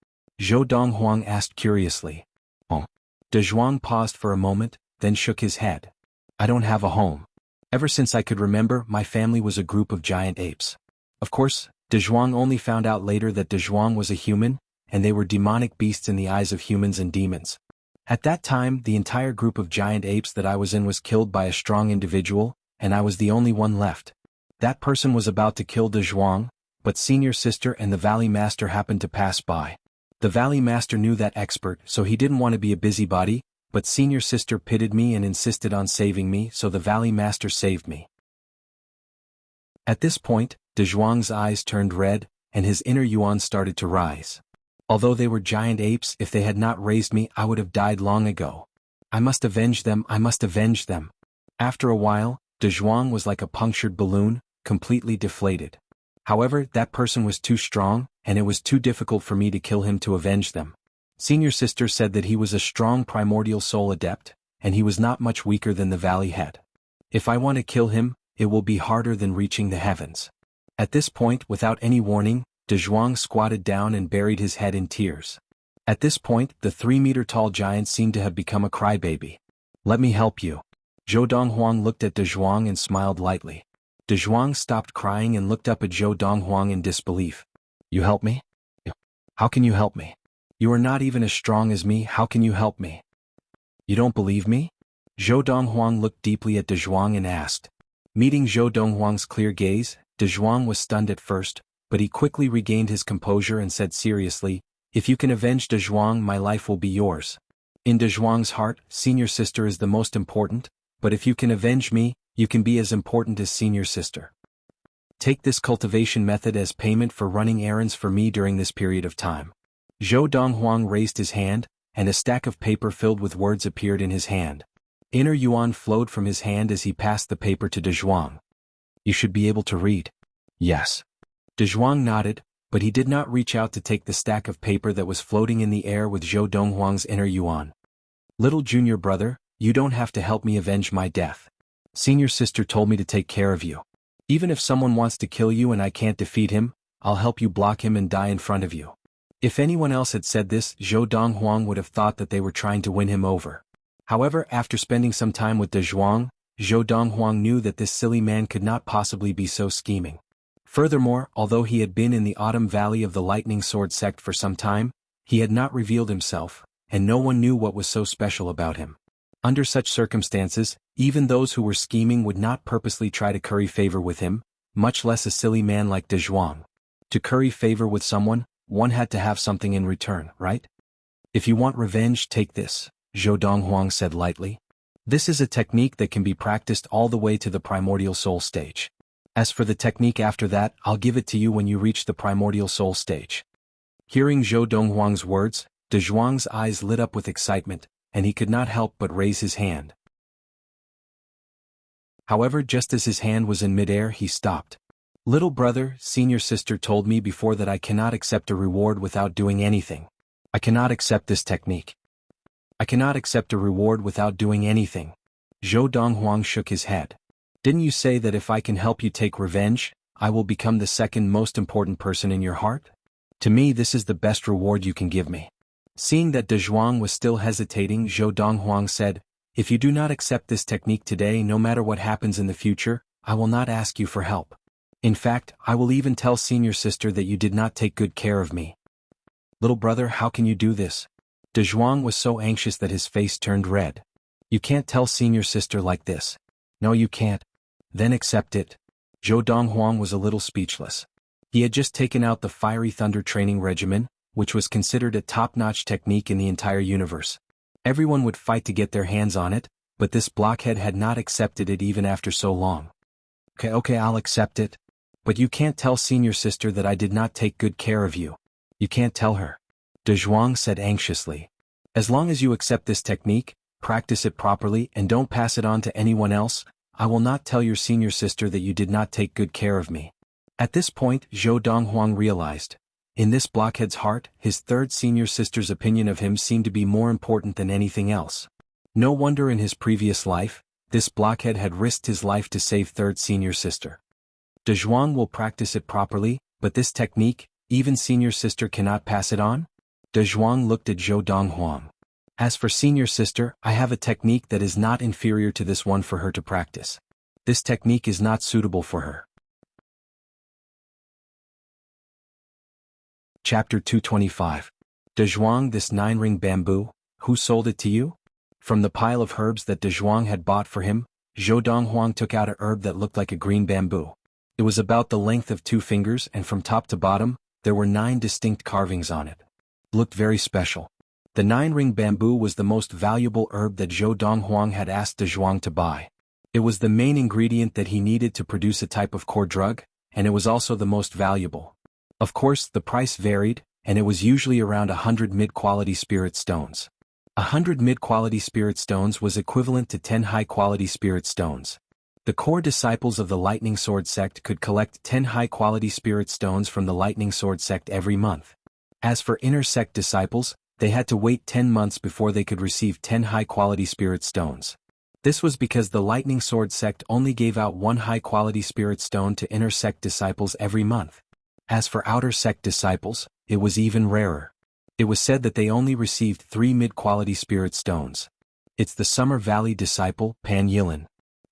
Zhou Donghuang asked curiously. Oh. Donghuang paused for a moment, then shook his head. I don't have a home. Ever since I could remember, my family was a group of giant apes. Of course, Donghuang only found out later that Donghuang was a human, and they were demonic beasts in the eyes of humans and demons. At that time, the entire group of giant apes that I was in was killed by a strong individual, and I was the only one left. That person was about to kill Donghuang, but senior sister and the Valley Master happened to pass by. The Valley Master knew that expert, so he didn't want to be a busybody, but senior sister pitied me and insisted on saving me, so the Valley Master saved me. At this point, Donghuang's eyes turned red, and his inner yuan started to rise. Although they were giant apes, if they had not raised me, I would have died long ago. I must avenge them, I must avenge them. After a while, Donghuang was like a punctured balloon, completely deflated. However, that person was too strong, and it was too difficult for me to kill him to avenge them. Senior sister said that he was a strong primordial soul adept, and he was not much weaker than the valley head. If I want to kill him, it will be harder than reaching the heavens. At this point, without any warning, Donghuang squatted down and buried his head in tears. At this point, the 3-meter-tall giant seemed to have become a crybaby. Let me help you. Zhou Donghuang looked at Donghuang and smiled lightly. Donghuang stopped crying and looked up at Zhou Donghuang in disbelief. You help me? How can you help me? You are not even as strong as me, how can you help me? You don't believe me? Zhou Donghuang looked deeply at Donghuang and asked. Meeting Zhou Donghuang's clear gaze, Donghuang was stunned at first, but he quickly regained his composure and said seriously, If you can avenge Donghuang, my life will be yours. In Donghuang's heart, senior sister is the most important, but if you can avenge me, you can be as important as senior sister. Take this cultivation method as payment for running errands for me during this period of time. Zhou Donghuang raised his hand, and a stack of paper filled with words appeared in his hand. Inner yuan flowed from his hand as he passed the paper to Donghuang. You should be able to read. Yes. Donghuang nodded, but he did not reach out to take the stack of paper that was floating in the air with Zhou Donghuang's inner yuan. Little junior brother, you don't have to help me avenge my death. Senior sister told me to take care of you. Even if someone wants to kill you and I can't defeat him, I'll help you block him and die in front of you. If anyone else had said this, Zhou Donghuang would have thought that they were trying to win him over. However, after spending some time with Donghuang, Zhou Donghuang knew that this silly man could not possibly be so scheming. Furthermore, although he had been in the Autumn Valley of the Lightning Sword sect for some time, he had not revealed himself, and no one knew what was so special about him. Under such circumstances, even those who were scheming would not purposely try to curry favor with him, much less a silly man like Donghuang. To curry favor with someone, one had to have something in return, right? If you want revenge, take this, Zhou Donghuang said lightly. This is a technique that can be practiced all the way to the primordial soul stage. As for the technique after that, I'll give it to you when you reach the primordial soul stage. Hearing Zhou Donghuang's words, Donghuang's eyes lit up with excitement, and he could not help but raise his hand. However, just as his hand was in midair, he stopped. Little brother, senior sister told me before that I cannot accept a reward without doing anything. I cannot accept this technique. I cannot accept a reward without doing anything. Zhou Donghuang shook his head. Didn't you say that if I can help you take revenge, I will become the second most important person in your heart? To me, this is the best reward you can give me. Seeing that Donghuang was still hesitating, Zhou Donghuang said, if you do not accept this technique today, no matter what happens in the future, I will not ask you for help. In fact, I will even tell senior sister that you did not take good care of me. Little brother, how can you do this? Donghuang was so anxious that his face turned red. You can't tell senior sister like this. No, you can't. Then accept it. Zhou Donghuang was a little speechless. He had just taken out the Fiery Thunder training regimen, which was considered a top-notch technique in the entire universe. Everyone would fight to get their hands on it, but this blockhead had not accepted it even after so long. Okay, I'll accept it. But you can't tell senior sister that I did not take good care of you. You can't tell her. Donghuang said anxiously. As long as you accept this technique, practice it properly and don't pass it on to anyone else, I will not tell your senior sister that you did not take good care of me. At this point, Zhou Donghuang realized. In this blockhead's heart, his third senior sister's opinion of him seemed to be more important than anything else. No wonder in his previous life, this blockhead had risked his life to save third senior sister. Donghuang will practice it properly, but this technique, even senior sister cannot pass it on? Donghuang looked at Zhou Donghuang. As for senior sister, I have a technique that is not inferior to this one for her to practice. This technique is not suitable for her. Chapter 225. Donghuang, this 9-ring bamboo, who sold it to you? From the pile of herbs that Donghuang had bought for him, Zhou Donghuang took out a herb that looked like a green bamboo. It was about the length of 2 fingers, and from top to bottom, there were 9 distinct carvings on it. It looked very special. The 9-ring bamboo was the most valuable herb that Zhou Donghuang had asked Donghuang to buy. It was the main ingredient that he needed to produce a type of core drug, and it was also the most valuable. Of course, the price varied, and it was usually around 100 mid-quality spirit stones. 100 mid-quality spirit stones was equivalent to 10 high-quality spirit stones. The core disciples of the Lightning Sword sect could collect 10 high-quality spirit stones from the Lightning Sword sect every month. As for inner sect disciples, they had to wait 10 months before they could receive 10 high-quality spirit stones. This was because the Lightning Sword sect only gave out 1 high-quality spirit stone to inner sect disciples every month. As for outer sect disciples, it was even rarer. It was said that they only received 3 mid-quality spirit stones. It's the Summer Valley disciple, Pan Yilin.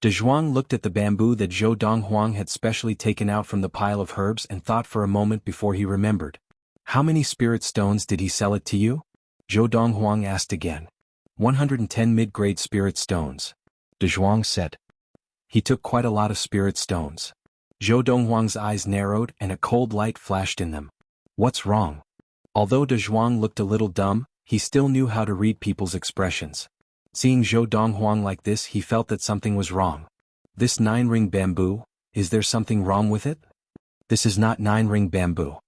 Donghuang looked at the bamboo that Zhou Donghuang had specially taken out from the pile of herbs and thought for a moment before he remembered. How many spirit stones did he sell it to you? Zhou Donghuang asked again. 110 mid-grade spirit stones. Donghuang said. He took quite a lot of spirit stones. Zhou Donghuang's eyes narrowed and a cold light flashed in them. What's wrong? Although Donghuang looked a little dumb, he still knew how to read people's expressions. Seeing Zhou Donghuang like this, he felt that something was wrong. This 9-ring bamboo, is there something wrong with it? This is not 9-ring bamboo.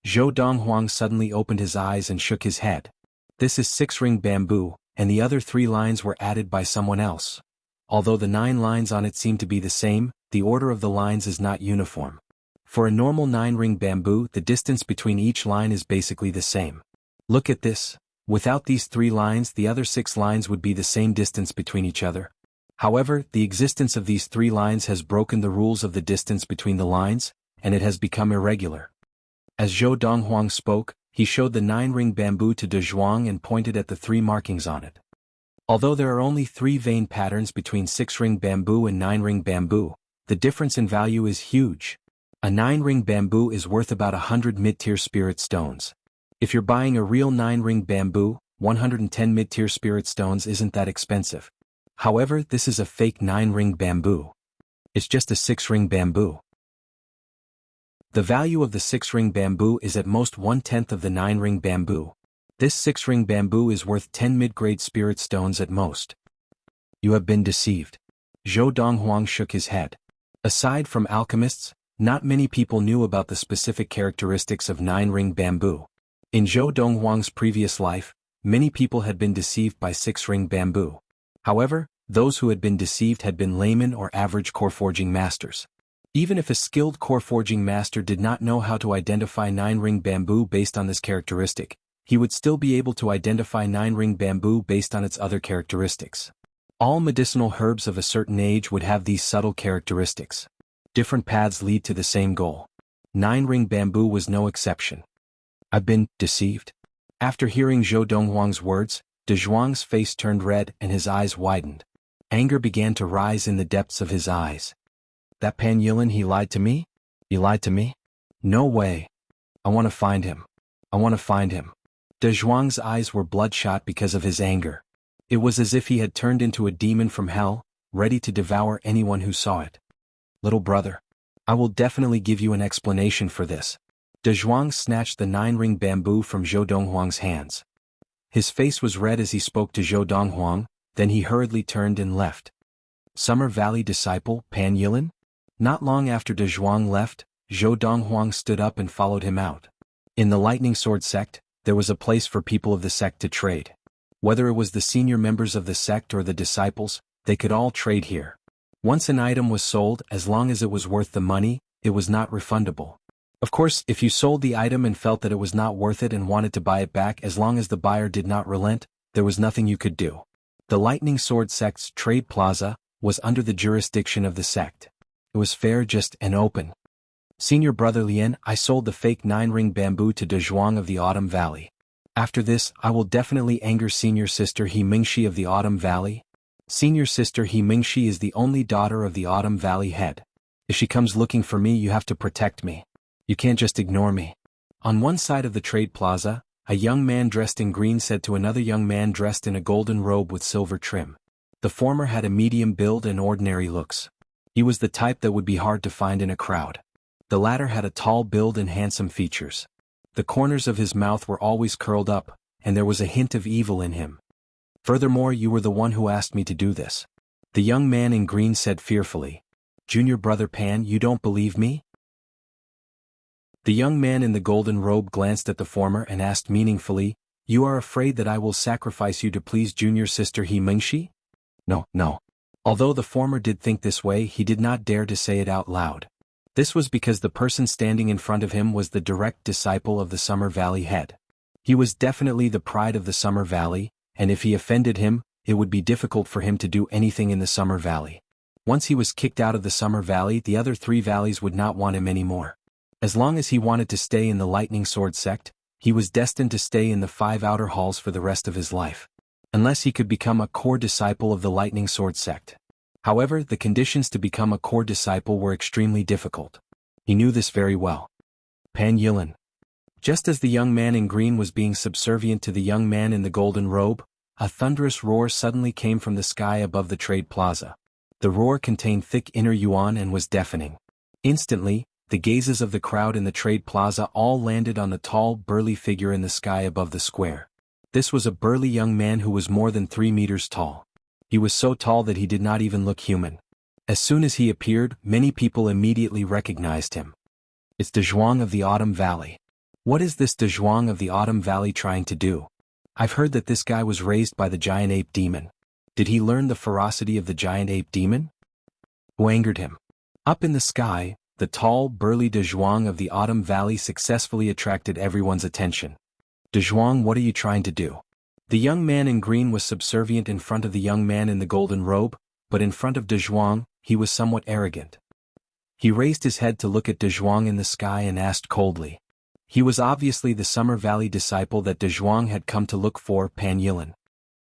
Zhou Donghuang suddenly opened his eyes and shook his head. This is 6-ring bamboo, and the other 3 lines were added by someone else. Although the 9 lines on it seem to be the same, the order of the lines is not uniform. For a normal 9-ring bamboo, the distance between each line is basically the same. Look at this. Without these 3 lines, the other 6 lines would be the same distance between each other. However, the existence of these 3 lines has broken the rules of the distance between the lines, and it has become irregular. As Zhou Donghuang spoke, he showed the 9-ring bamboo to Donghuang and pointed at the 3 markings on it. Although there are only 3 vein patterns between 6-ring bamboo and 9-ring bamboo, the difference in value is huge. A 9-ring bamboo is worth about 100 mid-tier spirit stones. If you're buying a real 9-ring bamboo, 110 mid-tier spirit stones isn't that expensive. However, this is a fake 9-ring bamboo. It's just a 6-ring bamboo. The value of the 6-ring bamboo is at most 1/10 of the 9-ring bamboo. This 6-ring bamboo is worth 10 mid-grade spirit stones at most. You have been deceived. Zhou Donghuang shook his head. Aside from alchemists, not many people knew about the specific characteristics of 9-ring bamboo. In Zhou Donghuang's previous life, many people had been deceived by 6-ring bamboo. However, those who had been deceived had been laymen or average core forging masters. Even if a skilled core forging master did not know how to identify 9-ring bamboo based on this characteristic, he would still be able to identify 9-ring bamboo based on its other characteristics. All medicinal herbs of a certain age would have these subtle characteristics. Different paths lead to the same goal. 9-ring bamboo was no exception. I've been deceived. After hearing Zhou Donghuang's words, De Zhuang's face turned red and his eyes widened. Anger began to rise in the depths of his eyes. That Pan Yilin, he lied to me? He lied to me? No way. I want to find him. I want to find him. De Zhuang's eyes were bloodshot because of his anger. It was as if he had turned into a demon from hell, ready to devour anyone who saw it. Little brother, I will definitely give you an explanation for this. De Zhuang snatched the 9-ring bamboo from Zhou Donghuang's hands. His face was red as he spoke to Zhou Donghuang, then he hurriedly turned and left. Summer Valley disciple, Pan Yilin? Not long after De Zhuang left, Zhou Donghuang stood up and followed him out. In the Lightning Sword sect, there was a place for people of the sect to trade. Whether it was the senior members of the sect or the disciples, they could all trade here. Once an item was sold, as long as it was worth the money, it was not refundable. Of course, if you sold the item and felt that it was not worth it and wanted to buy it back as long as the buyer did not relent, there was nothing you could do. The Lightning Sword sect's trade plaza was under the jurisdiction of the sect. It was fair, just, and open. Senior brother Lien, I sold the fake 9-ring bamboo to De Zhuang of the Autumn Valley. After this, I will definitely anger senior sister He Mingxi of the Autumn Valley. Senior sister He Mingxi is the only daughter of the Autumn Valley head. If she comes looking for me, you have to protect me. You can't just ignore me. On one side of the trade plaza, a young man dressed in green said to another young man dressed in a golden robe with silver trim. The former had a medium build and ordinary looks. He was the type that would be hard to find in a crowd. The latter had a tall build and handsome features. The corners of his mouth were always curled up, and there was a hint of evil in him. Furthermore, you were the one who asked me to do this. The young man in green said fearfully. Junior brother Pan, you don't believe me? The young man in the golden robe glanced at the former and asked meaningfully, you are afraid that I will sacrifice you to please junior sister He Mingxi? No. Although the former did think this way, he did not dare to say it out loud. This was because the person standing in front of him was the direct disciple of the Summer Valley head. He was definitely the pride of the Summer Valley, and if he offended him, it would be difficult for him to do anything in the Summer Valley. Once he was kicked out of the Summer Valley, the other 3 valleys would not want him anymore. As long as he wanted to stay in the Lightning Sword sect, he was destined to stay in the 5 outer halls for the rest of his life. Unless he could become a core disciple of the Lightning Sword sect. However, the conditions to become a core disciple were extremely difficult. He knew this very well. Pan Yilin. Just as the young man in green was being subservient to the young man in the golden robe, a thunderous roar suddenly came from the sky above the trade plaza. The roar contained thick inner yuan and was deafening. Instantly, the gazes of the crowd in the trade plaza all landed on the tall, burly figure in the sky above the square. This was a burly young man who was more than 3 meters tall. He was so tall that he did not even look human. As soon as he appeared, many people immediately recognized him. It's De Zhuang of the Autumn Valley. What is this De Zhuang of the Autumn Valley trying to do? I've heard that this guy was raised by the giant ape demon. Did he learn the ferocity of the giant ape demon? Who angered him? Up in the sky, the tall, burly De Zhuang of the Autumn Valley successfully attracted everyone's attention. De Zhuang, what are you trying to do? The young man in green was subservient in front of the young man in the golden robe, but in front of De Zhuang, he was somewhat arrogant. He raised his head to look at De Zhuang in the sky and asked coldly. He was obviously the Summer Valley disciple that De Zhuang had come to look for, Pan Yilin.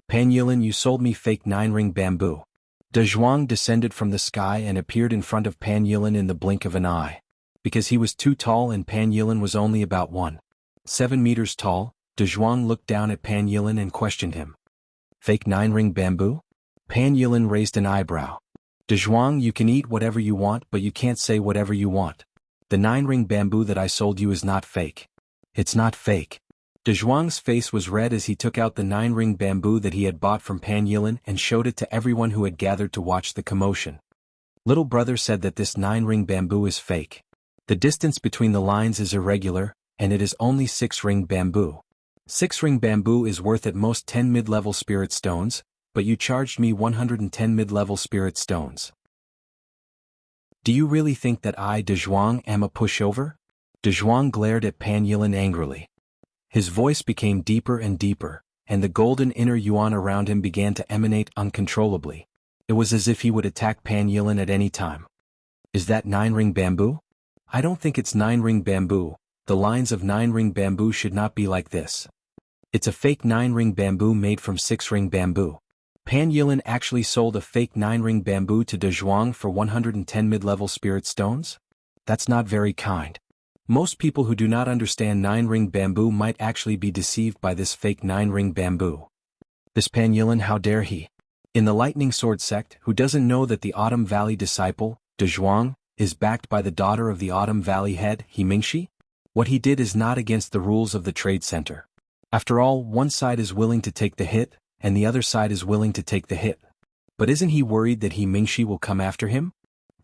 Pan Yilin, you sold me fake 9-ring bamboo. De Zhuang descended from the sky and appeared in front of Pan Yilin in the blink of an eye. Because he was too tall and Pan Yilin was only about 1.7 meters tall, De Zhuang looked down at Pan Yilin and questioned him. Fake 9-ring bamboo? Pan Yilin raised an eyebrow. De Zhuang, you can eat whatever you want, but you can't say whatever you want. The 9-ring bamboo that I sold you is not fake. It's not fake. Donghuang's face was red as he took out the 9-ring bamboo that he had bought from Pan Yilin and showed it to everyone who had gathered to watch the commotion. Little brother said that this 9-ring bamboo is fake. The distance between the lines is irregular, and it is only 6-ring bamboo. 6-ring bamboo is worth at most 10 mid-level spirit stones, but you charged me 110 mid-level spirit stones. Do you really think that I, Donghuang, am a pushover? Donghuang glared at Pan Yilin angrily. His voice became deeper and deeper, and the golden inner yuan around him began to emanate uncontrollably. It was as if he would attack Pan Yilin at any time. Is that 9-ring bamboo? I don't think it's 9-ring bamboo. The lines of 9-ring bamboo should not be like this. It's a fake 9-ring bamboo made from 6-ring bamboo. Pan Yilin actually sold a fake 9-ring bamboo to Donghuang for 110 mid-level spirit stones? That's not very kind. Most people who do not understand 9-ring bamboo might actually be deceived by this fake 9-ring bamboo. This Pan Yilin, how dare he? In the Lightning Sword sect, who doesn't know that the Autumn Valley disciple, Donghuang, is backed by the daughter of the Autumn Valley head, He Mingxi? What he did is not against the rules of the trade center. After all, one side is willing to take the hit, and the other side is willing to take the hit. But isn't he worried that He Mingxi will come after him?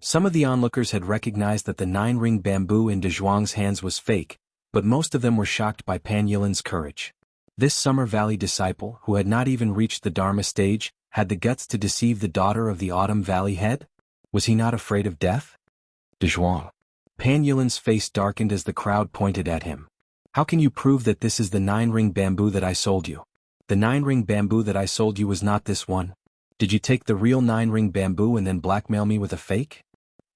Some of the onlookers had recognized that the 9-ring bamboo in Donghuang's hands was fake, but most of them were shocked by Pan Yilin's courage. This Summer Valley disciple, who had not even reached the Dharma stage, had the guts to deceive the daughter of the Autumn Valley head? Was he not afraid of death? Donghuang. Pan Yilin's face darkened as the crowd pointed at him. How can you prove that this is the 9-ring bamboo that I sold you? The 9-ring bamboo that I sold you was not this one. Did you take the real 9-ring bamboo and then blackmail me with a fake?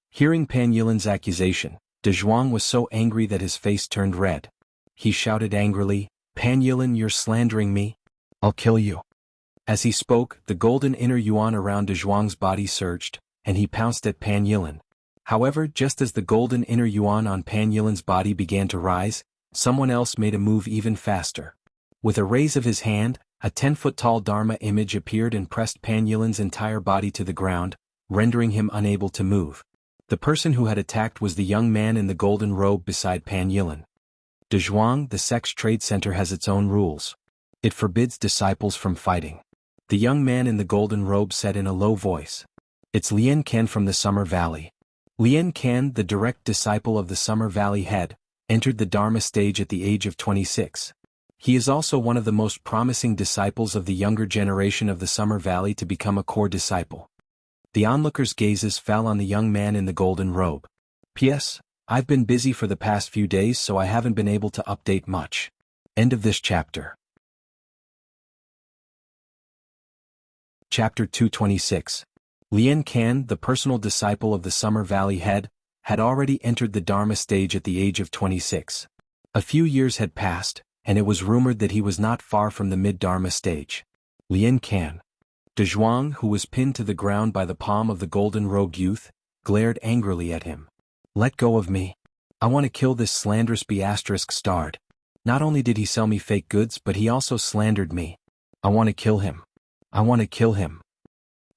Hearing Pan Yilin's accusation, Donghuang was so angry that his face turned red. He shouted angrily, Pan Yilin, you're slandering me. I'll kill you. As he spoke, the golden inner yuan around Donghuang's body surged, and he pounced at Pan Yilin. However, just as the golden inner yuan on Pan Yilin's body began to rise, someone else made a move even faster. With a raise of his hand, a 10-foot-tall Dharma image appeared and pressed Pan Yilin's entire body to the ground, rendering him unable to move. The person who had attacked was the young man in the golden robe beside Pan Yilin. Donghuang, the Sex Trade Center has its own rules. It forbids disciples from fighting. The young man in the golden robe said in a low voice. It's Lian Ken from the Summer Valley. Lian Ken, the direct disciple of the Summer Valley head, entered the Dharma stage at the age of 26. He is also one of the most promising disciples of the younger generation of the Summer Valley to become a core disciple. The onlookers' gazes fell on the young man in the golden robe. P.S. I've been busy for the past few days, so I haven't been able to update much. End of this chapter. Chapter 226. Lian Can, the personal disciple of the Summer Valley head, had already entered the Dharma stage at the age of 26. A few years had passed, and it was rumored that he was not far from the mid-Dharma stage. Lian Can. Donghuang, who was pinned to the ground by the palm of the golden-robed youth, glared angrily at him. Let go of me. I want to kill this slanderous B****starred. Not only did he sell me fake goods, but he also slandered me. I want to kill him. I want to kill him.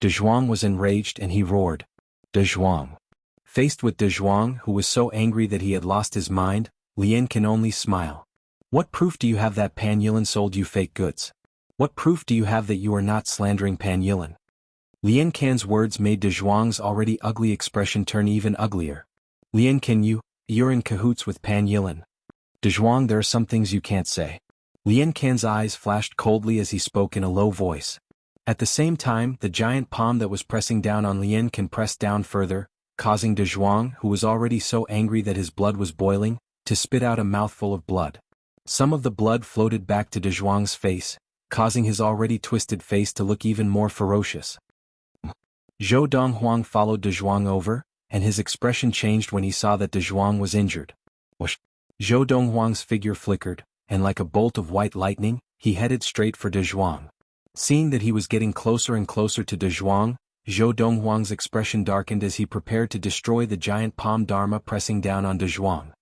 Donghuang was enraged and he roared. Donghuang. Faced with Donghuang, who was so angry that he had lost his mind, Lian can only smile. What proof do you have that Pan Yilin sold you fake goods? What proof do you have that you are not slandering Pan Yilin? Lian Can's words made Donghuang's already ugly expression turn even uglier. Lian Can, you're in cahoots with Pan Yilin. Donghuang, there are some things you can't say. Lian Can's eyes flashed coldly as he spoke in a low voice. At the same time, the giant palm that was pressing down on Lian Can pressed down further, causing Donghuang, who was already so angry that his blood was boiling, to spit out a mouthful of blood. Some of the blood floated back to Donghuang's face, causing his already twisted face to look even more ferocious. Zhou Donghuang followed Donghuang over, and his expression changed when he saw that Donghuang was injured. Whoosh! Zhou Donghuang's figure flickered, and like a bolt of white lightning, he headed straight for Donghuang. Seeing that he was getting closer and closer to Donghuang, Zhou Donghuang's expression darkened as he prepared to destroy the giant palm Dharma pressing down on Donghuang.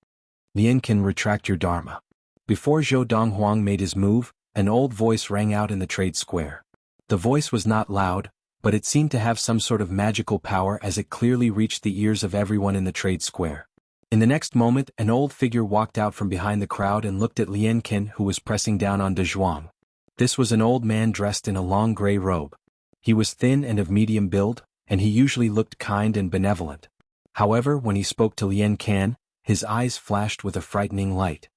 Lian Can, retract your Dharma. Before Zhou Donghuang made his move, an old voice rang out in the trade square. The voice was not loud, but it seemed to have some sort of magical power as it clearly reached the ears of everyone in the trade square. In the next moment, an old figure walked out from behind the crowd and looked at Lian Qin, who was pressing down on Donghuang. This was an old man dressed in a long gray robe. He was thin and of medium build, and he usually looked kind and benevolent. However, when he spoke to Lian Qin, his eyes flashed with a frightening light.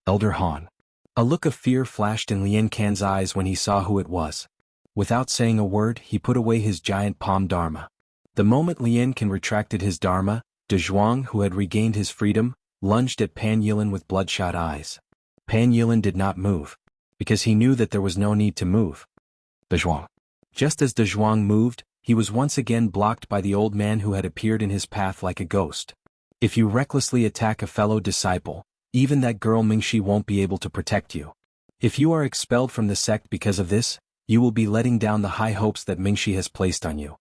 Elder Han. A look of fear flashed in Lian Qin's eyes when he saw who it was. Without saying a word, he put away his giant palm dharma. The moment Lian Qin retracted his dharma, Donghuang, who had regained his freedom, lunged at Pan Yilin with bloodshot eyes. Pan Yilin did not move, because he knew that there was no need to move. Donghuang. Just as Donghuang moved, he was once again blocked by the old man who had appeared in his path like a ghost. If you recklessly attack a fellow disciple, even that girl Mingxi won't be able to protect you. If you are expelled from the sect because of this, you will be letting down the high hopes that Mingxi has placed on you.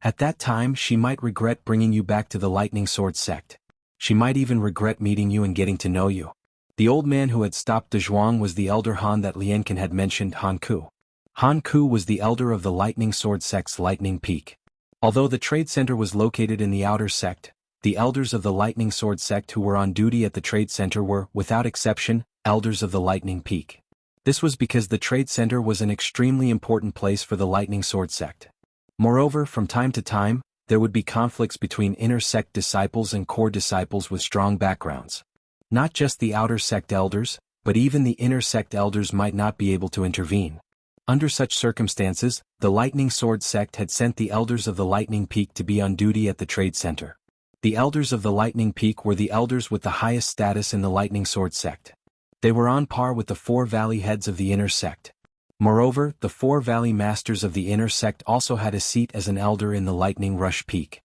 At that time, she might regret bringing you back to the Lightning Sword sect. She might even regret meeting you and getting to know you. The old man who had stopped Donghuang was the elder Han that Lian Qin had mentioned, Han Ku. Han Ku was the elder of the Lightning Sword sect's Lightning Peak. Although the trade center was located in the outer sect, the elders of the Lightning Sword sect who were on duty at the trade center were, without exception, elders of the Lightning Peak. This was because the trade center was an extremely important place for the Lightning Sword sect. Moreover, from time to time, there would be conflicts between inner sect disciples and core disciples with strong backgrounds. Not just the outer sect elders, but even the inner sect elders might not be able to intervene. Under such circumstances, the Lightning Sword sect had sent the elders of the Lightning Peak to be on duty at the trade center. The elders of the Lightning Peak were the elders with the highest status in the Lightning Sword sect. They were on par with the 4 valley heads of the inner sect. Moreover, the 4 valley masters of the inner sect also had a seat as an elder in the Lightning Rush Peak.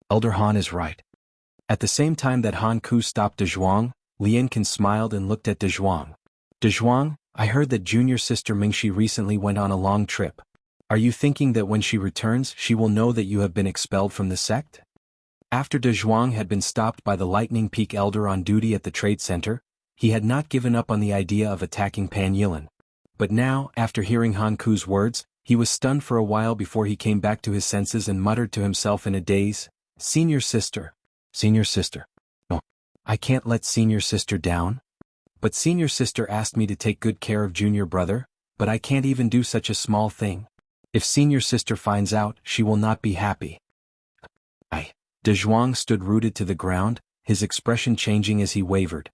Elder Han is right. At the same time that Han Ku stopped Donghuang, Lian Qin smiled and looked at Donghuang. Donghuang, I heard that junior sister Mingxi recently went on a long trip. Are you thinking that when she returns she will know that you have been expelled from the sect? After Donghuang had been stopped by the Lightning Peak elder on duty at the trade center, he had not given up on the idea of attacking Pan Yilin. But now, after hearing Han Ku's words, he was stunned for a while before he came back to his senses and muttered to himself in a daze, Senior sister. Senior sister. No, I can't let senior sister down. But senior sister asked me to take good care of junior brother, but I can't even do such a small thing. If senior sister finds out, she will not be happy. Donghuang stood rooted to the ground, his expression changing as he wavered.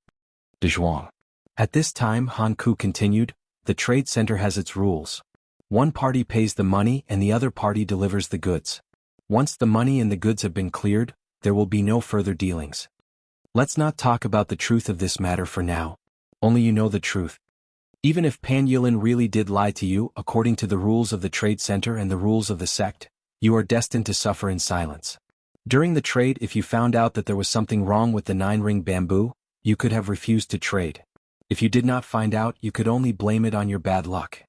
Donghuang. At this time Han Ku continued, the trade center has its rules. One party pays the money and the other party delivers the goods. Once the money and the goods have been cleared, there will be no further dealings. Let's not talk about the truth of this matter for now. Only you know the truth. Even if Pan Yilin really did lie to you according to the rules of the trade center and the rules of the sect, you are destined to suffer in silence. During the trade, if you found out that there was something wrong with the 9-ring bamboo, you could have refused to trade. If you did not find out, you could only blame it on your bad luck.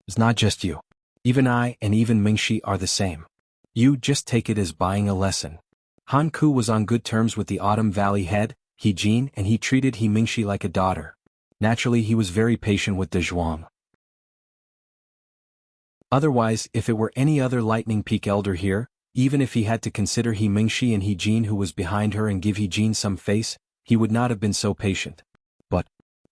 It's not just you. Even I and even Mingxi are the same. You just take it as buying a lesson. Han Ku was on good terms with the Autumn Valley head, He Jin, and he treated He Mingxi like a daughter. Naturally, he was very patient with Donghuang. Otherwise, if it were any other Lightning Peak elder here, even if he had to consider He Mingxi and He Jin who was behind her and give He Jin some face, he would not have been so patient.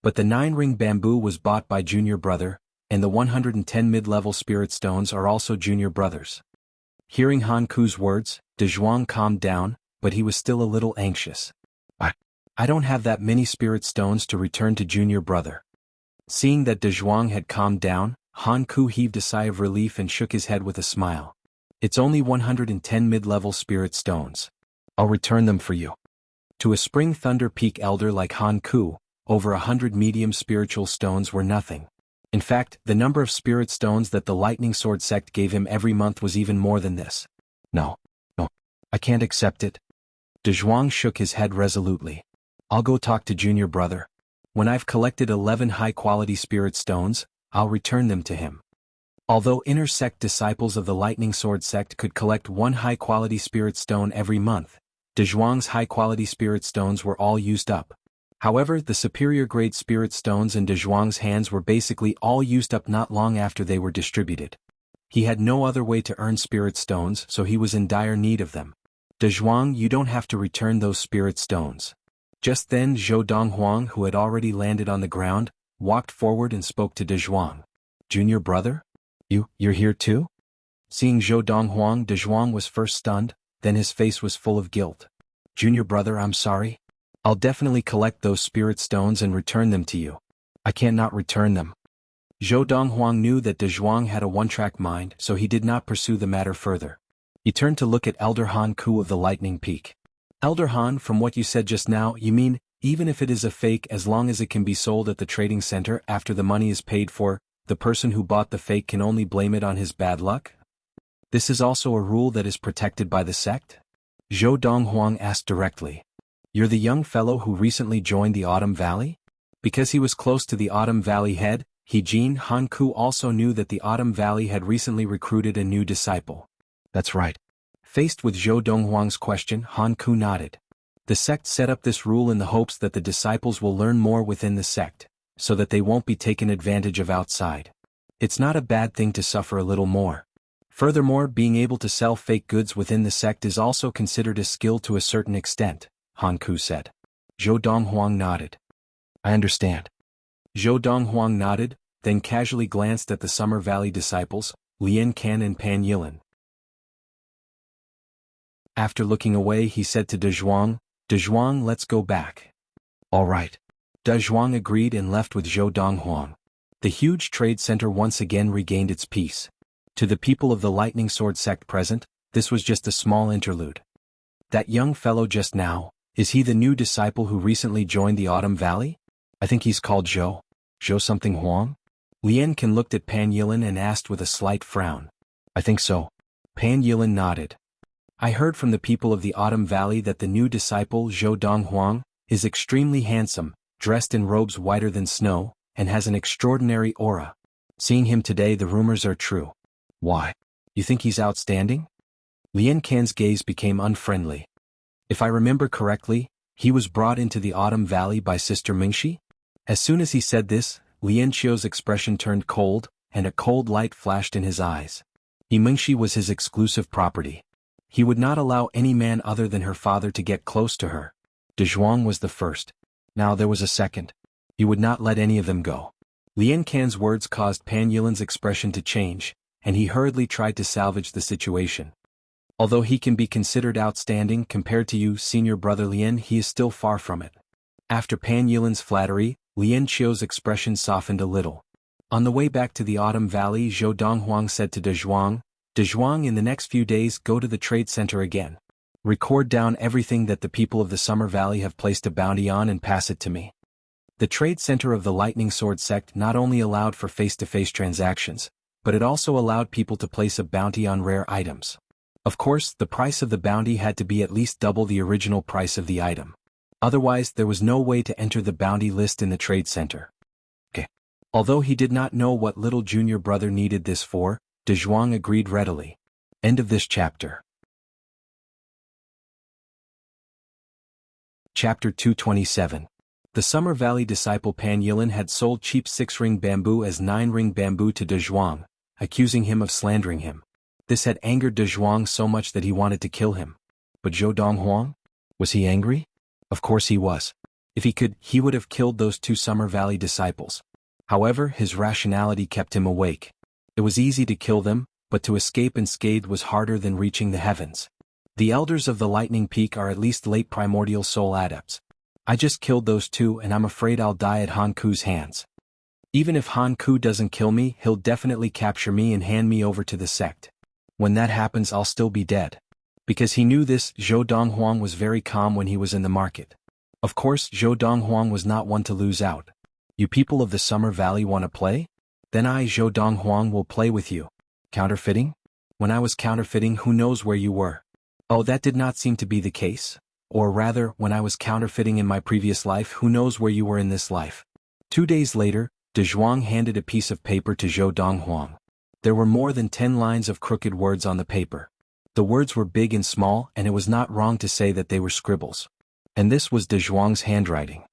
But the 9-ring bamboo was bought by junior brother, and the 110 mid-level spirit stones are also junior brothers. Hearing Han Ku's words, Donghuang calmed down, but he was still a little anxious. I don't have that many spirit stones to return to junior brother. Seeing that Donghuang had calmed down, Han Ku heaved a sigh of relief and shook his head with a smile. It's only 110 mid-level spirit stones. I'll return them for you. To a Spring Thunder Peak elder like Han Ku, over 100 medium spiritual stones were nothing. In fact, the number of spirit stones that the Lightning Sword sect gave him every month was even more than this. No, I can't accept it. Donghuang shook his head resolutely. I'll go talk to junior brother. When I've collected 11 high-quality spirit stones, I'll return them to him. Although inner sect disciples of the Lightning Sword sect could collect 1 high-quality spirit stone every month, Donghuang's high-quality spirit stones were all used up. However, the superior-grade spirit stones in Donghuang's hands were basically all used up not long after they were distributed. He had no other way to earn spirit stones, so he was in dire need of them. Donghuang, you don't have to return those spirit stones. Just then Donghuang, who had already landed on the ground, walked forward and spoke to Donghuang. Junior brother? You're here too? Seeing Donghuang was first stunned, then his face was full of guilt. Junior brother, I'm sorry. I'll definitely collect those spirit stones and return them to you. I can't not return them. Donghuang knew that Donghuang had a one-track mind, so he did not pursue the matter further. He turned to look at Elder Han Ku of the Lightning Peak. Elder Han, from what you said just now, you mean, even if it is a fake, as long as it can be sold at the trading center after the money is paid for, the person who bought the fake can only blame it on his bad luck? This is also a rule that is protected by the sect? Donghuang asked directly. You're the young fellow who recently joined the Autumn Valley? Because he was close to the Autumn Valley head, Han Ku also knew that the Autumn Valley had recently recruited a new disciple. That's right. Faced with Donghuang's question, Han Ku nodded. The sect set up this rule in the hopes that the disciples will learn more within the sect, so that they won't be taken advantage of outside. It's not a bad thing to suffer a little more. Furthermore, being able to sell fake goods within the sect is also considered a skill to a certain extent, Han Ku said. Donghuang nodded. I understand. Donghuang nodded, then casually glanced at the Summer Valley disciples, Lian Can and Pan Yilin. After looking away, he said to Donghuang, let's go back. All right. Donghuang agreed and left with Donghuang. The huge trade center once again regained its peace. To the people of the Lightning Sword sect present, this was just a small interlude. That young fellow just now, is he the new disciple who recently joined the Autumn Valley? I think he's called Zhou something Huang? Lian Can looked at Pan Yilin and asked with a slight frown. I think so. Pan Yilin nodded. I heard from the people of the Autumn Valley that the new disciple Donghuang is extremely handsome, dressed in robes whiter than snow, and has an extraordinary aura. Seeing him today, the rumors are true. Why? You think he's outstanding? Lian Can's gaze became unfriendly. If I remember correctly, he was brought into the Autumn Valley by Sister Mingxi? As soon as he said this, Lian Qiu's expression turned cold, and a cold light flashed in his eyes. Mingxi was his exclusive property. He would not allow any man other than her father to get close to her. Donghuang was the first. Now there was a second. He would not let any of them go. Lian Can's words caused Pan Yilin's expression to change, and he hurriedly tried to salvage the situation. Although he can be considered outstanding compared to you, senior brother Lian, he is still far from it. After Pan Yilin's flattery, Lian Qiu's expression softened a little. On the way back to the Autumn Valley, Donghuang said to Donghuang, in the next few days go to the trade center again. Record down everything that the people of the Summer Valley have placed a bounty on and pass it to me. The trade center of the Lightning Sword sect not only allowed for face-to-face transactions, but it also allowed people to place a bounty on rare items. Of course, the price of the bounty had to be at least double the original price of the item. Otherwise, there was no way to enter the bounty list in the trade center. Okay. Although he did not know what little junior brother needed this for, Donghuang agreed readily. End of this chapter. Chapter 227. The Summer Valley disciple Pan Yilin had sold cheap 6-ring bamboo as 9-ring bamboo to Donghuang, accusing him of slandering him. This had angered Donghuang so much that he wanted to kill him. But Donghuang? Was he angry? Of course he was. If he could, he would have killed those 2 Summer Valley disciples. However, his rationality kept him awake. It was easy to kill them, but to escape unscathed was harder than reaching the heavens. The elders of the Lightning Peak are at least late primordial soul adepts. I just killed those 2 and I'm afraid I'll die at Han Ku's hands. Even if Han Ku doesn't kill me, he'll definitely capture me and hand me over to the sect. When that happens, I'll still be dead. Because he knew this, Donghuang was very calm when he was in the market. Of course, Donghuang was not one to lose out. You people of the Summer Valley want to play? Then I, Donghuang, will play with you. Counterfeiting? When I was counterfeiting, who knows where you were? Oh, that did not seem to be the case. Or rather, when I was counterfeiting in my previous life, who knows where you were in this life? 2 days later, Donghuang handed a piece of paper to Donghuang. There were more than 10 lines of crooked words on the paper. The words were big and small, and it was not wrong to say that they were scribbles. And this was Donghuang's handwriting.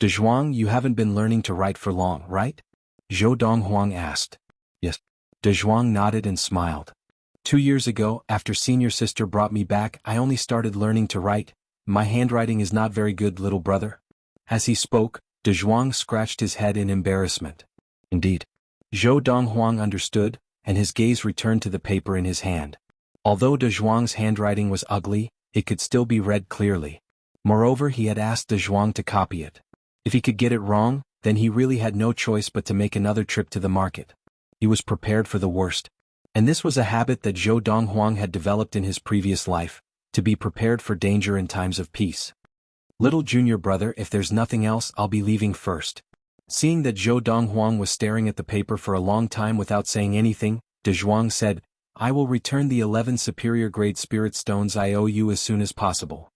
Donghuang, you haven't been learning to write for long, right? Donghuang asked. Yes. Donghuang nodded and smiled. 2 years ago, after senior sister brought me back, I only started learning to write. My handwriting is not very good, little brother." As he spoke, Donghuang scratched his head in embarrassment. Indeed. Donghuang understood, and his gaze returned to the paper in his hand. Although Donghuang's handwriting was ugly, it could still be read clearly. Moreover, he had asked Donghuang to copy it. If he could get it wrong, then he really had no choice but to make another trip to the market. He was prepared for the worst. And this was a habit that Donghuang had developed in his previous life, to be prepared for danger in times of peace. "Little junior brother, if there's nothing else, I'll be leaving first." Seeing that Donghuang was staring at the paper for a long time without saying anything, Donghuang said, "I will return the 11 superior grade spirit stones I owe you as soon as possible.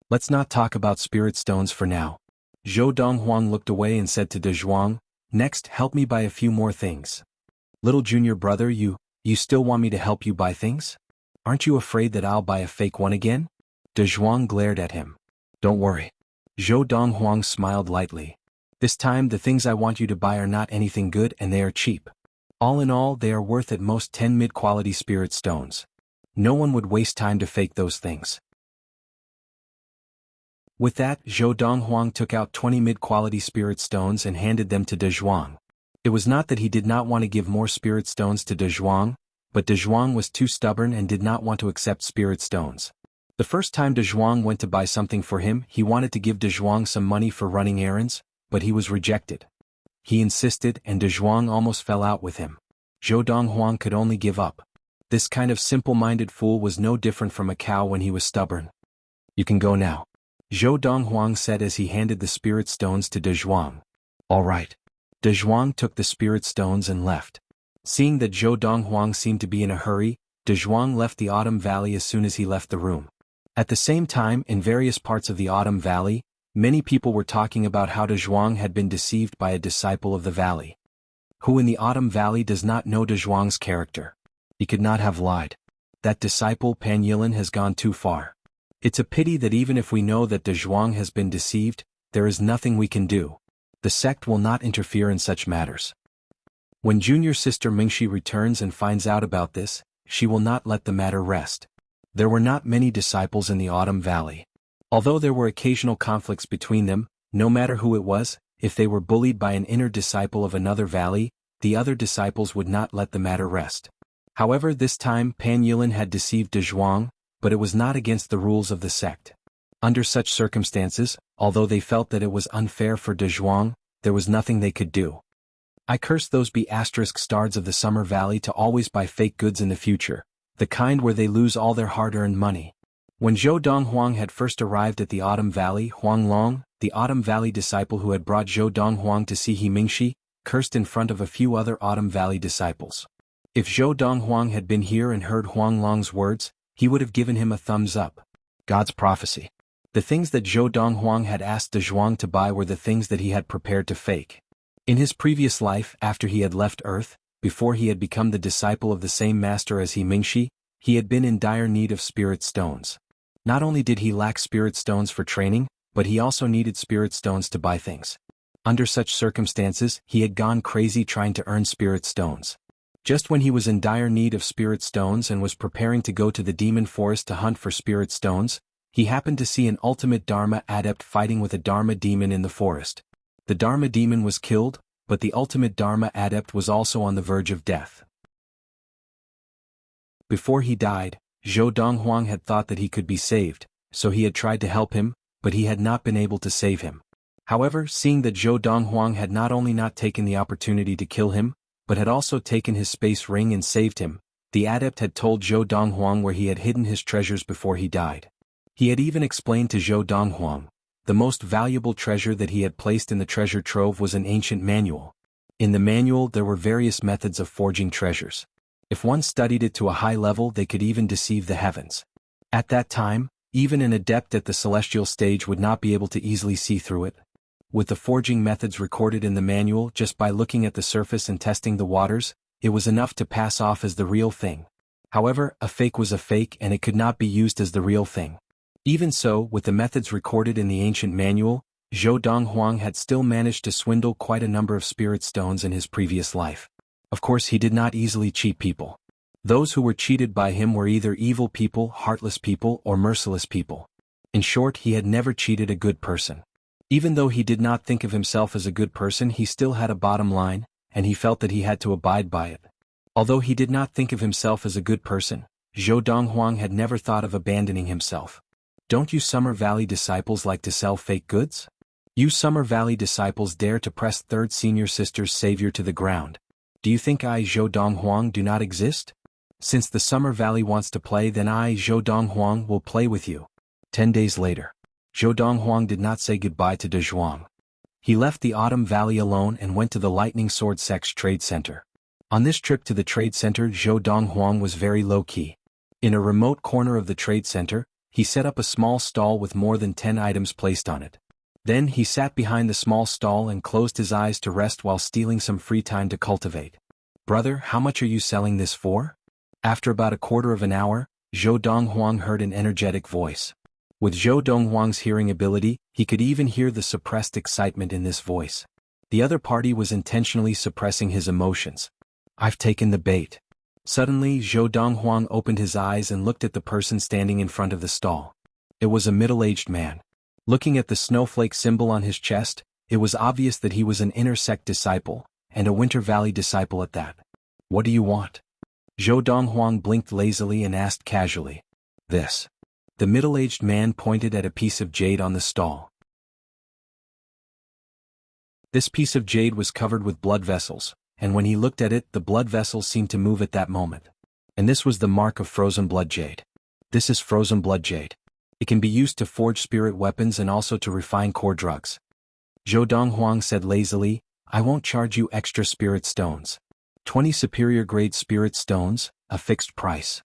Let's not talk about spirit stones for now." Donghuang looked away and said to Donghuang, "Next, help me buy a few more things." "Little junior brother, you still want me to help you buy things? Aren't you afraid that I'll buy a fake one again?" Donghuang glared at him. "Don't worry." Donghuang smiled lightly. "This time the things I want you to buy are not anything good and they are cheap. All in all, they are worth at most 10 mid-quality spirit stones. No one would waste time to fake those things." With that, Donghuang took out 20 mid-quality spirit stones and handed them to Donghuang. It was not that he did not want to give more spirit stones to Donghuang, but Donghuang was too stubborn and did not want to accept spirit stones. The first time Donghuang went to buy something for him, he wanted to give Donghuang some money for running errands, but he was rejected. He insisted and Donghuang almost fell out with him. Donghuang could only give up. This kind of simple-minded fool was no different from a cow when he was stubborn. "You can go now," Donghuang said as he handed the spirit stones to Donghuang. "All right." Donghuang took the spirit stones and left. Seeing that Donghuang seemed to be in a hurry, Donghuang left the Autumn Valley as soon as he left the room. At the same time, in various parts of the Autumn Valley, many people were talking about how Donghuang had been deceived by a disciple of the valley. Who in the Autumn Valley does not know Donghuang's character? He could not have lied. That disciple Pan Yilin has gone too far. It's a pity that even if we know that Donghuang has been deceived, there is nothing we can do. The sect will not interfere in such matters. When junior sister Mingxi returns and finds out about this, she will not let the matter rest. There were not many disciples in the Autumn Valley. Although there were occasional conflicts between them, no matter who it was, if they were bullied by an inner disciple of another valley, the other disciples would not let the matter rest. However, this time Pan Yilin had deceived Donghuang, but it was not against the rules of the sect. Under such circumstances, although they felt that it was unfair for Donghuang, there was nothing they could do. I curse those ****stards of the Summer Valley to always buy fake goods in the future, the kind where they lose all their hard-earned money. When Donghuang had first arrived at the Autumn Valley, Huanglong, the Autumn Valley disciple who had brought Donghuang to see Mingxi, cursed in front of a few other Autumn Valley disciples. If Donghuang had been here and heard Huanglong's words, he would have given him a thumbs up. God's prophecy. The things that Donghuang had asked Donghuang to buy were the things that he had prepared to fake. In his previous life, after he had left Earth, before he had become the disciple of the same master as Mingxi, he had been in dire need of spirit stones. Not only did he lack spirit stones for training, but he also needed spirit stones to buy things. Under such circumstances, he had gone crazy trying to earn spirit stones. Just when he was in dire need of spirit stones and was preparing to go to the demon forest to hunt for spirit stones, he happened to see an ultimate Dharma adept fighting with a Dharma demon in the forest. The Dharma demon was killed, but the ultimate Dharma adept was also on the verge of death. Before he died, Donghuang had thought that he could be saved, so he had tried to help him, but he had not been able to save him. However, seeing that Donghuang had not only not taken the opportunity to kill him, but had also taken his space ring and saved him, the adept had told Donghuang where he had hidden his treasures before he died. He had even explained to Donghuang, the most valuable treasure that he had placed in the treasure trove was an ancient manual. In the manual there were various methods of forging treasures. If one studied it to a high level, they could even deceive the heavens. At that time, even an adept at the celestial stage would not be able to easily see through it. With the forging methods recorded in the manual, just by looking at the surface and testing the waters, it was enough to pass off as the real thing. However, a fake was a fake and it could not be used as the real thing. Even so, with the methods recorded in the ancient manual, Donghuang had still managed to swindle quite a number of spirit stones in his previous life. Of course, he did not easily cheat people. Those who were cheated by him were either evil people, heartless people, or merciless people. In short, he had never cheated a good person. Even though he did not think of himself as a good person, he still had a bottom line, and he felt that he had to abide by it. Although he did not think of himself as a good person, Donghuang had never thought of abandoning himself. Don't you Summer Valley disciples like to sell fake goods? You Summer Valley disciples dare to press third senior sister's savior to the ground. Do you think I Donghuang do not exist? Since the Summer Valley wants to play, then I Donghuang will play with you. 10 days later, Donghuang did not say goodbye to Donghuang. He left the Autumn Valley alone and went to the Lightning Sword Sex Trade Center. On this trip to the trade center, Donghuang was very low-key. In a remote corner of the trade center, he set up a small stall with more than 10 items placed on it. Then he sat behind the small stall and closed his eyes to rest while stealing some free time to cultivate. Brother, how much are you selling this for? After about a quarter of an hour, Donghuang heard an energetic voice. With Donghuang's hearing ability, he could even hear the suppressed excitement in this voice. The other party was intentionally suppressing his emotions. I've taken the bait. Suddenly, Donghuang opened his eyes and looked at the person standing in front of the stall. It was a middle-aged man. Looking at the snowflake symbol on his chest, it was obvious that he was an inner sect disciple, and a Winter Valley disciple at that. What do you want? Donghuang blinked lazily and asked casually. This. The middle-aged man pointed at a piece of jade on the stall. This piece of jade was covered with blood vessels, and when he looked at it, the blood vessels seemed to move at that moment. And this was the mark of frozen blood jade. This is frozen blood jade. It can be used to forge spirit weapons and also to refine core drugs. Donghuang said lazily, I won't charge you extra spirit stones. 20 superior grade spirit stones, a fixed price.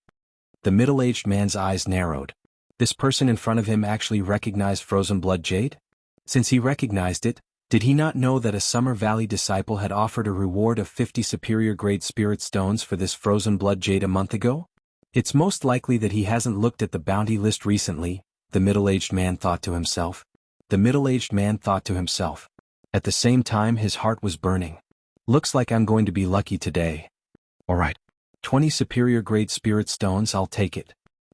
The middle-aged man's eyes narrowed. This person in front of him actually recognized frozen blood jade? Since he recognized it, did he not know that a Summer Valley disciple had offered a reward of 50 superior grade spirit stones for this frozen blood jade a month ago? It's most likely that he hasn't looked at the bounty list recently, the middle-aged man thought to himself. The middle-aged man thought to himself. At the same time, his heart was burning. Looks like I'm going to be lucky today. Alright. 20 superior grade spirit stones, I'll take it.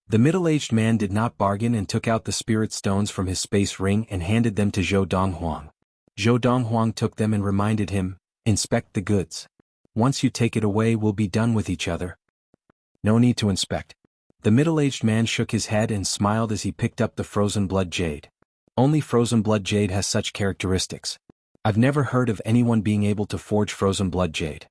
The middle-aged man did not bargain and took out the spirit stones from his space ring and handed them to Donghuang. Donghuang took them and reminded him, inspect the goods. Once you take it away, we'll be done with each other. No need to inspect. The middle-aged man shook his head and smiled as he picked up the frozen blood jade. Only frozen blood jade has such characteristics. I've never heard of anyone being able to forge frozen blood jade.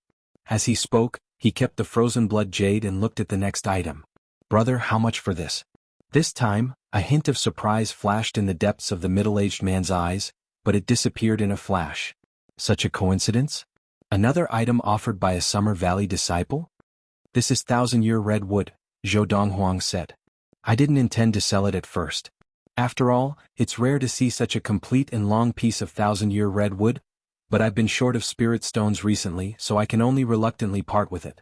As he spoke, he kept the frozen blood jade and looked at the next item. Brother, how much for this? This time, a hint of surprise flashed in the depths of the middle-aged man's eyes, but it disappeared in a flash. Such a coincidence? Another item offered by a Summer Valley disciple? This is 1,000-year red wood, Donghuang said. I didn't intend to sell it at first. After all, it's rare to see such a complete and long piece of 1,000-year red wood, but I've been short of spirit stones recently, so I can only reluctantly part with it.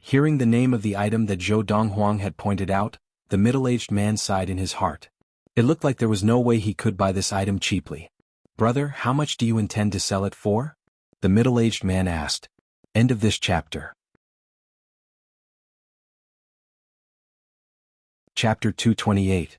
Hearing the name of the item that Donghuang had pointed out, the middle-aged man sighed in his heart. It looked like there was no way he could buy this item cheaply. Brother, how much do you intend to sell it for? The middle-aged man asked. End of this chapter. Chapter 228.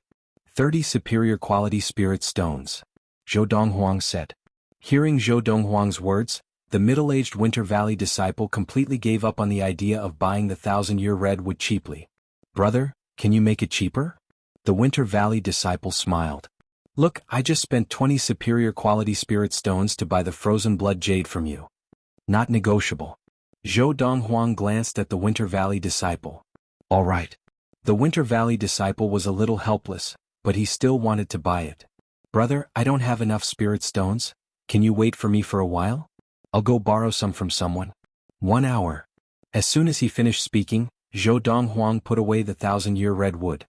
30 Superior Quality Spirit Stones. Donghuang said. Hearing Donghuang's words, the middle-aged Winter Valley disciple completely gave up on the idea of buying the 1,000-year red wood cheaply. Brother, can you make it cheaper? The Winter Valley disciple smiled. Look, I just spent 20 superior quality spirit stones to buy the frozen blood jade from you. Not negotiable. Donghuang glanced at the Winter Valley disciple. All right. The Winter Valley disciple was a little helpless, but he still wanted to buy it. Brother, I don't have enough spirit stones. Can you wait for me for a while? I'll go borrow some from someone. 1 hour. As soon as he finished speaking, Donghuang put away the 1,000-year red wood.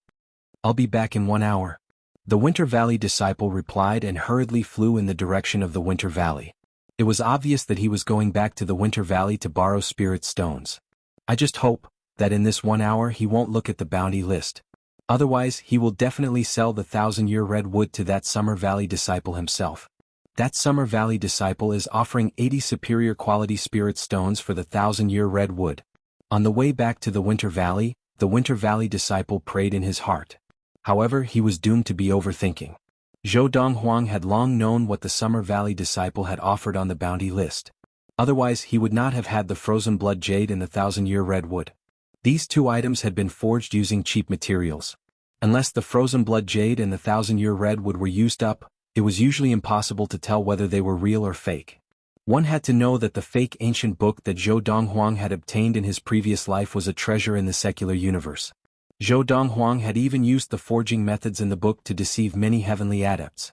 I'll be back in 1 hour. The Winter Valley disciple replied and hurriedly flew in the direction of the Winter Valley. It was obvious that he was going back to the Winter Valley to borrow spirit stones. I just hope that in this 1 hour he won't look at the bounty list. Otherwise, he will definitely sell the 1,000-year red wood to that Summer Valley disciple himself. That Summer Valley disciple is offering 80 superior quality spirit stones for the 1,000-year red wood. On the way back to the Winter Valley disciple prayed in his heart. However, he was doomed to be overthinking. Zhou Donghuang had long known what the Summer Valley disciple had offered on the bounty list. Otherwise he would not have had the frozen blood jade and the 1,000-year redwood. These two items had been forged using cheap materials. Unless the frozen blood jade and the 1,000-year redwood were used up, it was usually impossible to tell whether they were real or fake. One had to know that the fake ancient book that Zhou Donghuang had obtained in his previous life was a treasure in the secular universe. Zhou Donghuang had even used the forging methods in the book to deceive many heavenly adepts.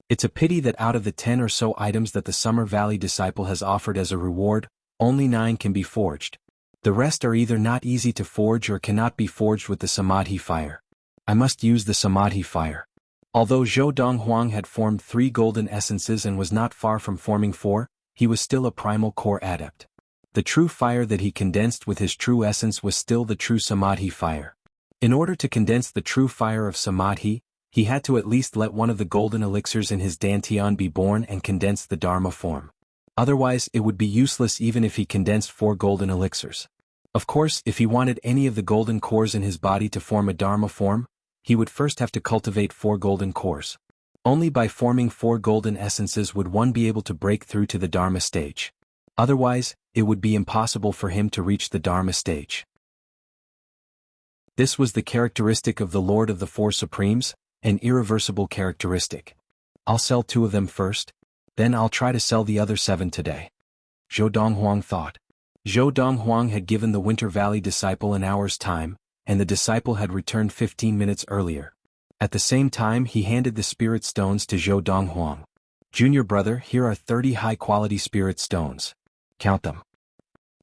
It's a pity that out of the 10 or so items that the Summer Valley disciple has offered as a reward, only 9 can be forged. The rest are either not easy to forge or cannot be forged with the Samadhi fire. I must use the Samadhi fire. Although Zhou Donghuang had formed 3 golden essences and was not far from forming 4, he was still a primal core adept. The true fire that he condensed with his true essence was still the true Samadhi fire. In order to condense the true fire of Samadhi, he had to at least let one of the golden elixirs in his dantian be born and condense the Dharma form. Otherwise it would be useless even if he condensed 4 golden elixirs. Of course, if he wanted any of the golden cores in his body to form a Dharma form, he would first have to cultivate 4 golden cores. Only by forming 4 golden essences would one be able to break through to the Dharma stage. Otherwise, it would be impossible for him to reach the Dharma stage. This was the characteristic of the Lord of the Four Supremes, an irreversible characteristic. I'll sell 2 of them first, then I'll try to sell the other 7 today. Zhou Donghuang thought. Zhou Donghuang had given the Winter Valley disciple an hour's time, and the disciple had returned 15 minutes earlier. At the same time he handed the spirit stones to Zhou Donghuang. Junior brother, here are 30 high-quality spirit stones. Count them.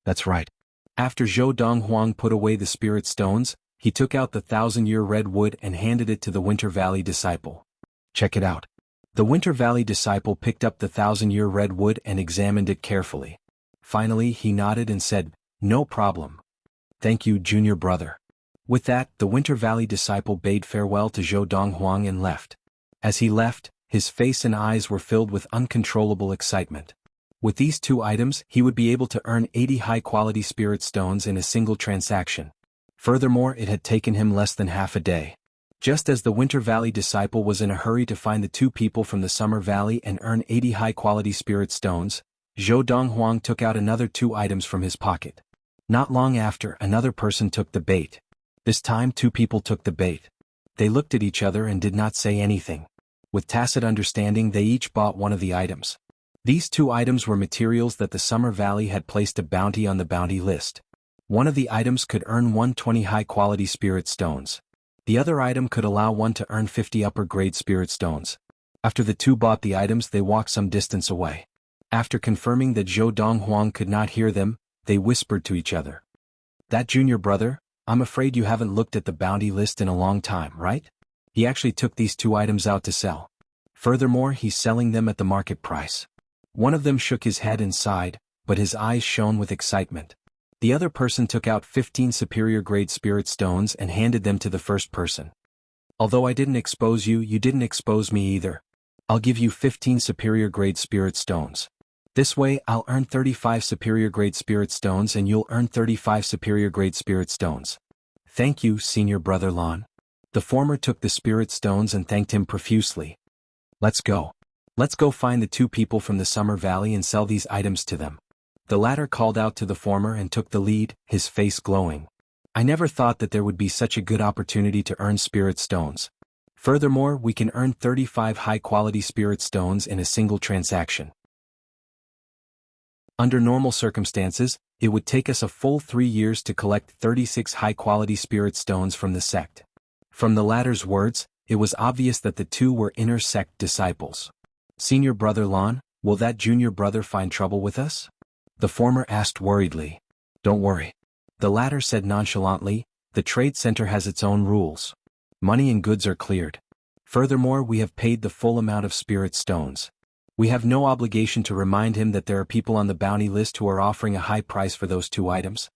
That's right. After Zhou Donghuang put away the spirit stones, he took out the 1,000-year redwood and handed it to the Winter Valley disciple. Check it out. The Winter Valley disciple picked up the 1,000-year redwood and examined it carefully. Finally he nodded and said, "No problem. Thank you, junior brother." With that, the Winter Valley disciple bade farewell to Zhou Donghuang and left. As he left, his face and eyes were filled with uncontrollable excitement. With these 2 items, he would be able to earn 80 high-quality spirit stones in a single transaction. Furthermore, it had taken him less than half a day. Just as the Winter Valley disciple was in a hurry to find the 2 people from the Summer Valley and earn 80 high-quality spirit stones, Zhou Donghuang took out another 2 items from his pocket. Not long after, another person took the bait. This time 2 people took the bait. They looked at each other and did not say anything. With tacit understanding they each bought one of the items. These 2 items were materials that the Summer Valley had placed a bounty on the bounty list. One of the items could earn 120 high-quality spirit stones. The other item could allow one to earn 50 upper-grade spirit stones. After the 2 bought the items they walked some distance away. After confirming that Zhou Donghuang could not hear them, they whispered to each other. "That junior brother, I'm afraid you haven't looked at the bounty list in a long time, right? He actually took these 2 items out to sell. Furthermore, he's selling them at the market price." One of them shook his head and sighed, but his eyes shone with excitement. The other person took out 15 superior-grade spirit stones and handed them to the first person. "Although I didn't expose you, you didn't expose me either. I'll give you 15 superior-grade spirit stones. This way I'll earn 35 superior-grade spirit stones and you'll earn 35 superior-grade spirit stones." "Thank you, senior brother Lan." The former took the spirit stones and thanked him profusely. "Let's go. Let's go find the 2 people from the Summer Valley and sell these items to them." The latter called out to the former and took the lead, his face glowing. "I never thought that there would be such a good opportunity to earn spirit stones. Furthermore, we can earn 35 high-quality spirit stones in a single transaction. Under normal circumstances, it would take us a full 3 years to collect 36 high-quality spirit stones from the sect." From the latter's words, it was obvious that the 2 were inner sect disciples. "Senior brother Lan, will that junior brother find trouble with us?" The former asked worriedly. "Don't worry." The latter said nonchalantly, "The trade center has its own rules. Money and goods are cleared. Furthermore, we have paid the full amount of spirit stones. We have no obligation to remind him that there are people on the bounty list who are offering a high price for those 2 items."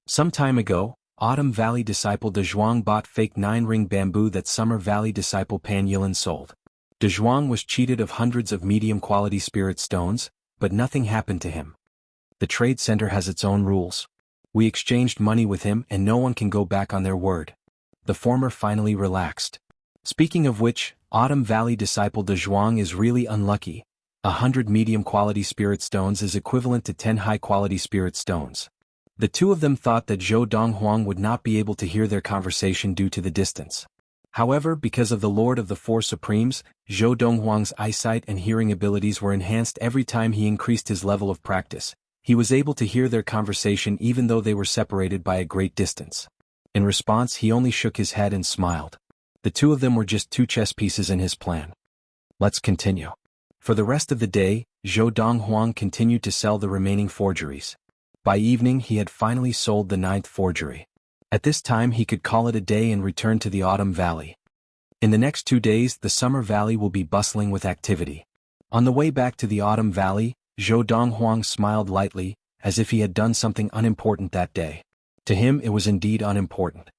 Some time ago, Autumn Valley disciple Donghuang bought fake 9-ring bamboo that Summer Valley disciple Pan Yilan sold. Donghuang was cheated of hundreds of medium-quality spirit stones, but nothing happened to him. The trade center has its own rules. We exchanged money with him and no one can go back on their word. The former finally relaxed. Speaking of which, Autumn Valley disciple Donghuang is really unlucky. 100 medium-quality spirit stones is equivalent to 10 high-quality spirit stones. The two of them thought that Donghuang would not be able to hear their conversation due to the distance. However, because of the Lord of the Four Supremes, Donghuang's eyesight and hearing abilities were enhanced every time he increased his level of practice. He was able to hear their conversation even though they were separated by a great distance. In response, he only shook his head and smiled. The two of them were just two chess pieces in his plan. Let's continue. For the rest of the day, Donghuang continued to sell the remaining forgeries. By evening he had finally sold the 9th forgery. At this time he could call it a day and return to the Autumn Valley. In the next 2 days the Summer Valley will be bustling with activity. On the way back to the Autumn Valley, Donghuang smiled lightly, as if he had done something unimportant that day. To him it was indeed unimportant.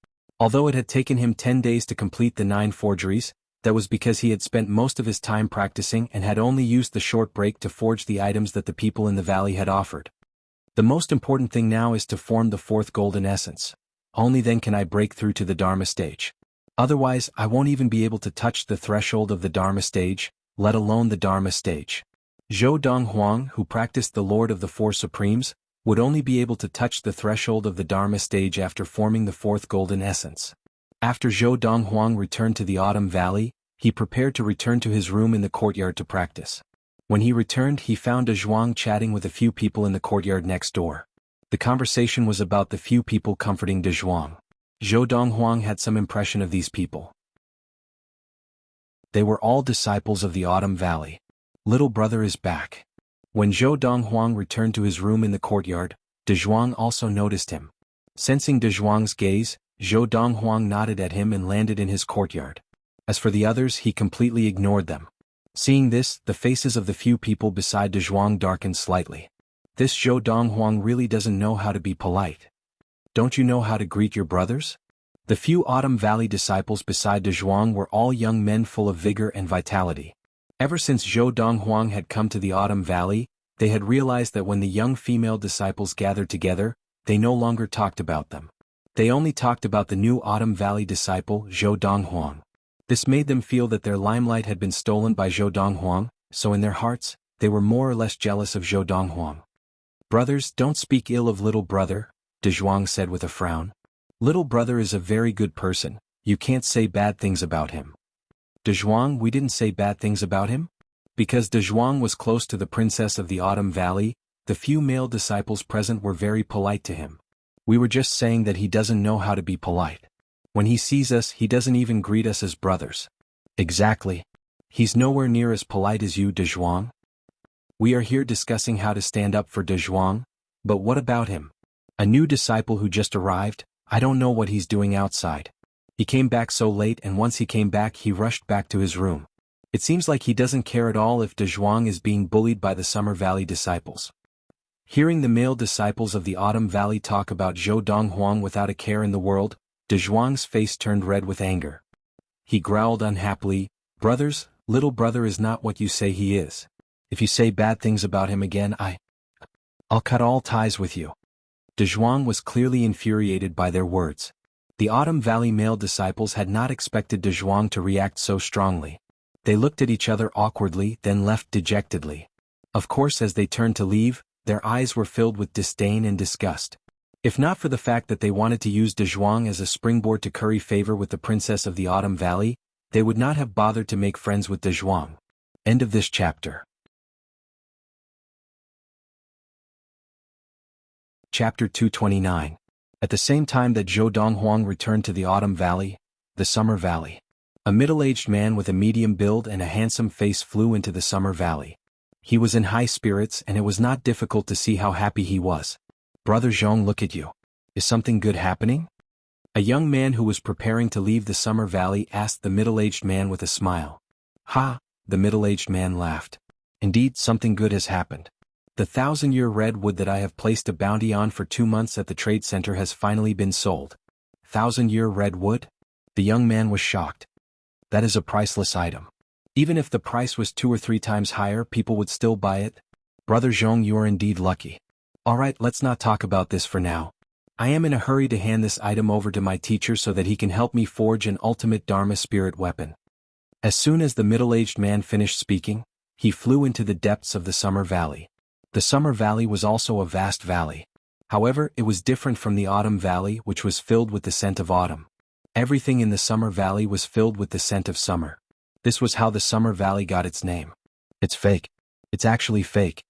Although it had taken him 10 days to complete the 9 forgeries, that was because he had spent most of his time practicing and had only used the short break to forge the items that the people in the valley had offered. The most important thing now is to form the 4th golden essence. Only then can I break through to the Dharma stage. Otherwise, I won't even be able to touch the threshold of the Dharma stage, let alone the Dharma stage. Donghuang, who practiced the Lord of the Four Supremes, would only be able to touch the threshold of the Dharma stage after forming the 4th golden essence. After Donghuang returned to the Autumn Valley, he prepared to return to his room in the courtyard to practice. When he returned he found Donghuang chatting with a few people in the courtyard next door. The conversation was about the few people comforting Donghuang. Donghuang had some impression of these people. They were all disciples of the Autumn Valley. Little brother is back. When Donghuang returned to his room in the courtyard, Donghuang also noticed him. Sensing Donghuang's gaze, Donghuang nodded at him and landed in his courtyard. As for the others, he completely ignored them. Seeing this, the faces of the few people beside Donghuang darkened slightly. This Donghuang really doesn't know how to be polite. Don't you know how to greet your brothers? The few Autumn Valley disciples beside Donghuang were all young men full of vigor and vitality. Ever since Donghuang had come to the Autumn Valley, they had realized that when the young female disciples gathered together, they no longer talked about them. They only talked about the new Autumn Valley disciple, Donghuang. This made them feel that their limelight had been stolen by Donghuang, so in their hearts, they were more or less jealous of Donghuang. Brothers, don't speak ill of little brother, Donghuang said with a frown. Little brother is a very good person, you can't say bad things about him. Donghuang, we didn't say bad things about him? Because Donghuang was close to the princess of the Autumn Valley, the few male disciples present were very polite to him. We were just saying that he doesn't know how to be polite. When he sees us, he doesn't even greet us as brothers. Exactly. He's nowhere near as polite as you, Donghuang. We are here discussing how to stand up for Donghuang, but what about him? A new disciple who just arrived, I don't know what he's doing outside. He came back so late and once he came back he rushed back to his room. It seems like he doesn't care at all if Donghuang is being bullied by the Summer Valley disciples. Hearing the male disciples of the Autumn Valley talk about Donghuang without a care in the world, Donghuang's face turned red with anger. He growled unhappily, brothers, little brother is not what you say he is. If you say bad things about him again I'll cut all ties with you. Donghuang was clearly infuriated by their words. The Autumn Valley male disciples had not expected Donghuang to react so strongly. They looked at each other awkwardly, then left dejectedly. Of course, as they turned to leave, their eyes were filled with disdain and disgust. If not for the fact that they wanted to use Donghuang as a springboard to curry favor with the princess of the Autumn Valley, they would not have bothered to make friends with Donghuang. End of this chapter. Chapter 229. At the same time that Donghuang returned to the Autumn Valley, the Summer Valley, a middle-aged man with a medium build and a handsome face flew into the Summer Valley. He was in high spirits and it was not difficult to see how happy he was. Brother Zhong, look at you. Is something good happening? A young man who was preparing to leave the Summer Valley asked the middle-aged man with a smile. Ha! The middle-aged man laughed. Indeed, something good has happened. The 1,000-year redwood that I have placed a bounty on for 2 months at the trade center has finally been sold. 1,000-year redwood? The young man was shocked. That is a priceless item. Even if the price was 2 or 3 times higher, people would still buy it. Brother Zhong, you are indeed lucky. Alright, let's not talk about this for now. I am in a hurry to hand this item over to my teacher so that he can help me forge an ultimate Dharma spirit weapon." As soon as the middle-aged man finished speaking, he flew into the depths of the Summer Valley. The Summer Valley was also a vast valley. However, it was different from the Autumn Valley, which was filled with the scent of autumn. Everything in the Summer Valley was filled with the scent of summer. This was how the Summer Valley got its name. "It's fake. It's actually fake."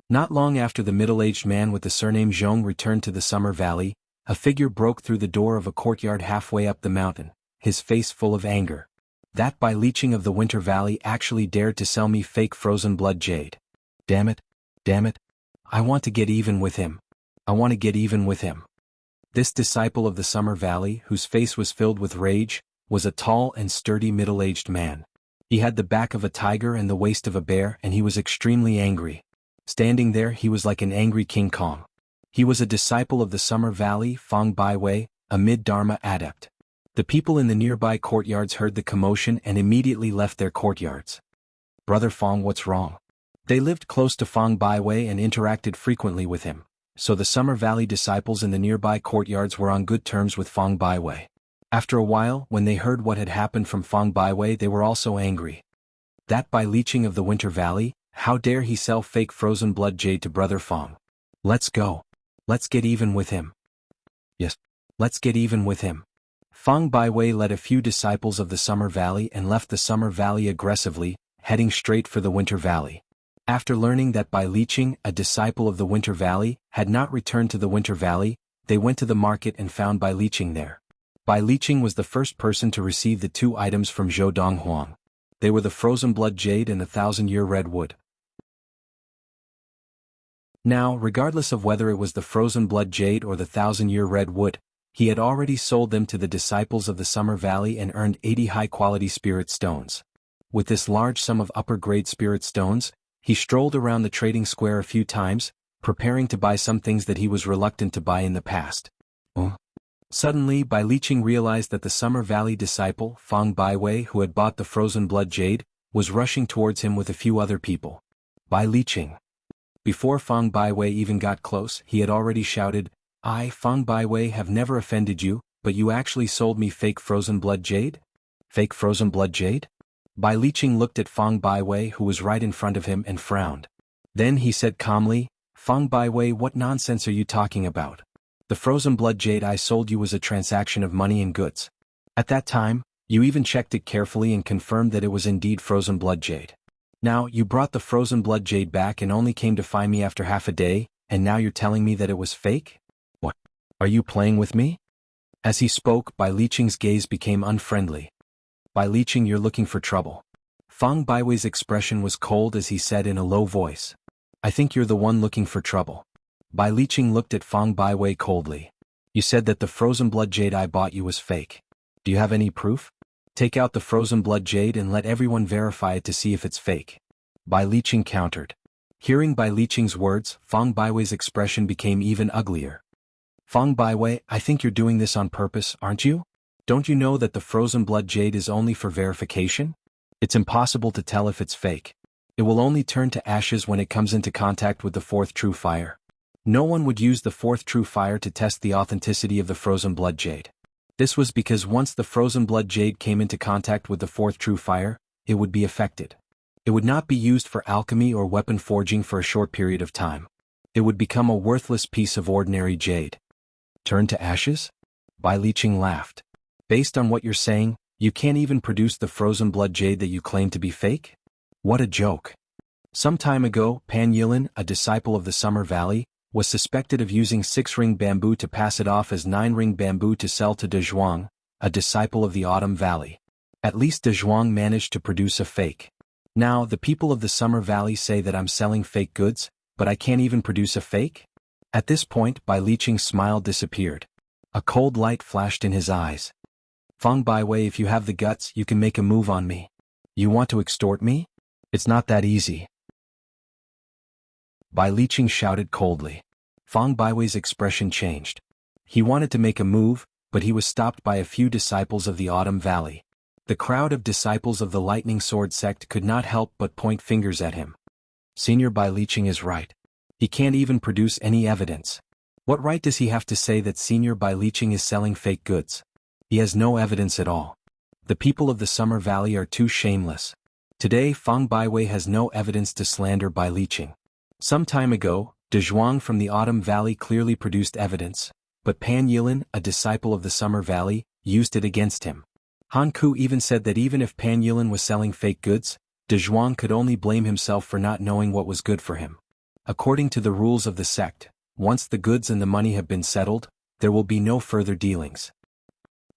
Not long after the middle-aged man with the surname Zhong returned to the Summer Valley, a figure broke through the door of a courtyard halfway up the mountain, his face full of anger. "That Bai Liqing of the Winter Valley actually dared to sell me fake frozen blood jade. Damn it. Damn it. I want to get even with him. I want to get even with him." This disciple of the Summer Valley, whose face was filled with rage, was a tall and sturdy middle-aged man. He had the back of a tiger and the waist of a bear, and he was extremely angry. Standing there, he was like an angry King Kong. He was a disciple of the Summer Valley, Fang Baiwei, a mid-Dharma adept. The people in the nearby courtyards heard the commotion and immediately left their courtyards. "Brother Fang, what's wrong?" They lived close to Fang Baiwei and interacted frequently with him, so the Summer Valley disciples in the nearby courtyards were on good terms with Fang Baiwei. After a while, when they heard what had happened from Fang Baiwei, they were also angry. "That Bai Liqing of the Winter Valley, how dare he sell fake frozen blood jade to Brother Fang? Let's go. Let's get even with him." "Yes, let's get even with him." Fang Baiwei led a few disciples of the Summer Valley and left the Summer Valley aggressively, heading straight for the Winter Valley. After learning that Bai Liqing, a disciple of the Winter Valley, had not returned to the Winter Valley, they went to the market and found Bai Liqing there. Bai Liqing was the first person to receive the two items from Zhou Donghuang. They were the frozen blood jade and the 1,000-year red wood. Now, regardless of whether it was the frozen blood jade or the 1,000-year red wood, he had already sold them to the disciples of the Summer Valley and earned 80 high-quality spirit stones. With this large sum of upper-grade spirit stones, he strolled around the trading square a few times, preparing to buy some things that he was reluctant to buy in the past. Suddenly, Bai Liqing realized that the Summer Valley disciple, Fang Baiwei, who had bought the frozen blood jade, was rushing towards him with a few other people. Bai Liqing. Before Fang Baiwei even got close, he had already shouted, "I, Fang Baiwei, have never offended you, but you actually sold me fake frozen blood jade?" "Fake frozen blood jade?" Bai Liqing looked at Fang Baiwei, who was right in front of him, and frowned. Then he said calmly, "Fang Baiwei, what nonsense are you talking about? The frozen blood jade I sold you was a transaction of money and goods. At that time, you even checked it carefully and confirmed that it was indeed frozen blood jade. Now, you brought the frozen blood jade back and only came to find me after half a day, and now you're telling me that it was fake? What? Are you playing with me?" As he spoke, Bai Liqing's gaze became unfriendly. "Bai Liqing, you're looking for trouble." Fang Baiwei's expression was cold as he said in a low voice, "I think you're the one looking for trouble." Bai Liqing looked at Fang Baiwei coldly. "You said that the frozen blood jade I bought you was fake. Do you have any proof? Take out the frozen blood jade and let everyone verify it to see if it's fake." Bai Liqing countered. Hearing Bai Liqing's words, Fang Baiwei's expression became even uglier. "Fang Baiwei, I think you're doing this on purpose, aren't you? Don't you know that the frozen blood jade is only for verification? It's impossible to tell if it's fake. It will only turn to ashes when it comes into contact with the fourth true fire. No one would use the fourth true fire to test the authenticity of the frozen blood jade. This was because once the frozen blood jade came into contact with the fourth true fire, it would be affected. It would not be used for alchemy or weapon forging for a short period of time. It would become a worthless piece of ordinary jade." "Turn to ashes?" Bai Liqing laughed. "Based on what you're saying, you can't even produce the frozen blood jade that you claim to be fake? What a joke." Some time ago, Pan Yilin, a disciple of the Summer Valley, was suspected of using 6-ring bamboo to pass it off as 9-ring bamboo to sell to Donghuang, a disciple of the Autumn Valley. At least Donghuang managed to produce a fake. Now, the people of the Summer Valley say that I'm selling fake goods, but I can't even produce a fake? At this point, Bai Liqing's smile disappeared. A cold light flashed in his eyes. "Fang Baiwei, if you have the guts, you can make a move on me. You want to extort me? It's not that easy." Bai Liqing shouted coldly. Fang Baiwei's expression changed. He wanted to make a move, but he was stopped by a few disciples of the Autumn Valley. The crowd of disciples of the Lightning Sword sect could not help but point fingers at him. "Senior Bai Liqing is right. He can't even produce any evidence. What right does he have to say that Senior Bai Liqing is selling fake goods? He has no evidence at all. The people of the Summer Valley are too shameless. Today Fang Baiwei has no evidence to slander Bai Liqing. Some time ago, Donghuang from the Autumn Valley clearly produced evidence, but Pan Yilin, a disciple of the Summer Valley, used it against him. Han Ku even said that even if Pan Yilin was selling fake goods, Donghuang could only blame himself for not knowing what was good for him. According to the rules of the sect, once the goods and the money have been settled, there will be no further dealings.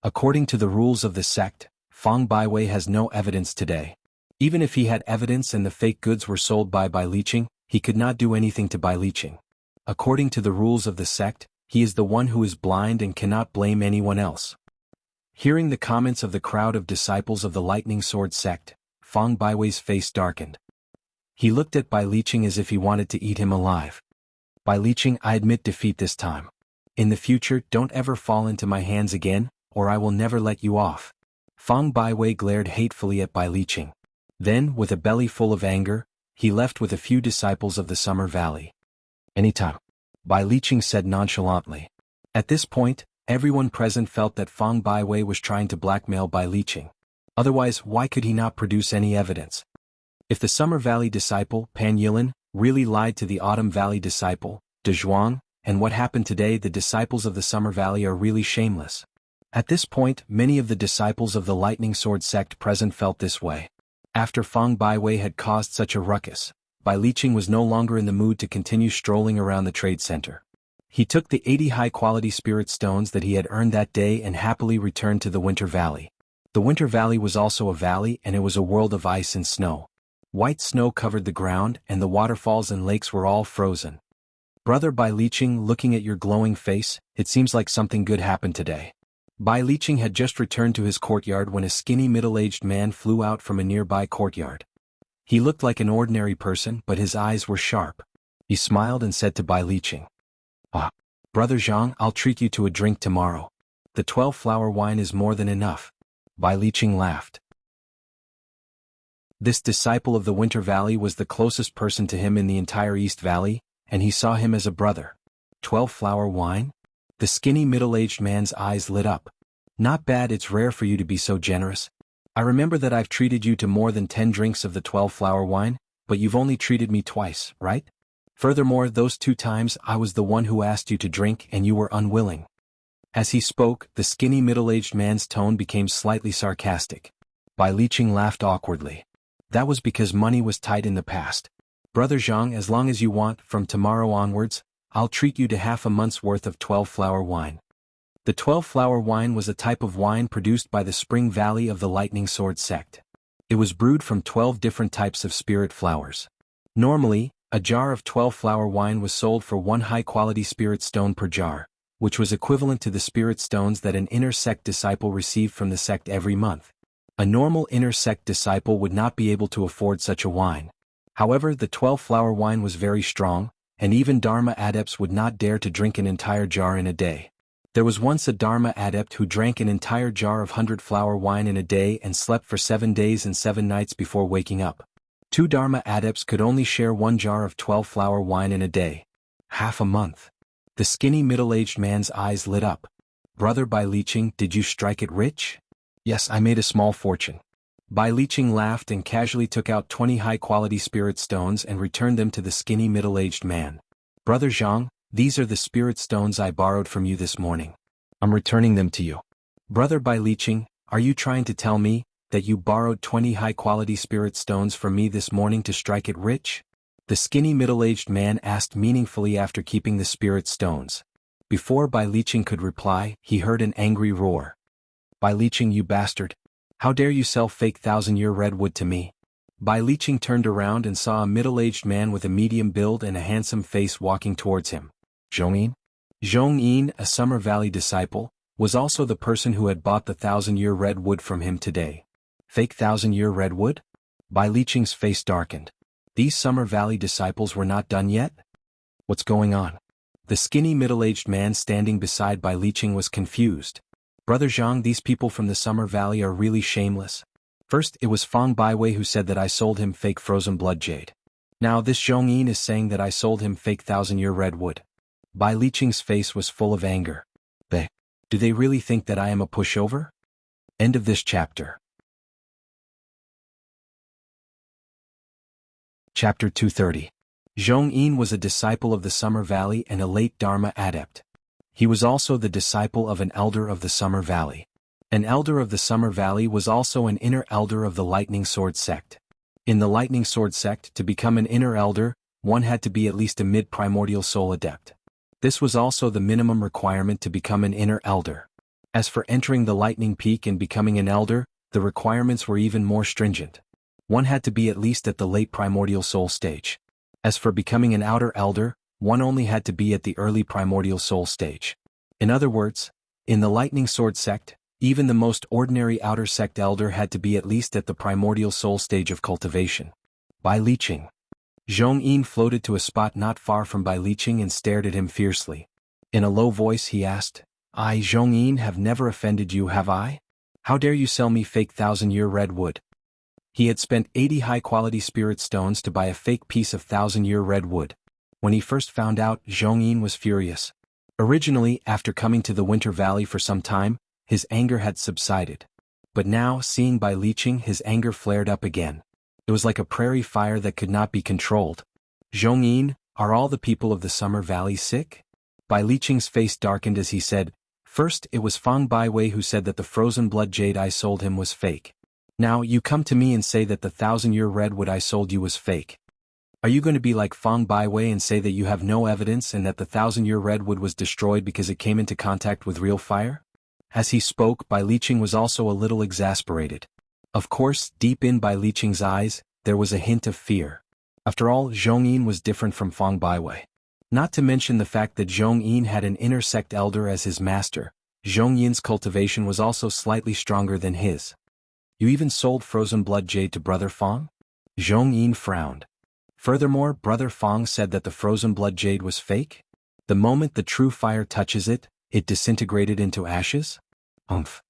According to the rules of the sect, Fang Baiwei has no evidence today. Even if he had evidence and the fake goods were sold by Bai Liqing, he could not do anything to Bai Liqing. According to the rules of the sect, he is the one who is blind and cannot blame anyone else. Hearing the comments of the crowd of disciples of the Lightning Sword sect, Fang Baiwei's face darkened. He looked at Bai Liqing as if he wanted to eat him alive. Bai Liqing, I admit defeat this time. In the future, don't ever fall into my hands again, or I will never let you off. Fang Baiwei glared hatefully at Bai Liqing. Then, with a belly full of anger, he left with a few disciples of the Summer Valley. Anytime. Bai Liqing said nonchalantly. At this point, everyone present felt that Fang Baiwei was trying to blackmail Bai Liqing. Otherwise, why could he not produce any evidence? If the Summer Valley disciple, Pan Yilin, really lied to the Autumn Valley disciple, Donghuang, and what happened today, the disciples of the Summer Valley are really shameless. At this point, many of the disciples of the Lightning Sword sect present felt this way. After Fang Baiwei had caused such a ruckus, Bai Liqing was no longer in the mood to continue strolling around the trade center. He took the 80 high-quality spirit stones that he had earned that day and happily returned to the Winter Valley. The Winter Valley was also a valley, and it was a world of ice and snow. White snow covered the ground, and the waterfalls and lakes were all frozen. Brother Bai Liqing, looking at your glowing face, it seems like something good happened today. Bai Liqing had just returned to his courtyard when a skinny middle-aged man flew out from a nearby courtyard. He looked like an ordinary person, but his eyes were sharp. He smiled and said to Bai Liqing, "Ah, Brother Zhang, I'll treat you to a drink tomorrow. The 12-flower wine is more than enough." Bai Liqing laughed. This disciple of the Winter Valley was the closest person to him in the entire East Valley, and he saw him as a brother. 12-flower wine? The skinny middle-aged man's eyes lit up. Not bad, it's rare for you to be so generous. I remember that I've treated you to more than 10 drinks of the 12-flower wine, but you've only treated me twice, right? Furthermore, those 2 times I was the one who asked you to drink and you were unwilling. As he spoke, the skinny middle-aged man's tone became slightly sarcastic. Bai Liqing laughed awkwardly. That was because money was tight in the past. Brother Zhang, as long as you want, from tomorrow onwards, I'll treat you to half a month's worth of 12-flower wine. The 12-flower wine was a type of wine produced by the Spring Valley of the Lightning Sword sect. It was brewed from 12 different types of spirit flowers. Normally, a jar of 12-flower wine was sold for 1 high-quality spirit stone per jar, which was equivalent to the spirit stones that an inner sect disciple received from the sect every month. A normal inner sect disciple would not be able to afford such a wine. However, the 12-flower wine was very strong, and even Dharma adepts would not dare to drink an entire jar in a day. There was once a Dharma adept who drank an entire jar of 100-flower wine in a day and slept for 7 days and 7 nights before waking up. 2 Dharma adepts could only share 1 jar of 12-flower wine in a day. Half a month. The skinny middle-aged man's eyes lit up. Brother Bai Liqing, did you strike it rich? Yes, I made a small fortune. Bai Liqing laughed and casually took out 20 high-quality spirit stones and returned them to the skinny middle-aged man. Brother Zhang, these are the spirit stones I borrowed from you this morning. I'm returning them to you. Brother Bai Liqing, are you trying to tell me that you borrowed 20 high-quality spirit stones from me this morning to strike it rich? The skinny middle-aged man asked meaningfully after keeping the spirit stones. Before Bai Liqing could reply, he heard an angry roar. Bai Liqing, you bastard! How dare you sell fake 1,000-year redwood to me? Bai Liqing turned around and saw a middle-aged man with a medium build and a handsome face walking towards him. Zhongyin? Zhongyin, a Summer Valley disciple, was also the person who had bought the 1,000-year redwood from him today. Fake 1,000-year redwood? Bai Liqing's face darkened. These Summer Valley disciples were not done yet? What's going on? The skinny middle-aged man standing beside Bai Liqing was confused. Brother Zhang, these people from the Summer Valley are really shameless. First, it was Fang Baiwei who said that I sold him fake frozen blood jade. Now this Zhongyin is saying that I sold him fake 1,000-year redwood. Bai Liqing's face was full of anger. Do they really think that I am a pushover? End of this chapter. Chapter 230. Zhong Yin was a disciple of the Summer Valley and a late Dharma adept. He was also the disciple of an elder of the Summer Valley. An elder of the Summer Valley was also an inner elder of the Lightning Sword sect. In the Lightning Sword sect, to become an inner elder, one had to be at least a mid-primordial soul adept. This was also the minimum requirement to become an inner elder. As for entering the Lightning Peak and becoming an elder, the requirements were even more stringent. One had to be at least at the late primordial soul stage. As for becoming an outer elder, one only had to be at the early primordial soul stage. In other words, in the Lightning Sword sect, even the most ordinary outer sect elder had to be at least at the primordial soul stage of cultivation. Bai Liqing. Zhong Yin floated to a spot not far from Bai Liqing and stared at him fiercely. In a low voice he asked, I, Zhong Yin, have never offended you, have I? How dare you sell me fake 1,000-year red wood? He had spent 80 high-quality spirit stones to buy a fake piece of 1,000-year red wood. When he first found out, Zhong Yin was furious. Originally, after coming to the Winter Valley for some time, his anger had subsided. But now, seeing Bai Liqing, his anger flared up again. It was like a prairie fire that could not be controlled. Zhong Yin, are all the people of the Summer Valley sick? Bai Liqing's face darkened as he said, First, it was Fang Baiwei who said that the frozen blood jade I sold him was fake. Now, you come to me and say that the 1,000-year redwood I sold you was fake. Are you going to be like Fang Baiwei and say that you have no evidence and that the 1,000-year redwood was destroyed because it came into contact with real fire? As he spoke, Bai Liqing was also a little exasperated. Of course, deep in Bai Liqing's eyes, there was a hint of fear. After all, Zhong Yin was different from Fang Baiwei. Not to mention the fact that Zhong Yin had an inner sect elder as his master, Zhong Yin's cultivation was also slightly stronger than his. You even sold frozen blood jade to Brother Fang? Zhong Yin frowned. Furthermore, Brother Fang said that the frozen blood jade was fake? The moment the true fire touches it, it disintegrated into ashes? Umph.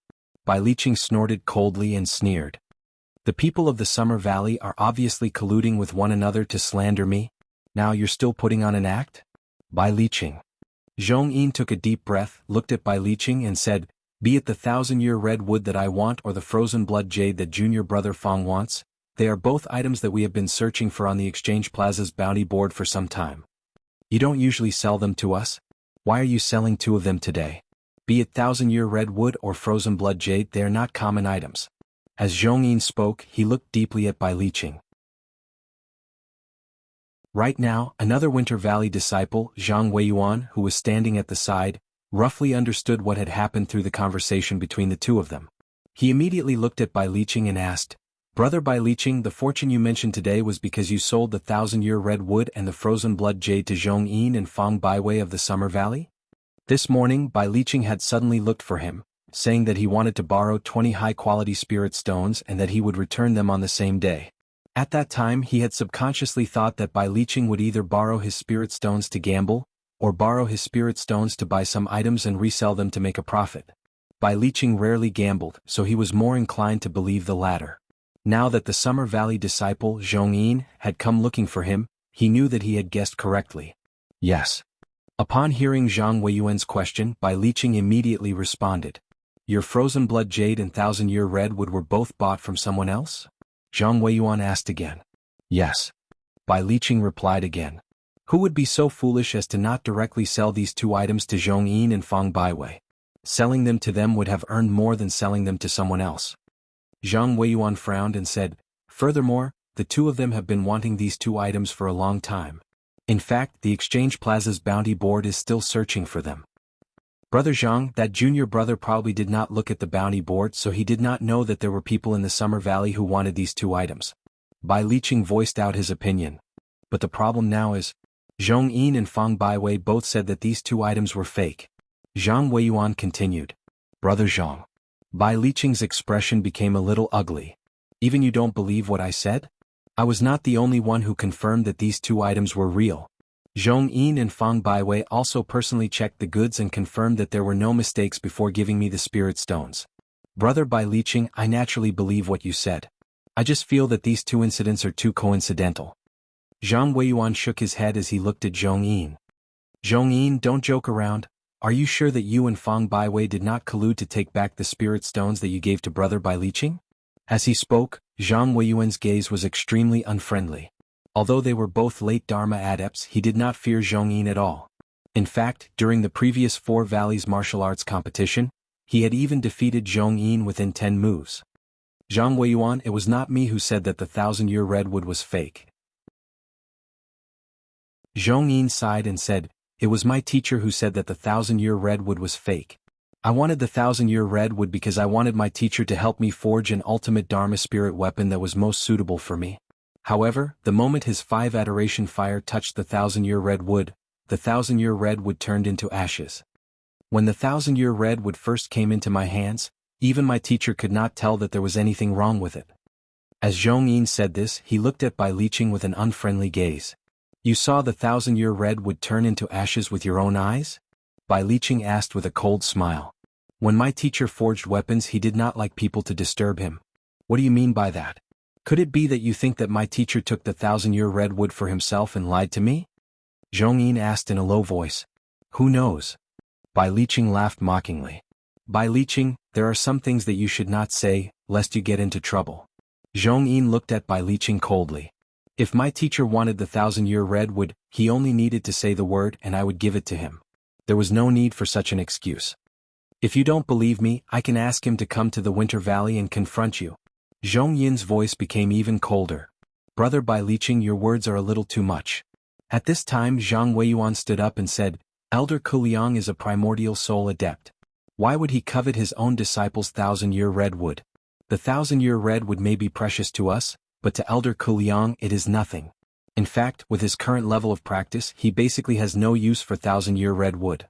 Bai Liqing snorted coldly and sneered. The people of the Summer Valley are obviously colluding with one another to slander me. Now you're still putting on an act? Bai Liqing. Zhong Yin took a deep breath, looked at Bai Liqing and said, Be it the 1,000-year red wood that I want or the frozen blood jade that Junior Brother Fang wants, they are both items that we have been searching for on the Exchange Plaza's bounty board for some time. You don't usually sell them to us. Why are you selling 2 of them today? Be it 1,000-year red wood or frozen blood jade, they are not common items. As Zhong Yin spoke, he looked deeply at Bai Liqing. Right now, another Winter Valley disciple, Zhang Weiyuan, who was standing at the side, roughly understood what had happened through the conversation between the two of them. He immediately looked at Bai Liqing and asked, Brother Bai Liqing, the fortune you mentioned today was because you sold the 1,000-year red wood and the frozen blood jade to Zhong Yin and Fang Baiwei of the Summer Valley? This morning, Bai Liqing had suddenly looked for him, saying that he wanted to borrow 20 high-quality spirit stones and that he would return them on the same day. At that time, he had subconsciously thought that Bai Liqing would either borrow his spirit stones to gamble, or borrow his spirit stones to buy some items and resell them to make a profit. Bai Liqing rarely gambled, so he was more inclined to believe the latter. Now that the Summer Valley disciple, Zhong Yin, had come looking for him, he knew that he had guessed correctly. Yes. Upon hearing Zhang Weiyuan's question, Bai Liqing immediately responded. Your frozen blood jade and 1,000-year redwood were both bought from someone else? Zhang Weiyuan asked again. Yes. Bai Liqing replied again. Who would be so foolish as to not directly sell these 2 items to Zhong Yin and Fang Baiwei? Selling them to them would have earned more than selling them to someone else. Zhang Weiyuan frowned and said, Furthermore, the 2 of them have been wanting these 2 items for a long time. In fact, the Exchange Plaza's bounty board is still searching for them. Brother Zhang, that junior brother probably did not look at the bounty board, so he did not know that there were people in the Summer Valley who wanted these 2 items. Bai Liqing voiced out his opinion. But the problem now is, Zhong Yin and Fang Baiwei both said that these 2 items were fake. Zhang Weiyuan continued. Brother Zhang. Bai Liqing's expression became a little ugly. Even you don't believe what I said? I was not the only one who confirmed that these 2 items were real. Zhong Yin and Fang Baiwei also personally checked the goods and confirmed that there were no mistakes before giving me the spirit stones. Brother Bai Liqing, I naturally believe what you said. I just feel that these 2 incidents are too coincidental. Zhang Weiyuan shook his head as he looked at Zhong Yin. Zhongyin, don't joke around. Are you sure that you and Fang Baiwei did not collude to take back the spirit stones that you gave to brother Bai Liqing? As he spoke, Zhang Weiyuan's gaze was extremely unfriendly. Although they were both late Dharma adepts, he did not fear Zhongyin at all. In fact, during the previous Four Valleys martial arts competition, he had even defeated Zhongyin within 10 moves. Zhang Weiyuan, it was not me who said that the 1,000-year redwood was fake. Zhongyin sighed and said, it was my teacher who said that the 1,000-year redwood was fake. I wanted the 1,000-year redwood because I wanted my teacher to help me forge an ultimate Dharma spirit weapon that was most suitable for me. However, the moment his 5 adoration fire touched the 1,000-year redwood, the 1,000-year redwood turned into ashes. When the 1,000-year redwood first came into my hands, even my teacher could not tell that there was anything wrong with it. As Zhongyin said this, he looked at Bai Liqing with an unfriendly gaze. You saw the 1,000-year redwood turn into ashes with your own eyes? Bai Liqing asked with a cold smile. When my teacher forged weapons, he did not like people to disturb him. What do you mean by that? Could it be that you think that my teacher took the 1,000-year redwood for himself and lied to me? Zhongyin asked in a low voice. Who knows? Bai Liqing laughed mockingly. Bai Liqing, there are some things that you should not say, lest you get into trouble. Zhongyin looked at Bai Liqing coldly. If my teacher wanted the 1,000-year redwood, he only needed to say the word and I would give it to him. There was no need for such an excuse. If you don't believe me, I can ask him to come to the Winter Valley and confront you. Zhongyin's voice became even colder. Brother Bai Liqing, your words are a little too much. At this time Zhang Weiyuan stood up and said, Elder Kuliang is a primordial soul adept. Why would he covet his own disciple's 1,000-year redwood? The 1,000-year redwood may be precious to us, but to Elder Kuliang it is nothing. In fact, with his current level of practice, he basically has no use for 1,000-year redwood.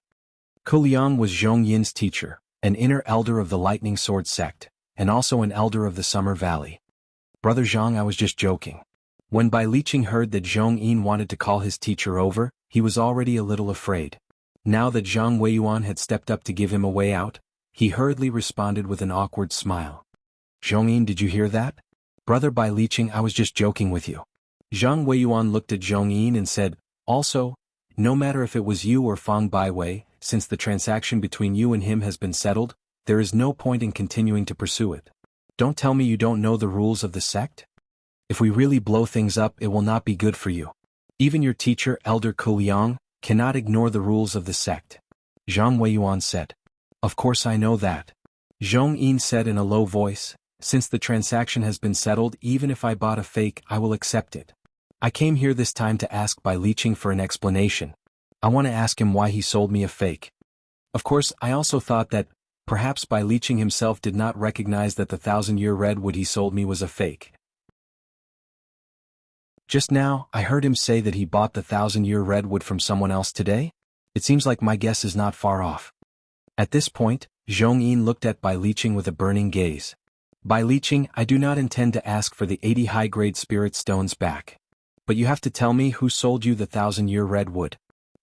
Kuliang was Zhongyin's teacher, an inner elder of the Lightning Sword sect, and also an elder of the Summer Valley. Brother Zhang, I was just joking. When Bai Liqing heard that Zhongyin wanted to call his teacher over, he was already a little afraid. Now that Zhang Weiyuan had stepped up to give him a way out, he hurriedly responded with an awkward smile. Zhongyin, did you hear that? Brother Bai Liqing, I was just joking with you. Zhang Weiyuan looked at Zhongyin and said, also, no matter if it was you or Fang Baiwei, since the transaction between you and him has been settled, there is no point in continuing to pursue it. Don't tell me you don't know the rules of the sect? If we really blow things up, it will not be good for you. Even your teacher, Elder Kuliang, cannot ignore the rules of the sect. Zhang Weiyuan said. Of course I know that. Zhongyin said in a low voice, since the transaction has been settled, even if I bought a fake, I will accept it. I came here this time to ask Bai Liqing for an explanation. I want to ask him why he sold me a fake. Of course, I also thought that, perhaps Bai Liqing himself did not recognize that the 1,000-year redwood he sold me was a fake. Just now, I heard him say that he bought the 1,000-year redwood from someone else today? It seems like my guess is not far off. At this point, Zhongyin looked at Bai Liqing with a burning gaze. Bai Liqing, I do not intend to ask for the 80 high-grade spirit stones back. But you have to tell me who sold you the 1,000-year redwood.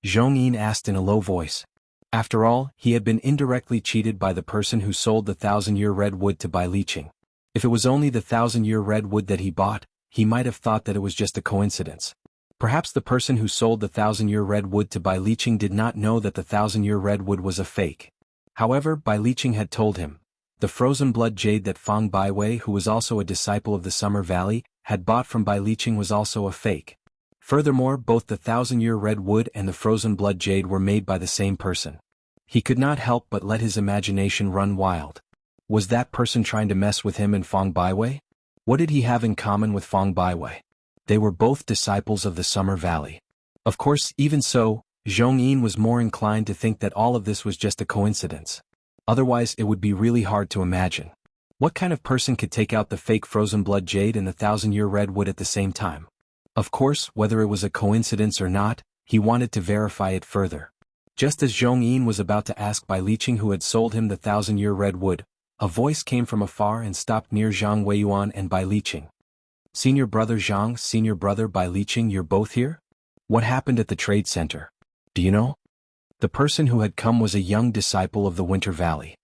Zhongyin asked in a low voice. After all, he had been indirectly cheated by the person who sold the 1,000-year redwood to Bai Liqing. If it was only the 1,000-year redwood that he bought, he might have thought that it was just a coincidence. Perhaps the person who sold the 1,000-year redwood to Bai Liqing did not know that the 1,000-year redwood was a fake. However, Bai Liqing had told him. The frozen blood jade that Fang Baiwei, who was also a disciple of the Summer Valley, had bought from Bai Liqing was also a fake. Furthermore, both the 1,000-year redwood and the frozen blood jade were made by the same person. He could not help but let his imagination run wild. Was that person trying to mess with him and Fang Baiwei? What did he have in common with Fang Baiwei? They were both disciples of the Summer Valley. Of course, even so, Zhongyin was more inclined to think that all of this was just a coincidence. Otherwise, it would be really hard to imagine. What kind of person could take out the fake frozen blood jade and the 1,000-year redwood at the same time? Of course, whether it was a coincidence or not, he wanted to verify it further. Just as Zhongyin was about to ask Bai Liqing who had sold him the 1,000-year redwood, a voice came from afar and stopped near Zhang Weiyuan and Bai Liqing. Senior brother Zhang, senior brother Bai Liqing, you're both here? What happened at the trade center? Do you know? The person who had come was a young disciple of the Winter Valley.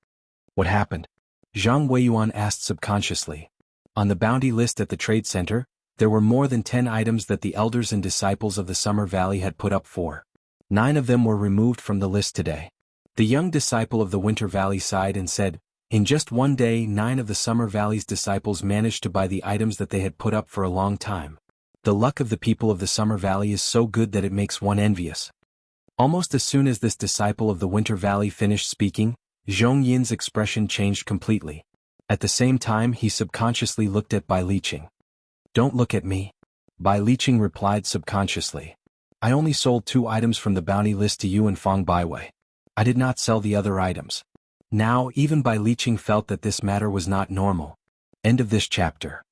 What happened? Zhang Weiyuan asked subconsciously. On the bounty list at the trade center, there were more than 10 items that the elders and disciples of the Summer Valley had put up for. 9 of them were removed from the list today. The young disciple of the Winter Valley sighed and said, in just one day 9 of the Summer Valley's disciples managed to buy the items that they had put up for a long time. The luck of the people of the Summer Valley is so good that it makes one envious. Almost as soon as this disciple of the Winter Valley finished speaking, Zhong Yin's expression changed completely. At the same time he subconsciously looked at Bai Liqing. Don't look at me. Bai Liqing replied subconsciously. I only sold 2 items from the bounty list to you and Fang Baiwei. I did not sell the other items. Now even Bai Liqing felt that this matter was not normal. End of this chapter.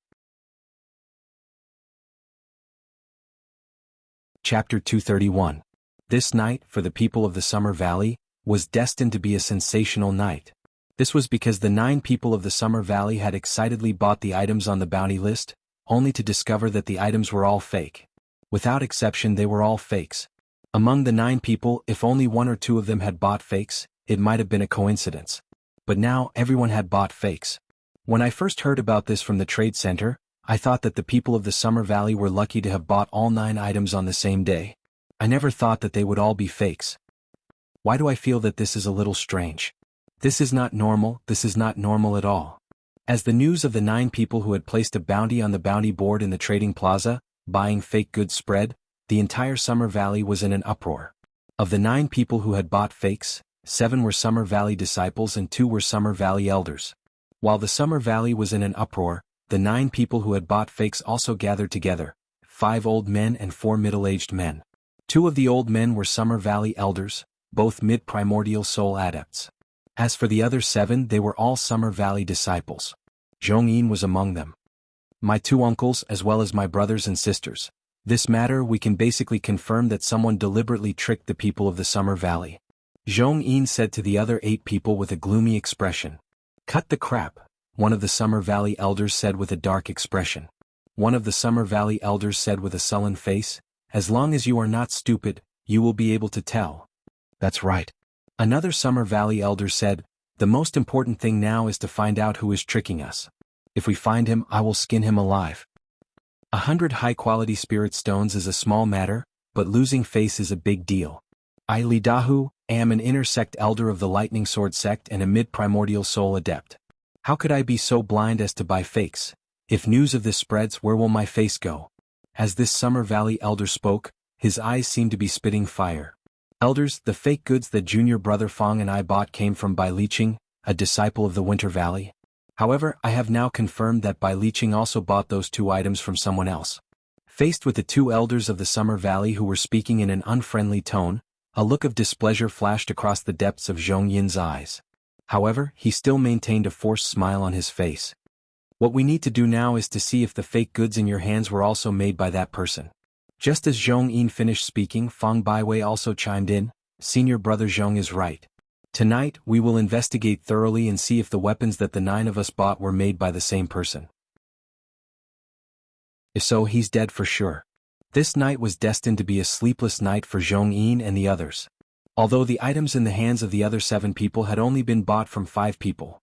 Chapter 231. This night, for the people of the Summer Valley, was destined to be a sensational night. This was because the 9 people of the Summer Valley had excitedly bought the items on the bounty list, only to discover that the items were all fake. Without exception they were all fakes. Among the 9 people, if only 1 or 2 of them had bought fakes, it might have been a coincidence. But now everyone had bought fakes. When I first heard about this from the trade center, I thought that the people of the Summer Valley were lucky to have bought all 9 items on the same day. I never thought that they would all be fakes. Why do I feel that this is a little strange? This is not normal, this is not normal at all. As the news of the 9 people who had placed a bounty on the bounty board in the trading plaza, buying fake goods spread, the entire Summer Valley was in an uproar. Of the 9 people who had bought fakes, 7 were Summer Valley disciples and 2 were Summer Valley elders. While the Summer Valley was in an uproar, the 9 people who had bought fakes also gathered together, 5 old men and 4 middle-aged men. 2 of the old men were Summer Valley elders, both mid-primordial soul adepts. As for the other 7, they were all Summer Valley disciples. Zhong Yin was among them. My 2 uncles as well as my brothers and sisters. This matter we can basically confirm that someone deliberately tricked the people of the Summer Valley. Zhong Yin said to the other 8 people with a gloomy expression. Cut the crap, one of the Summer Valley elders said with a dark expression. One of the Summer Valley elders said with a sullen face, as long as you are not stupid, you will be able to tell. That's right. Another Summer Valley elder said, the most important thing now is to find out who is tricking us. If we find him, I will skin him alive. 100 high-quality spirit stones is a small matter, but losing face is a big deal. I Li Dahu, am an inner sect elder of the Lightning Sword sect and a mid-primordial soul adept. How could I be so blind as to buy fakes? If news of this spreads, where will my face go? As this Summer Valley elder spoke, his eyes seemed to be spitting fire. Elders, the fake goods that junior brother Fang and I bought came from Bai Liqing, a disciple of the Winter Valley. However, I have now confirmed that Bai Liqing also bought those 2 items from someone else. Faced with the 2 elders of the Summer Valley who were speaking in an unfriendly tone, a look of displeasure flashed across the depths of Zhong Yin's eyes. However, he still maintained a forced smile on his face. What we need to do now is to see if the fake goods in your hands were also made by that person. Just as Zhong Yin finished speaking, Fang Baiwei also chimed in, Senior brother Zhong is right. Tonight, we will investigate thoroughly and see if the weapons that the 9 of us bought were made by the same person. If so, he's dead for sure. This night was destined to be a sleepless night for Zhong Yin and the others. Although the items in the hands of the other 7 people had only been bought from 5 people.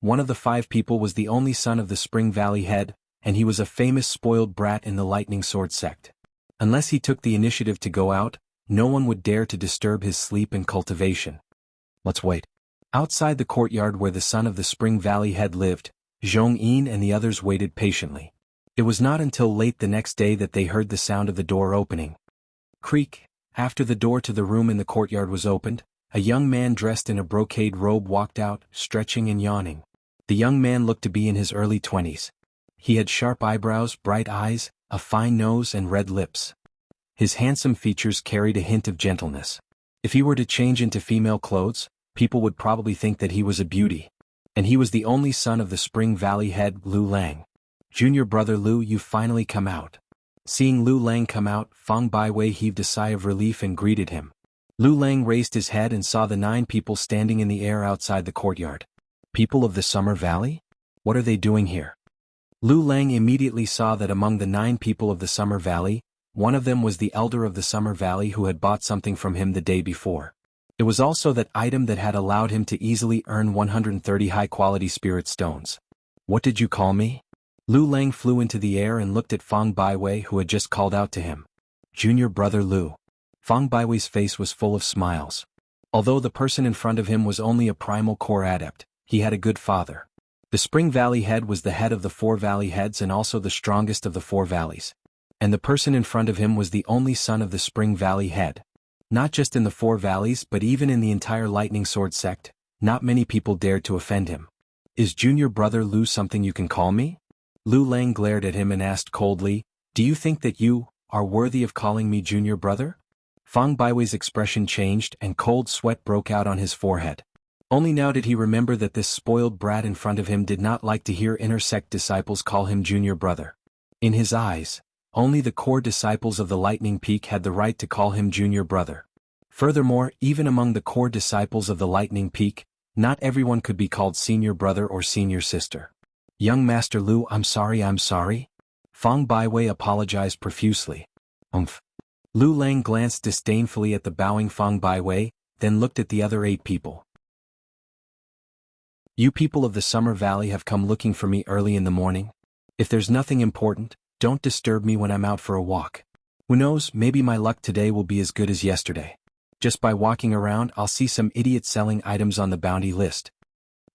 One of the 5 people was the only son of the Spring Valley head, and he was a famous spoiled brat in the Lightning Sword sect. Unless he took the initiative to go out, no one would dare to disturb his sleep and cultivation. Let's wait. Outside the courtyard where the son of the Spring Valley head lived, Zhong Yin and the others waited patiently. It was not until late the next day that they heard the sound of the door opening. Creak. After the door to the room in the courtyard was opened, a young man dressed in a brocade robe walked out, stretching and yawning. The young man looked to be in his early 20s. He had sharp eyebrows, bright eyes, a fine nose and red lips. His handsome features carried a hint of gentleness. If he were to change into female clothes, people would probably think that he was a beauty. And he was the only son of the Spring Valley head, Lu Lang. Junior brother Lu, you've finally come out. Seeing Lu Lang come out, Fang Baiwei heaved a sigh of relief and greeted him. Lu Lang raised his head and saw the 9 people standing in the air outside the courtyard. People of the Summer Valley? What are they doing here? Lu Lang immediately saw that among the 9 people of the Summer Valley, one of them was the elder of the Summer Valley who had bought something from him the day before. It was also that item that had allowed him to easily earn 130 high-quality spirit stones. What did you call me? Lu Lang flew into the air and looked at Fang Baiwei who had just called out to him. Junior brother Lu. Fang Baiwei's face was full of smiles. Although the person in front of him was only a primal core adept, he had a good father. The Spring Valley head was the head of the 4 valley heads and also the strongest of the 4 valleys. And the person in front of him was the only son of the Spring Valley head. Not just in the 4 valleys but even in the entire Lightning Sword sect, not many people dared to offend him. Is Junior Brother Lu something you can call me? Lu Lang glared at him and asked coldly, do you think that you are worthy of calling me Junior Brother? Fang Baiwei's expression changed and cold sweat broke out on his forehead. Only now did he remember that this spoiled brat in front of him did not like to hear inner sect disciples call him Junior Brother. In his eyes, only the core disciples of the Lightning Peak had the right to call him Junior Brother. Furthermore, even among the core disciples of the Lightning Peak, not everyone could be called Senior Brother or Senior Sister. Young Master Lu, I'm sorry. Fang Baiwei apologized profusely. Lu Lang glanced disdainfully at the bowing Fang Baiwei, then looked at the other 8 people. You people of the Summer Valley have come looking for me early in the morning. If there's nothing important, don't disturb me when I'm out for a walk. Who knows, maybe my luck today will be as good as yesterday. Just by walking around I'll see some idiot selling items on the bounty list.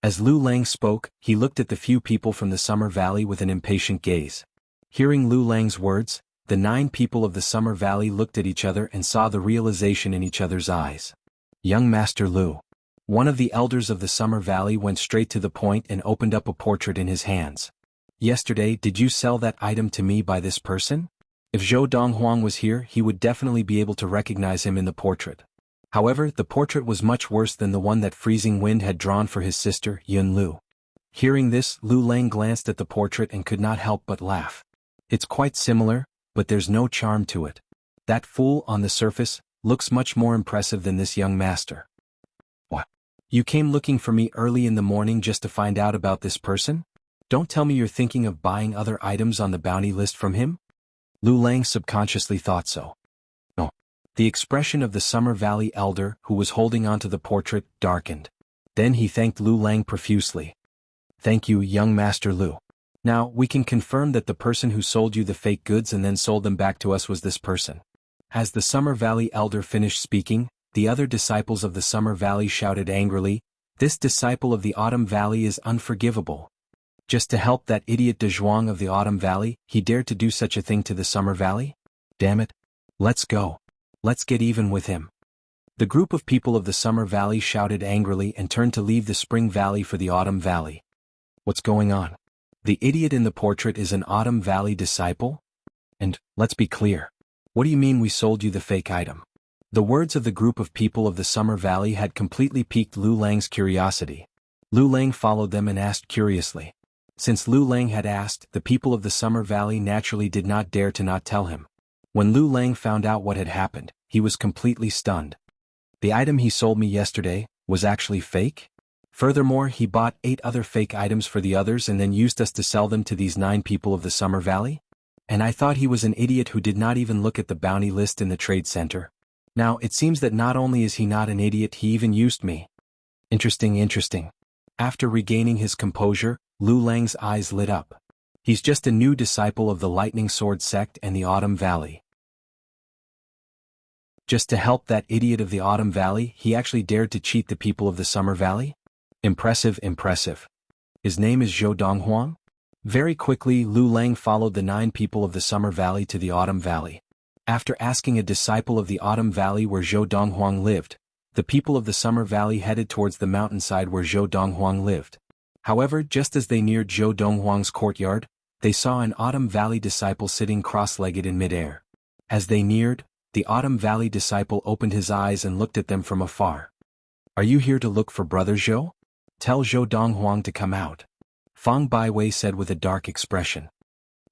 As Lu Lang spoke, he looked at the few people from the Summer Valley with an impatient gaze. Hearing Lu Lang's words, the 9 people of the Summer Valley looked at each other and saw the realization in each other's eyes. Young Master Lu. One of the elders of the Summer Valley went straight to the point and opened up a portrait in his hands. Yesterday did you sell that item to me by this person? If Zhou Donghuang was here he would definitely be able to recognize him in the portrait. However, the portrait was much worse than the one that Freezing Wind had drawn for his sister, Yun Lu. Hearing this, Lu Lang glanced at the portrait and could not help but laugh. It's quite similar, but there's no charm to it. That fool on the surface looks much more impressive than this young master. What? You came looking for me early in the morning just to find out about this person? Don't tell me you're thinking of buying other items on the bounty list from him? Lu Lang subconsciously thought so. No. The expression of the Summer Valley elder who was holding onto the portrait darkened. Then he thanked Lu Lang profusely. Thank you, young Master Lu. Now, we can confirm that the person who sold you the fake goods and then sold them back to us was this person. As the Summer Valley elder finished speaking, the other disciples of the Summer Valley shouted angrily, this disciple of the Autumn Valley is unforgivable. Just to help that idiot Donghuang of the Autumn Valley, he dared to do such a thing to the Summer Valley? Damn it. Let's go. Let's get even with him. The group of people of the Summer Valley shouted angrily and turned to leave the Spring Valley for the Autumn Valley. What's going on? The idiot in the portrait is an Autumn Valley disciple? And, let's be clear. What do you mean we sold you the fake item? The words of the group of people of the Summer Valley had completely piqued Lu Lang's curiosity. Lu Lang followed them and asked curiously. Since Lu Lang had asked, the people of the Summer Valley naturally did not dare to not tell him. When Lu Lang found out what had happened, he was completely stunned. The item he sold me yesterday was actually fake? Furthermore, he bought 8 other fake items for the others and then used us to sell them to these 9 people of the Summer Valley? And I thought he was an idiot who did not even look at the bounty list in the trade center. Now, it seems that not only is he not an idiot, he even used me. Interesting. After regaining his composure, Lu Lang's eyes lit up. He's just a new disciple of the Lightning Sword sect and the Autumn Valley. Just to help that idiot of the Autumn Valley, he actually dared to cheat the people of the Summer Valley? Impressive. His name is Zhou Donghuang? Very quickly, Lu Lang followed the 9 people of the Summer Valley to the Autumn Valley. After asking a disciple of the Autumn Valley where Zhou Donghuang lived, the people of the Summer Valley headed towards the mountainside where Zhou Donghuang lived. However, just as they neared Zhou Donghuang's courtyard, they saw an Autumn Valley disciple sitting cross-legged in midair. As they neared, the Autumn Valley disciple opened his eyes and looked at them from afar. Are you here to look for Brother Zhou? Tell Zhou Donghuang to come out. Fang Baiwei said with a dark expression.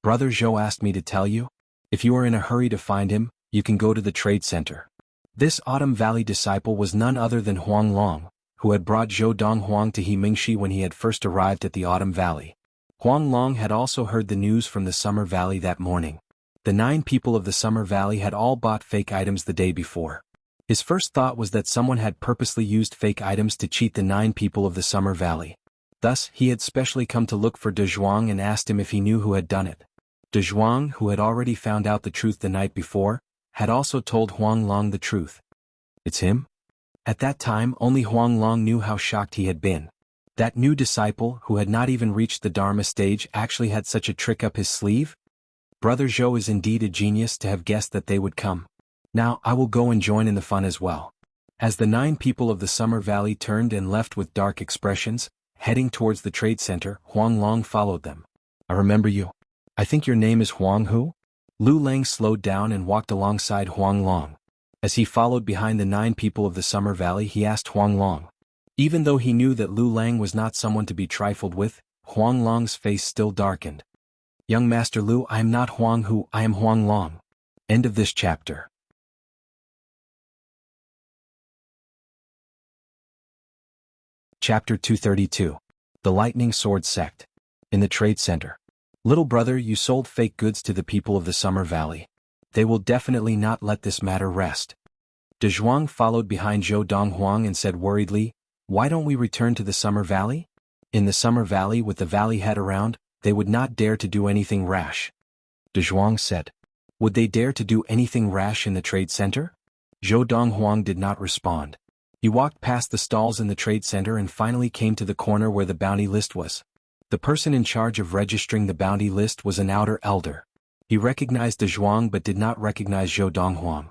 Brother Zhou asked me to tell you. If you are in a hurry to find him, you can go to the trade center. This Autumn Valley disciple was none other than Huang Long, who had brought Zhou Donghuang to Himingshi when he had first arrived at the Autumn Valley. Huang Long had also heard the news from the Summer Valley that morning. The 9 people of the Summer Valley had all bought fake items the day before. His first thought was that someone had purposely used fake items to cheat the 9 people of the Summer Valley. Thus, he had specially come to look for Donghuang and asked him if he knew who had done it. Donghuang, who had already found out the truth the night before, had also told Huang Long the truth. It's him? At that time only Huang Long knew how shocked he had been. That new disciple who had not even reached the Dharma stage actually had such a trick up his sleeve? Brother Zhou is indeed a genius to have guessed that they would come. Now I will go and join in the fun as well. As the 9 people of the Summer Valley turned and left with dark expressions, heading towards the trade center, Huang Long followed them. I remember you. I think your name is Huang Hu? Lu Lang slowed down and walked alongside Huang Long. As he followed behind the 9 people of the Summer Valley, he asked Huang Long. Even though he knew that Lu Lang was not someone to be trifled with, Huang Long's face still darkened. Young Master Lu, I am not Huang Hu, I am Huang Long. End of this chapter. Chapter 232. The Lightning Sword Sect. In the Trade Center. Little brother, you sold fake goods to the people of the Summer Valley. They will definitely not let this matter rest. Donghuang followed behind Zhou Donghuang and said worriedly, why don't we return to the Summer Valley? In the Summer Valley with the valley head around, they would not dare to do anything rash. Donghuang said. Would they dare to do anything rash in the trade center? Zhou Donghuang did not respond. He walked past the stalls in the trade center and finally came to the corner where the bounty list was. The person in charge of registering the bounty list was an outer elder. He recognized Donghuang but did not recognize Zhou Donghuang.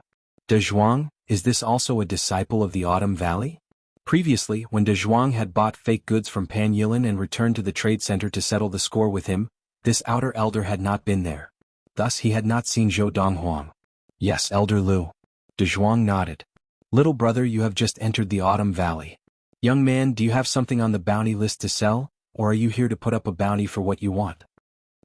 Donghuang, is this also a disciple of the Autumn Valley? Previously, when Donghuang had bought fake goods from Pan Yilin and returned to the trade center to settle the score with him, this outer elder had not been there. Thus he had not seen Zhou Donghuang. Yes, Elder Lu. Donghuang nodded. Little brother, you have just entered the Autumn Valley. Young man, do you have something on the bounty list to sell, or are you here to put up a bounty for what you want?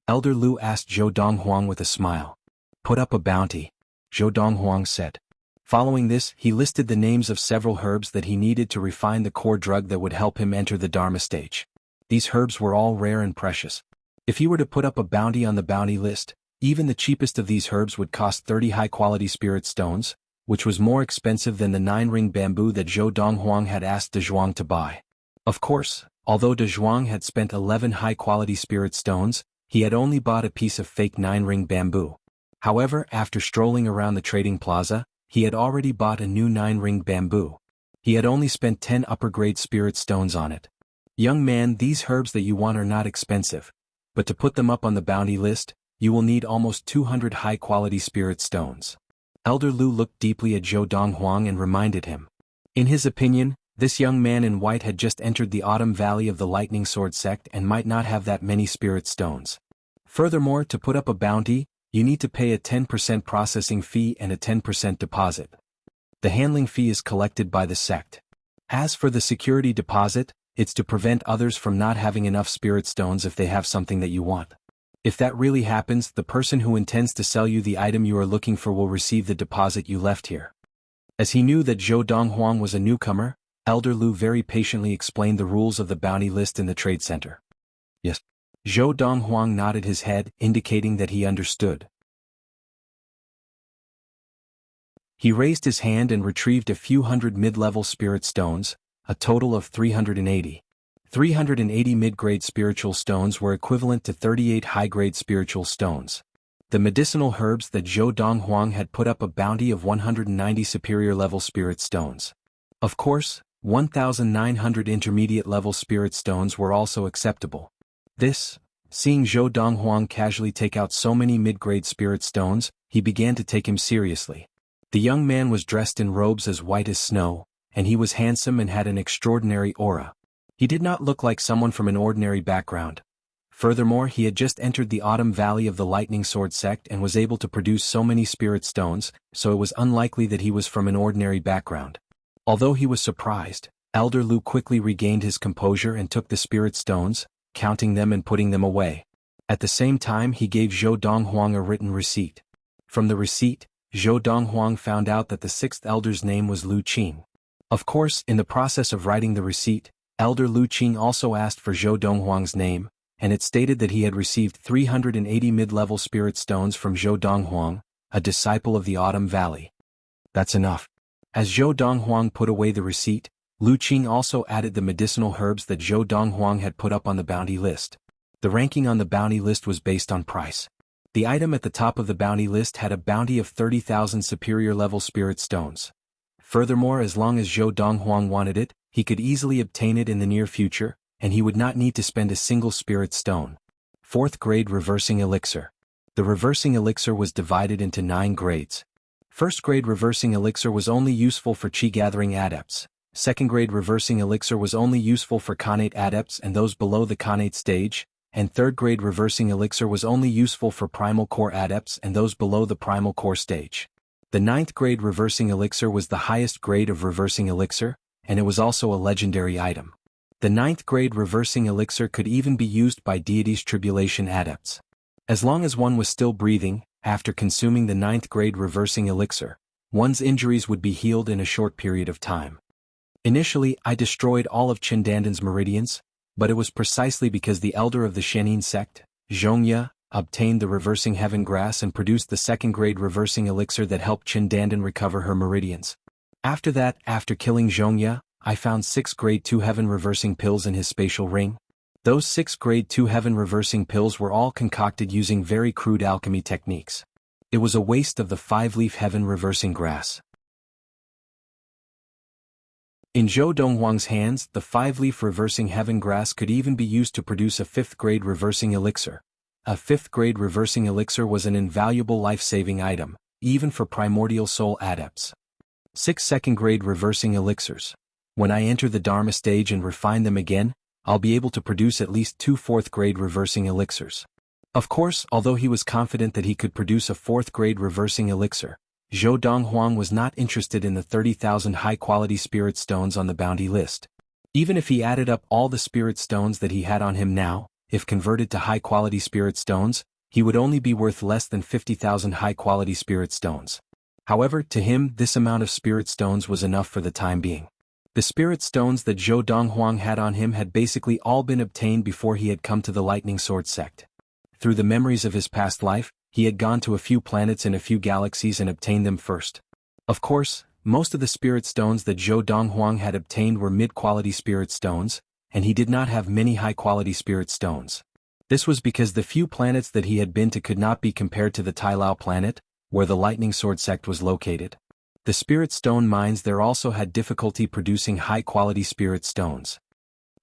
Elder Lu asked Zhou Donghuang with a smile. Put up a bounty, Zhou Donghuang said. Following this, he listed the names of several herbs that he needed to refine the core drug that would help him enter the Dharma stage. These herbs were all rare and precious. If he were to put up a bounty on the bounty list, even the cheapest of these herbs would cost 30 high-quality spirit stones, which was more expensive than the 9-ring bamboo that Zhou Donghuang had asked Donghuang to buy. Of course, although Donghuang had spent 11 high-quality spirit stones, he had only bought a piece of fake 9-ring bamboo. However, after strolling around the trading plaza, he had already bought a new 9-ring bamboo. He had only spent 10 upper-grade spirit stones on it. Young man, these herbs that you want are not expensive, but to put them up on the bounty list, you will need almost 200 high-quality spirit stones. Elder Lu looked deeply at Zhou Donghuang and reminded him. In his opinion, this young man in white had just entered the Autumn Valley of the Lightning Sword Sect and might not have that many spirit stones. Furthermore, to put up a bounty, you need to pay a 10% processing fee and a 10% deposit. The handling fee is collected by the sect. As for the security deposit, it's to prevent others from not having enough spirit stones if they have something that you want. If that really happens, the person who intends to sell you the item you are looking for will receive the deposit you left here. As he knew that Zhou Donghuang was a newcomer, Elder Lu very patiently explained the rules of the bounty list in the trade center. Yes. Zhou Donghuang nodded his head, indicating that he understood. He raised his hand and retrieved a few hundred mid-level spirit stones, a total of 380. 380 mid-grade spiritual stones were equivalent to 38 high-grade spiritual stones. The medicinal herbs that Zhou Donghuang had put up a bounty of 190 superior-level spirit stones. Of course, 1,900 intermediate-level spirit stones were also acceptable. Seeing Zhou Donghuang casually take out so many mid-grade spirit stones, he began to take him seriously. The young man was dressed in robes as white as snow, and he was handsome and had an extraordinary aura. He did not look like someone from an ordinary background. Furthermore, he had just entered the Autumn Valley of the Lightning Sword Sect and was able to produce so many spirit stones, so it was unlikely that he was from an ordinary background. Although he was surprised, Elder Lu quickly regained his composure and took the spirit stones, counting them and putting them away. At the same time, he gave Zhou Donghuang a written receipt. From the receipt, Zhou Donghuang found out that the sixth elder's name was Lu Qing. Of course, in the process of writing the receipt, Elder Lu Qing also asked for Zhou Donghuang's name, and it stated that he had received 380 mid-level spirit stones from Zhou Donghuang, a disciple of the Autumn Valley. That's enough. As Zhou Donghuang put away the receipt, Lu Qing also added the medicinal herbs that Zhou Donghuang had put up on the bounty list. The ranking on the bounty list was based on price. The item at the top of the bounty list had a bounty of 30,000 superior-level spirit stones. Furthermore, as long as Zhou Donghuang wanted it, he could easily obtain it in the near future, and he would not need to spend a single spirit stone. 4th grade reversing elixir. The reversing elixir was divided into 9 grades. 1st grade reversing elixir was only useful for chi-gathering adepts. 2nd grade reversing elixir was only useful for Khanate adepts and those below the Khanate stage, and 3rd grade reversing elixir was only useful for primal core adepts and those below the primal core stage. The 9th grade reversing elixir was the highest grade of reversing elixir, and it was also a legendary item. The 9th grade reversing elixir could even be used by deities tribulation adepts. As long as one was still breathing, after consuming the 9th grade reversing elixir, one's injuries would be healed in a short period of time. Initially, I destroyed all of Chindandan's meridians, but it was precisely because the elder of the Shenin sect, Zhongya, obtained the reversing heaven grass and produced the 2nd grade reversing elixir that helped Chindandan recover her meridians. After that, after killing Zhongya, I found 6th grade 2 heaven reversing pills in his spatial ring. Those 6th grade 2 heaven reversing pills were all concocted using very crude alchemy techniques. It was a waste of the 5-leaf heaven reversing grass. In Zhou Donghuang's hands, the 5-leaf reversing heaven grass could even be used to produce a 5th grade reversing elixir. A 5th grade reversing elixir was an invaluable life-saving item, even for primordial soul adepts. 6 2nd grade reversing elixirs. When I enter the Dharma stage and refine them again, I'll be able to produce at least 2 4th grade reversing elixirs. Of course, although he was confident that he could produce a 4th grade reversing elixir, Zhou Donghuang was not interested in the 30,000 high-quality spirit stones on the bounty list. Even if he added up all the spirit stones that he had on him now, if converted to high-quality spirit stones, he would only be worth less than 50,000 high-quality spirit stones. However, to him, this amount of spirit stones was enough for the time being. The spirit stones that Zhou Donghuang had on him had basically all been obtained before he had come to the Lightning Sword sect. Through the memories of his past life, he had gone to a few planets in a few galaxies and obtained them first. Of course, most of the spirit stones that Zhou Donghuang had obtained were mid-quality spirit stones, and he did not have many high-quality spirit stones. This was because the few planets that he had been to could not be compared to the Tailao planet, where the Lightning Sword sect was located. The spirit stone mines there also had difficulty producing high-quality spirit stones.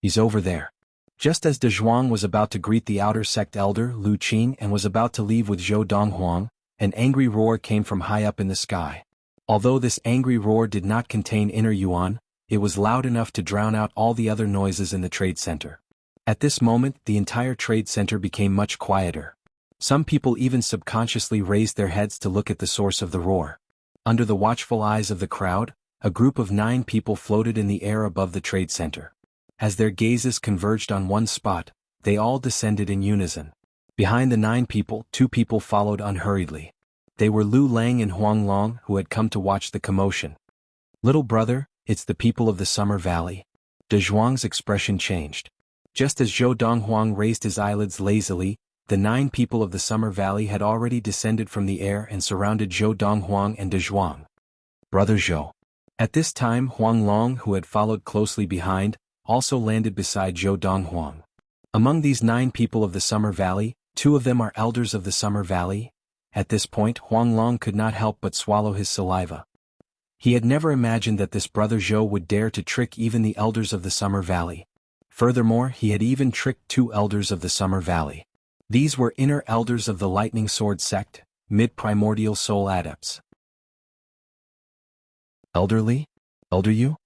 He's over there. Just as Donghuang was about to greet the outer sect elder, Lu Qing, and was about to leave with Zhou Donghuang, an angry roar came from high up in the sky. Although this angry roar did not contain inner yuan, it was loud enough to drown out all the other noises in the trade center. At this moment, the entire trade center became much quieter. Some people even subconsciously raised their heads to look at the source of the roar. Under the watchful eyes of the crowd, a group of 9 people floated in the air above the trade center. As their gazes converged on one spot, they all descended in unison. Behind the 9 people, 2 people followed unhurriedly. They were Lu Lang and Huang Long, who had come to watch the commotion. "Little brother, it's the people of the Summer Valley." Donghuang's expression changed. Just as Zhou Donghuang raised his eyelids lazily, the 9 people of the Summer Valley had already descended from the air and surrounded Zhou Donghuang and Donghuang. "Brother Zhou." At this time, Huang Long, who had followed closely behind, also landed beside Zhou Donghuang. Among these 9 people of the Summer Valley, 2 of them are elders of the Summer Valley. At this point, Huang Long could not help but swallow his saliva. He had never imagined that this brother Zhou would dare to trick even the elders of the Summer Valley. Furthermore, he had even tricked 2 elders of the Summer Valley. These were inner elders of the Lightning Sword sect, mid-primordial soul adepts. Elderly? Elder you?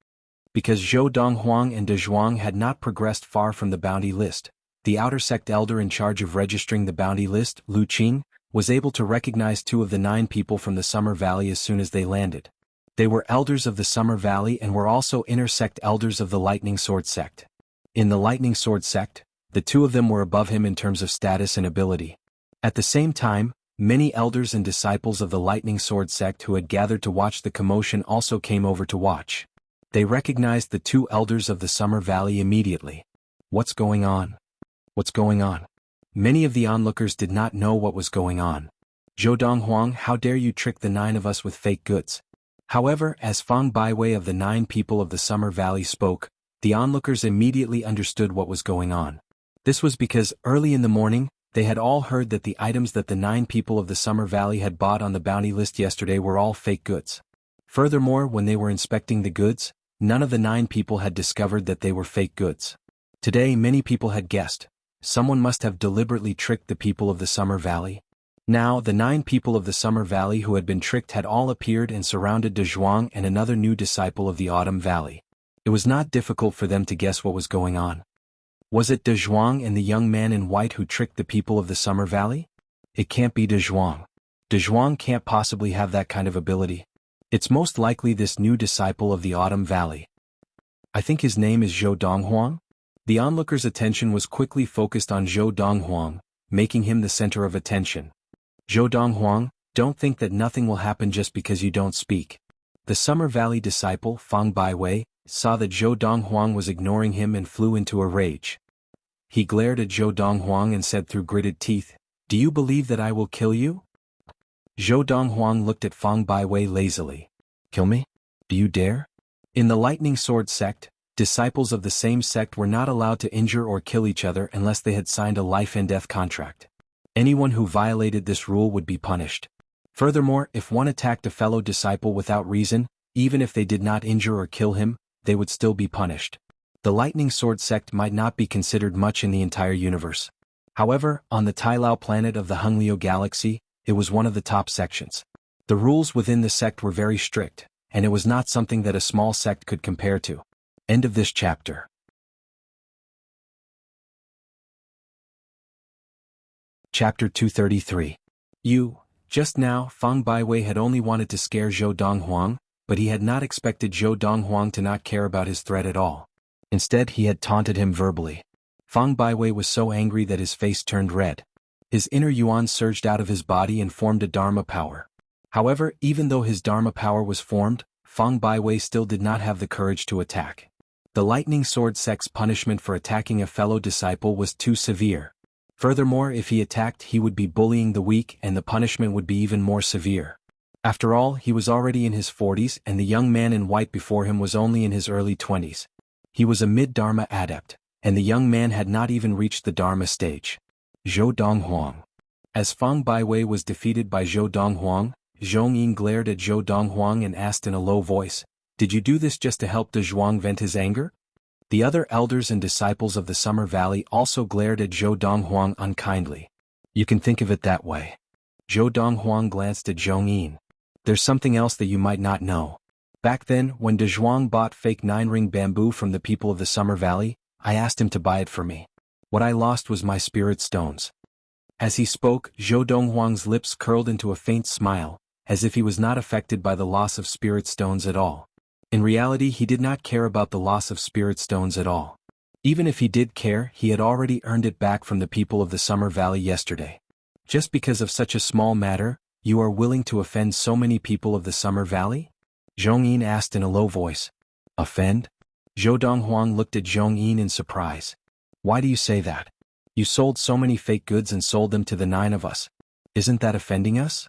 Because Zhou Donghuang and Donghuang had not progressed far from the bounty list, the outer sect elder in charge of registering the bounty list, Lu Qing, was able to recognize 2 of the 9 people from the Summer Valley as soon as they landed. They were elders of the Summer Valley and were also inner sect elders of the Lightning Sword sect. In the Lightning Sword sect, the 2 of them were above him in terms of status and ability. At the same time, many elders and disciples of the Lightning Sword sect who had gathered to watch the commotion also came over to watch. They recognized the 2 elders of the Summer Valley immediately. "What's going on? What's going on?" Many of the onlookers did not know what was going on. "Zhou Donghuang, how dare you trick the 9 of us with fake goods?" However, as Fang Baiwei of the 9 people of the Summer Valley spoke, the onlookers immediately understood what was going on. This was because, early in the morning, They had all heard that the items that the 9 people of the Summer Valley had bought on the bounty list yesterday were all fake goods. Furthermore, when they were inspecting the goods, none of the 9 people had discovered that they were fake goods. Today many people had guessed. Someone must have deliberately tricked the people of the Summer Valley. Now the 9 people of the Summer Valley who had been tricked had all appeared and surrounded Donghuang and another new disciple of the Autumn Valley. It was not difficult for them to guess what was going on. Was it Donghuang and the young man in white who tricked the people of the Summer Valley? It can't be Donghuang. Donghuang can't possibly have that kind of ability. It's most likely this new disciple of the Autumn Valley. I think his name is Zhou Donghuang. The onlookers' attention was quickly focused on Zhou Donghuang, making him the center of attention. Zhou Donghuang, don't think that nothing will happen just because you don't speak. The Summer Valley disciple, Fang Baiwei, saw that Zhou Donghuang was ignoring him and flew into a rage. He glared at Zhou Donghuang and said through gritted teeth, "Do you believe that I will kill you?" Zhou Donghuang looked at Fang Baiwei lazily. "Kill me? Do you dare?" In the Lightning Sword sect, disciples of the same sect were not allowed to injure or kill each other unless they had signed a life-and-death contract. Anyone who violated this rule would be punished. Furthermore, if one attacked a fellow disciple without reason, even if they did not injure or kill him, they would still be punished. The Lightning Sword sect might not be considered much in the entire universe. However, on the Tailao planet of the Hunglio galaxy, it was one of the top sections. The rules within the sect were very strict, and it was not something that a small sect could compare to. End of this chapter. Chapter 233. Just now, Fang Baiwei had only wanted to scare Zhou Donghuang, but he had not expected Zhou Donghuang to not care about his threat at all. Instead, he had taunted him verbally. Fang Baiwei was so angry that his face turned red. His inner yuan surged out of his body and formed a Dharma power. However, even though his Dharma power was formed, Fang Baiwei still did not have the courage to attack. The Lightning Sword sect's punishment for attacking a fellow disciple was too severe. Furthermore, if he attacked, he would be bullying the weak and the punishment would be even more severe. After all, he was already in his 40s and the young man in white before him was only in his early 20s. He was a mid-Dharma adept, and the young man had not even reached the Dharma stage. Zhou Donghuang. As Fang Baiwei was defeated by Zhou Donghuang, Zhong Yin glared at Zhou Donghuang and asked in a low voice, "Did you do this just to help Donghuang vent his anger?" The other elders and disciples of the Summer Valley also glared at Zhou Donghuang unkindly. You can think of it that way. Zhou Donghuang glanced at Zhong Yin. There's something else that you might not know. Back then, when Donghuang bought fake 9-ring bamboo from the people of the Summer Valley, I asked him to buy it for me. What I lost was my spirit stones. As he spoke, Zhou Donghuang's lips curled into a faint smile, as if he was not affected by the loss of spirit stones at all. In reality, he did not care about the loss of spirit stones at all. Even if he did care, he had already earned it back from the people of the Summer Valley yesterday. Just because of such a small matter, you are willing to offend so many people of the Summer Valley? Zhong Yin asked in a low voice. Offend? Zhou Donghuang looked at Zhong Yin in surprise. Why do you say that? You sold so many fake goods and sold them to the 9 of us. Isn't that offending us?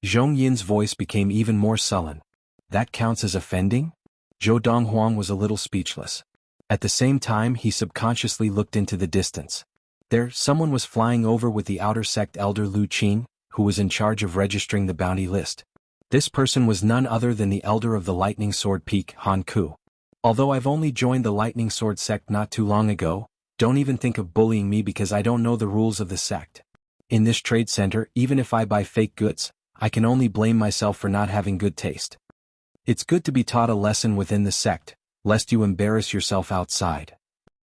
Zhong Yin's voice became even more sullen. That counts as offending? Zhou Donghuang was a little speechless. At the same time, he subconsciously looked into the distance. There, someone was flying over with the outer sect elder Lu Qin, who was in charge of registering the bounty list. This person was none other than the elder of the Lightning Sword Peak, Han Ku. Although I've only joined the Lightning Sword sect not too long ago, don't even think of bullying me because I don't know the rules of the sect. In this trade center, even if I buy fake goods, I can only blame myself for not having good taste. It's good to be taught a lesson within the sect, lest you embarrass yourself outside.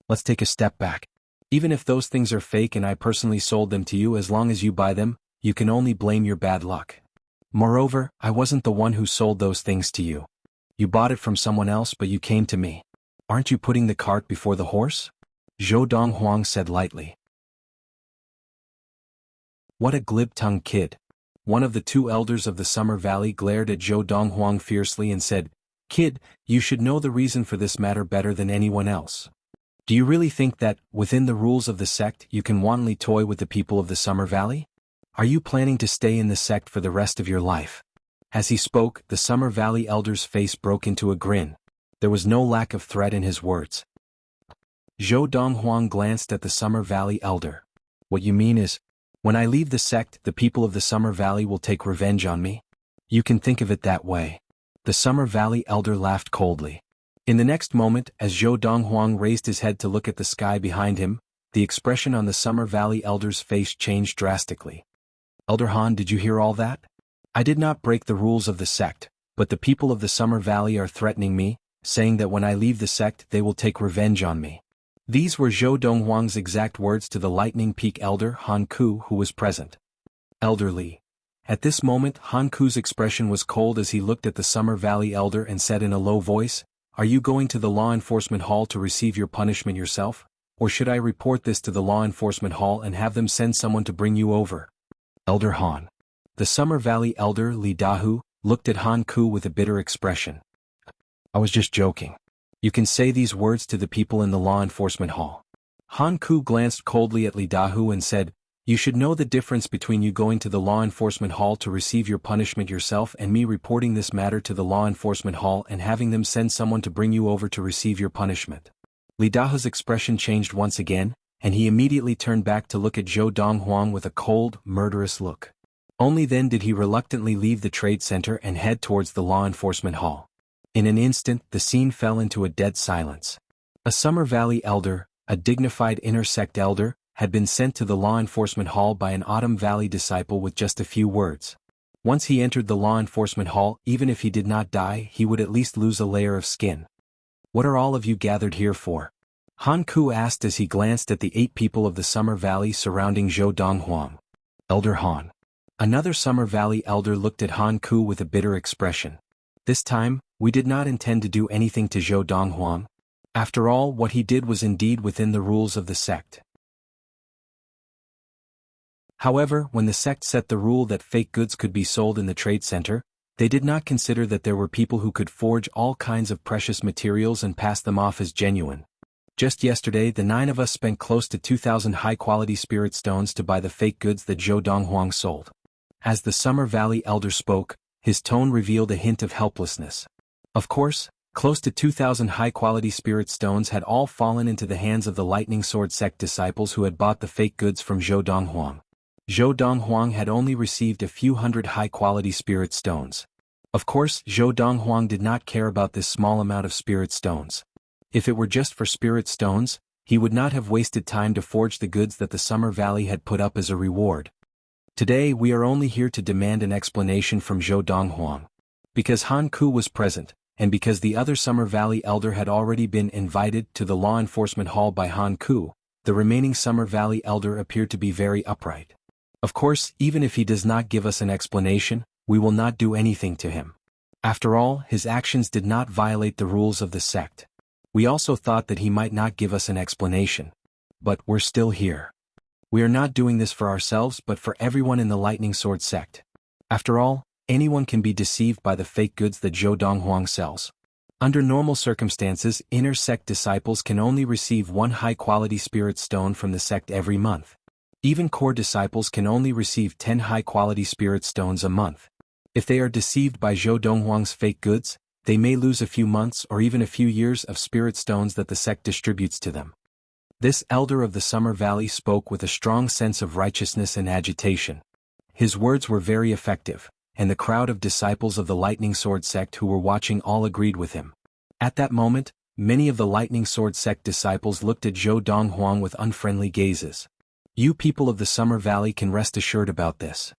Let's take a step back. Even if those things are fake and I personally sold them to you, as long as you buy them, you can only blame your bad luck. Moreover, I wasn't the one who sold those things to you. You bought it from someone else, but you came to me. Aren't you putting the cart before the horse? Zhou Donghuang said lightly. What a glib-tongued kid. One of the 2 elders of the Summer Valley glared at Zhou Donghuang fiercely and said, "Kid, you should know the reason for this matter better than anyone else. Do you really think that, within the rules of the sect, you can wantonly toy with the people of the Summer Valley? Are you planning to stay in the sect for the rest of your life?" As he spoke, the Summer Valley elder's face broke into a grin. There was no lack of threat in his words. Zhou Donghuang glanced at the Summer Valley elder. What you mean is, when I leave the sect, the people of the Summer Valley will take revenge on me? You can think of it that way. The Summer Valley elder laughed coldly. In the next moment, as Zhou Donghuang raised his head to look at the sky behind him, the expression on the Summer Valley elder's face changed drastically. Elder Han, did you hear all that? I did not break the rules of the sect, but the people of the Summer Valley are threatening me, saying that when I leave the sect they will take revenge on me. These were Zhou Donghuang's exact words to the Lightning Peak elder Han Ku, who was present. Elder Li. At this moment Han Ku's expression was cold as he looked at the Summer Valley elder and said in a low voice, "Are you going to the law enforcement hall to receive your punishment yourself? Or should I report this to the law enforcement hall and have them send someone to bring you over?" Elder Han. The Summer Valley elder Li Dahu looked at Han Ku with a bitter expression. I was just joking. You can say these words to the people in the law enforcement hall. Han Ku glanced coldly at Li Dahu and said, "You should know the difference between you going to the law enforcement hall to receive your punishment yourself and me reporting this matter to the law enforcement hall and having them send someone to bring you over to receive your punishment." Li Dahu's expression changed once again, and he immediately turned back to look at Zhou Donghuang with a cold, murderous look. Only then did he reluctantly leave the trade center and head towards the law enforcement hall. In an instant, the scene fell into a dead silence. A Summer Valley elder, a dignified inner sect elder, had been sent to the law enforcement hall by an Autumn Valley disciple with just a few words. Once he entered the law enforcement hall, even if he did not die, he would at least lose a layer of skin. What are all of you gathered here for? Han Ku asked as he glanced at the 8 people of the Summer Valley surrounding Zhou Donghuang. Elder Han. Another Summer Valley elder looked at Han Ku with a bitter expression. This time, we did not intend to do anything to Zhou Donghuang. After all, what he did was indeed within the rules of the sect. However, when the sect set the rule that fake goods could be sold in the trade center, they did not consider that there were people who could forge all kinds of precious materials and pass them off as genuine. Just yesterday, the 9 of us spent close to 2,000 high-quality spirit stones to buy the fake goods that Zhou Donghuang sold. As the Summer Valley elder spoke, his tone revealed a hint of helplessness. Of course, close to 2,000 high-quality spirit stones had all fallen into the hands of the Lightning Sword sect disciples who had bought the fake goods from Zhou Donghuang. Zhou Donghuang had only received a few hundred high-quality spirit stones. Of course, Zhou Donghuang did not care about this small amount of spirit stones. If it were just for spirit stones, he would not have wasted time to forge the goods that the Summer Valley had put up as a reward. Today we are only here to demand an explanation from Zhou Donghuang. Because Han Ku was present, and because the other Summer Valley elder had already been invited to the law enforcement hall by Han Ku, the remaining Summer Valley elder appeared to be very upright. Of course, even if he does not give us an explanation, we will not do anything to him. After all, his actions did not violate the rules of the sect. We also thought that he might not give us an explanation. But we're still here. We are not doing this for ourselves but for everyone in the Lightning Sword sect. After all, anyone can be deceived by the fake goods that Zhou Donghuang sells. Under normal circumstances, inner sect disciples can only receive 1 high-quality spirit stone from the sect every month. Even core disciples can only receive 10 high-quality spirit stones a month. If they are deceived by Zhou Donghuang's fake goods, they may lose a few months or even a few years of spirit stones that the sect distributes to them. This elder of the Summer Valley spoke with a strong sense of righteousness and agitation. His words were very effective, and the crowd of disciples of the Lightning Sword sect who were watching all agreed with him. At that moment, many of the Lightning Sword sect disciples looked at Zhou Donghuang with unfriendly gazes. You people of the Summer Valley can rest assured about this.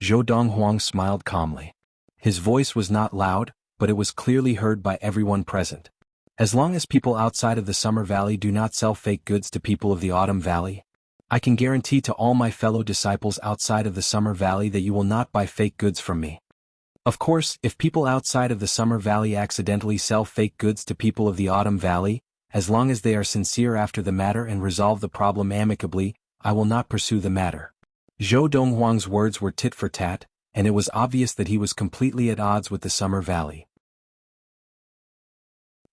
Zhou Donghuang smiled calmly. His voice was not loud, but it was clearly heard by everyone present. As long as people outside of the Summer Valley do not sell fake goods to people of the Autumn Valley, I can guarantee to all my fellow disciples outside of the Summer Valley that you will not buy fake goods from me. Of course, if people outside of the Summer Valley accidentally sell fake goods to people of the Autumn Valley, as long as they are sincere after the matter and resolve the problem amicably, I will not pursue the matter. Zhou Donghuang's words were tit for tat, and it was obvious that he was completely at odds with the Summer Valley.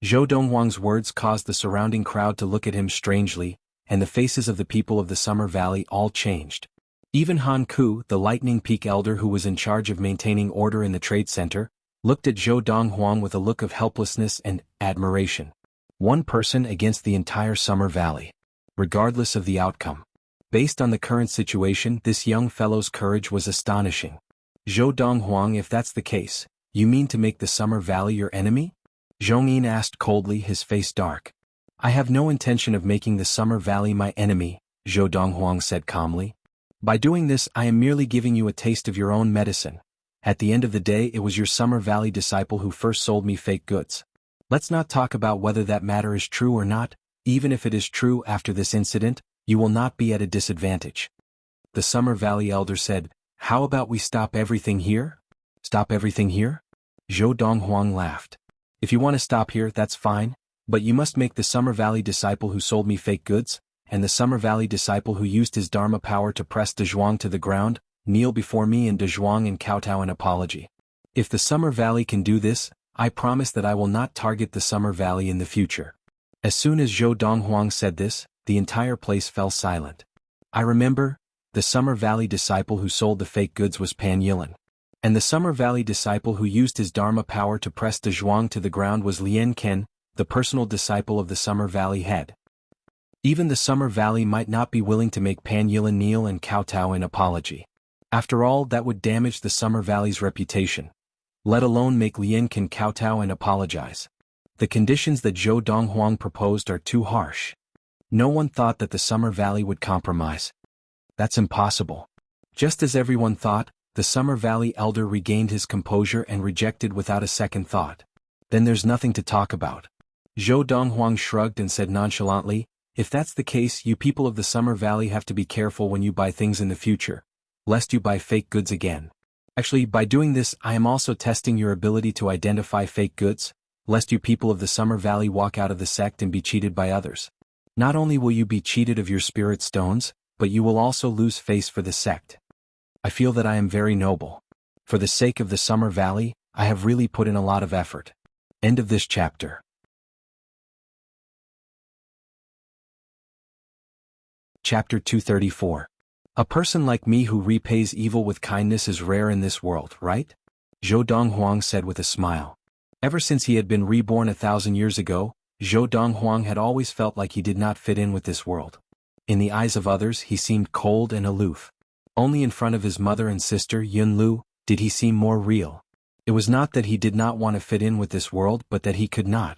Zhou Donghuang's words caused the surrounding crowd to look at him strangely, and the faces of the people of the Summer Valley all changed. Even Han Ku, the Lightning Peak elder who was in charge of maintaining order in the trade center, looked at Zhou Donghuang with a look of helplessness and admiration. One person against the entire Summer Valley. Regardless of the outcome. Based on the current situation, this young fellow's courage was astonishing. Zhou Donghuang, if that's the case, you mean to make the Summer Valley your enemy? Zhongyin asked coldly, his face dark. I have no intention of making the Summer Valley my enemy, Zhou Donghuang said calmly. By doing this, I am merely giving you a taste of your own medicine. At the end of the day, it was your Summer Valley disciple who first sold me fake goods. Let's not talk about whether that matter is true or not. Even if it is true, after this incident, you will not be at a disadvantage. The Summer Valley elder said, how about we stop everything here? Stop everything here? Zhou Donghuang laughed. If you want to stop here, that's fine, but you must make the Summer Valley disciple who sold me fake goods, and the Summer Valley disciple who used his Dharma power to press Donghuang to the ground, kneel before me and Donghuang and kowtow an apology. If the Summer Valley can do this, I promise that I will not target the Summer Valley in the future. As soon as Zhou Donghuang said this, the entire place fell silent. I remember, the Summer Valley disciple who sold the fake goods was Pan Yilan. And the Summer Valley disciple who used his Dharma power to press Donghuang to the ground was Lian Ken, the personal disciple of the Summer Valley head. Even the Summer Valley might not be willing to make Pan Yilan kneel and kowtow an apology. After all, that would damage the Summer Valley's reputation. Let alone make Lian Ken kowtow and apologize. The conditions that Zhou Donghuang proposed are too harsh. No one thought that the Summer Valley would compromise. That's impossible. Just as everyone thought, the Summer Valley elder regained his composure and rejected without a second thought. Then there's nothing to talk about. Zhou Donghuang shrugged and said nonchalantly, if that's the case, you people of the Summer Valley have to be careful when you buy things in the future, lest you buy fake goods again. Actually, by doing this, I am also testing your ability to identify fake goods, lest you people of the Summer Valley walk out of the sect and be cheated by others. Not only will you be cheated of your spirit stones, but you will also lose face for the sect. I feel that I am very noble. For the sake of the Summer Valley, I have really put in a lot of effort. End of this chapter. Chapter 234. A person like me who repays evil with kindness is rare in this world, right? Zhou Donghuang said with a smile. Ever since he had been reborn 1,000 years ago, Zhou Donghuang had always felt like he did not fit in with this world. In the eyes of others, he seemed cold and aloof. Only in front of his mother and sister, Yunlu, did he seem more real. It was not that he did not want to fit in with this world, but that he could not.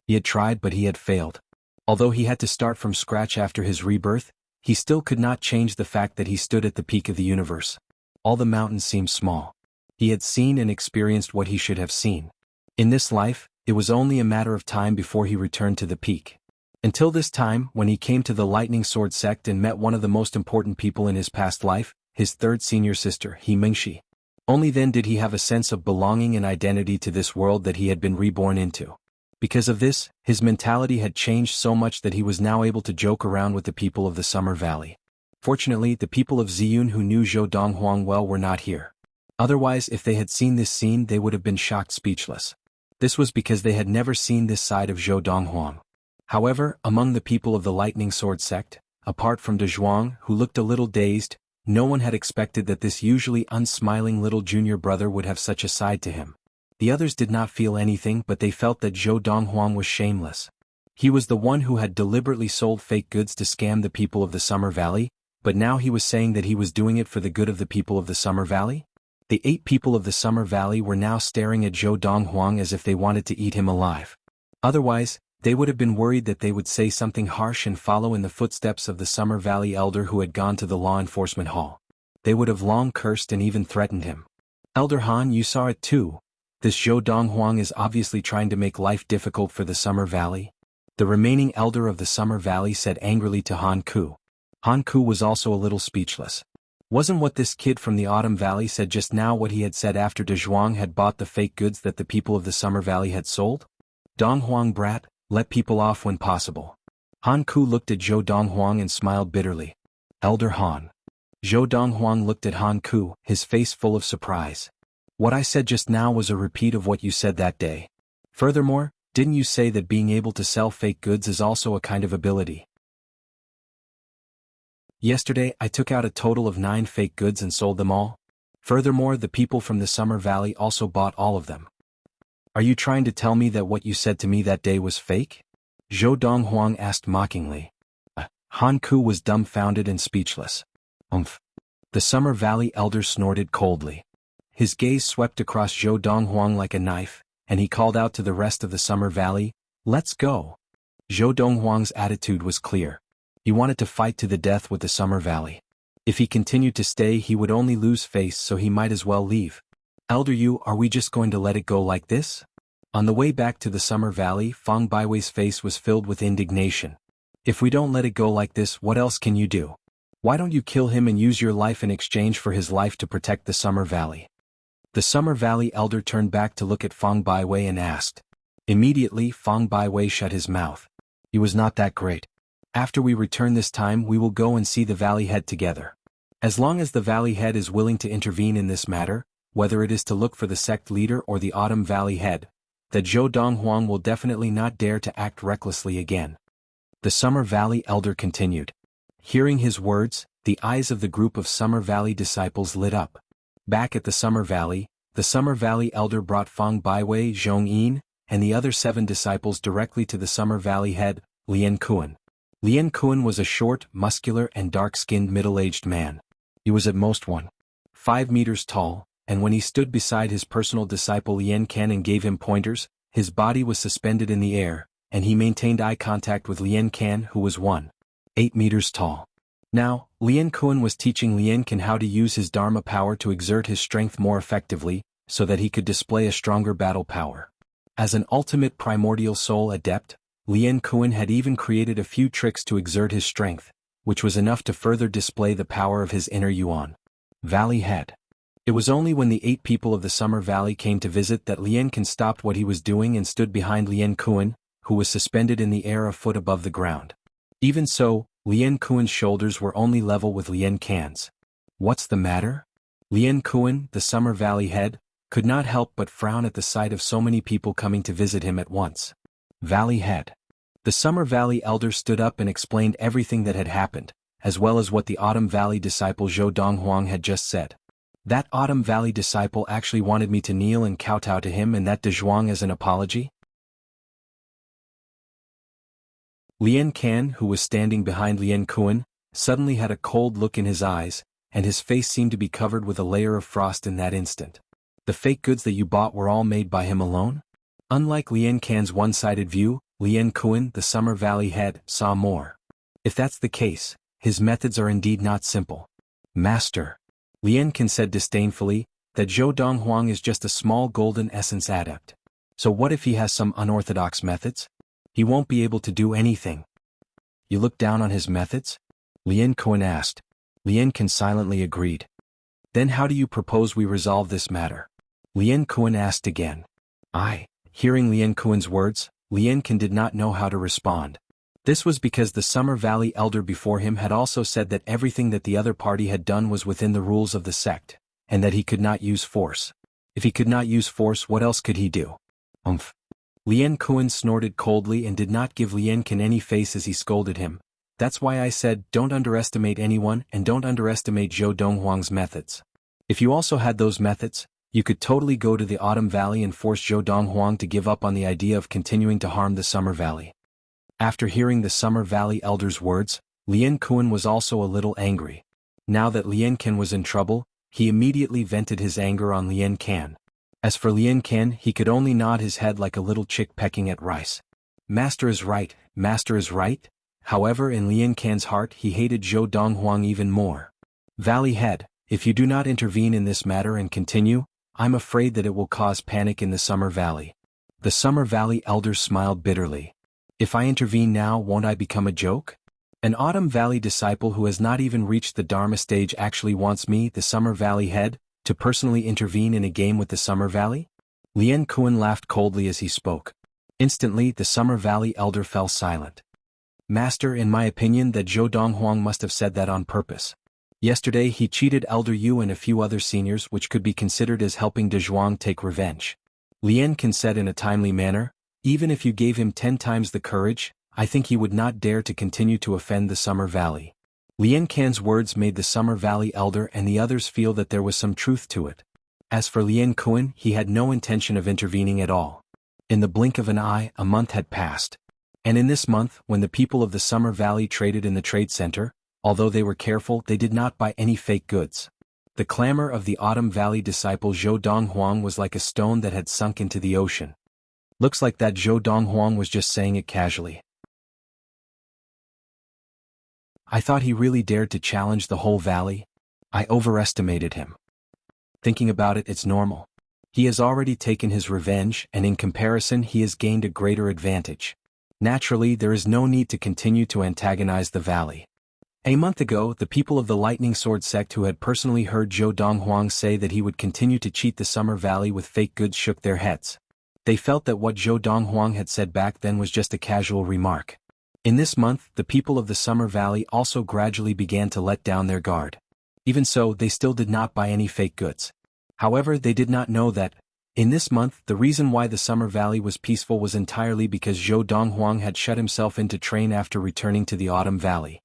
He had tried, but he had failed. Although he had to start from scratch after his rebirth, he still could not change the fact that he stood at the peak of the universe. All the mountains seemed small. He had seen and experienced what he should have seen. In this life, it was only a matter of time before he returned to the peak. Until this time, when he came to the Lightning Sword sect and met one of the most important people in his past life, his third senior sister, He Mingxi. Only then did he have a sense of belonging and identity to this world that he had been reborn into. Because of this, his mentality had changed so much that he was now able to joke around with the people of the Summer Valley. Fortunately, the people of Ziyun who knew Zhou Donghuang well were not here. Otherwise, if they had seen this scene, they would have been shocked speechless. This was because they had never seen this side of Zhou Donghuang. However, among the people of the Lightning Sword sect, apart from Donghuang, who looked a little dazed, no one had expected that this usually unsmiling little junior brother would have such a side to him. The others did not feel anything, but they felt that Zhou Donghuang was shameless. He was the one who had deliberately sold fake goods to scam the people of the Summer Valley, but now he was saying that he was doing it for the good of the people of the Summer Valley? The 8 people of the Summer Valley were now staring at Zhou Donghuang as if they wanted to eat him alive. Otherwise, they would have been worried that they would say something harsh and follow in the footsteps of the Summer Valley elder who had gone to the law enforcement hall. They would have long cursed and even threatened him. Elder Han, you saw it too. This Zhou Donghuang is obviously trying to make life difficult for the Summer Valley. The remaining elder of the Summer Valley said angrily to Han Ku. Han Ku was also a little speechless. Wasn't what this kid from the Autumn Valley said just now what he had said after Donghuang had bought the fake goods that the people of the Summer Valley had sold? Donghuang brat, let people off when possible. Han Ku looked at Zhou Donghuang and smiled bitterly. Elder Han. Zhou Donghuang looked at Han Ku, his face full of surprise. What I said just now was a repeat of what you said that day. Furthermore, didn't you say that being able to sell fake goods is also a kind of ability? Yesterday, I took out a total of 9 fake goods and sold them all. Furthermore, the people from the Summer Valley also bought all of them. Are you trying to tell me that what you said to me that day was fake? Zhou Donghuang asked mockingly. Han Ku was dumbfounded and speechless. Umph. The Summer Valley elder snorted coldly. His gaze swept across Zhou Donghuang like a knife, and he called out to the rest of the Summer Valley, "Let's go." Zhou Donghuang's attitude was clear. He wanted to fight to the death with the Summer Valley. If he continued to stay, he would only lose face, so he might as well leave. "Elder Yu, are we just going to let it go like this?" On the way back to the Summer Valley, Fang Baiwei's face was filled with indignation. "If we don't let it go like this, what else can you do? Why don't you kill him and use your life in exchange for his life to protect the Summer Valley?" The Summer Valley elder turned back to look at Fang Baiwei and asked. Immediately, Fang Baiwei shut his mouth. He was not that great. "After we return this time, we will go and see the Valley Head together. As long as the Valley Head is willing to intervene in this matter, whether it is to look for the sect leader or the Autumn Valley Head, that Zhou Donghuang will definitely not dare to act recklessly again." The Summer Valley elder continued. Hearing his words, the eyes of the group of Summer Valley disciples lit up. Back at the Summer Valley elder brought Fang Baiwei, Zhong Yin, and the other 7 disciples directly to the Summer Valley head, Lian Kuan. Lian Kuan was a short, muscular and dark-skinned middle-aged man. He was at most 1.5 meters tall, and when he stood beside his personal disciple Lian Kan and gave him pointers, his body was suspended in the air, and he maintained eye contact with Lian Kan, who was 1.8 meters tall. Now, Lian Kuan was teaching Lian Kan how to use his Dharma power to exert his strength more effectively, so that he could display a stronger battle power. As an ultimate primordial soul adept, Lian Kuan had even created a few tricks to exert his strength, which was enough to further display the power of his inner Yuan. Valley Head. It was only when the 8 people of the Summer Valley came to visit that Lian Kan stopped what he was doing and stood behind Lian Kuan, who was suspended in the air a foot above the ground. Even so, Lian Kuan's shoulders were only level with Lian Kan's. "What's the matter?" Lian Kuan, the Summer Valley head, could not help but frown at the sight of so many people coming to visit him at once. Valley Head. The Summer Valley elder stood up and explained everything that had happened, as well as what the Autumn Valley disciple Zhou Donghuang had just said. "That Autumn Valley disciple actually wanted me to kneel and kowtow to him, and that Donghuang as an apology?" Lian Kan, who was standing behind Lian Kuan, suddenly had a cold look in his eyes, and his face seemed to be covered with a layer of frost in that instant. "The fake goods that you bought were all made by him alone?" Unlike Lian Kan's one-sided view, Lian Kuan, the Summer Valley head, saw more. "If that's the case, his methods are indeed not simple." "Master," Lian Kan said disdainfully, "that Zhou Donghuang is just a small golden essence adept. So what if he has some unorthodox methods? He won't be able to do anything." "You look down on his methods?" Lian Kuan asked. Lian Kan silently agreed. "Then how do you propose we resolve this matter?" Lian Kuan asked again. Hearing Lian Kuan's words, Lian Kan did not know how to respond. This was because the Summer Valley elder before him had also said that everything that the other party had done was within the rules of the sect, and that he could not use force. If he could not use force, what else could he do? "Umph." Lian Kuan snorted coldly and did not give Lian Kan any face as he scolded him. "That's why I said don't underestimate anyone and don't underestimate Zhou Donghuang's methods. If you also had those methods, you could totally go to the Autumn Valley and force Zhou Donghuang to give up on the idea of continuing to harm the Summer Valley." After hearing the Summer Valley elder's words, Lian Kuan was also a little angry. Now that Lian Kan was in trouble, he immediately vented his anger on Lian Kan. As for Lian Kan, he could only nod his head like a little chick pecking at rice. Master is right, master is right. However, in Lian Kan's heart he hated Zhou Donghuang even more. "Valley Head, if you do not intervene in this matter and continue, I'm afraid that it will cause panic in the Summer Valley." The Summer Valley elder smiled bitterly. "If I intervene now, won't I become a joke? An Autumn Valley disciple who has not even reached the Dharma stage actually wants me, the Summer Valley head, to personally intervene in a game with the Summer Valley?" Lian Kuan laughed coldly as he spoke. Instantly, the Summer Valley elder fell silent. "Master, in my opinion that Zhou Donghuang must have said that on purpose. Yesterday he cheated Elder Yu and a few other seniors, which could be considered as helping Donghuang take revenge." Lian Kan said in a timely manner, "Even if you gave him 10 times the courage, I think he would not dare to continue to offend the Summer Valley." Lian Kan's words made the Summer Valley elder and the others feel that there was some truth to it. As for Lian Kuan, he had no intention of intervening at all. In the blink of an eye, a month had passed. And in this month, when the people of the Summer Valley traded in the trade center, although they were careful, they did not buy any fake goods. The clamor of the Autumn Valley disciple Zhou Donghuang was like a stone that had sunk into the ocean. Looks like that Zhou Donghuang was just saying it casually. I thought he really dared to challenge the whole valley. I overestimated him. Thinking about it, it's normal. He has already taken his revenge, and in comparison he has gained a greater advantage. Naturally, there is no need to continue to antagonize the valley. A month ago, the people of the Lightning Sword sect who had personally heard Zhou Donghuang say that he would continue to cheat the Summer Valley with fake goods shook their heads. They felt that what Zhou Donghuang had said back then was just a casual remark. In this month, the people of the Summer Valley also gradually began to let down their guard. Even so, they still did not buy any fake goods. However, they did not know that, in this month, the reason why the Summer Valley was peaceful was entirely because Zhou Donghuang had shut himself into train after returning to the Autumn Valley.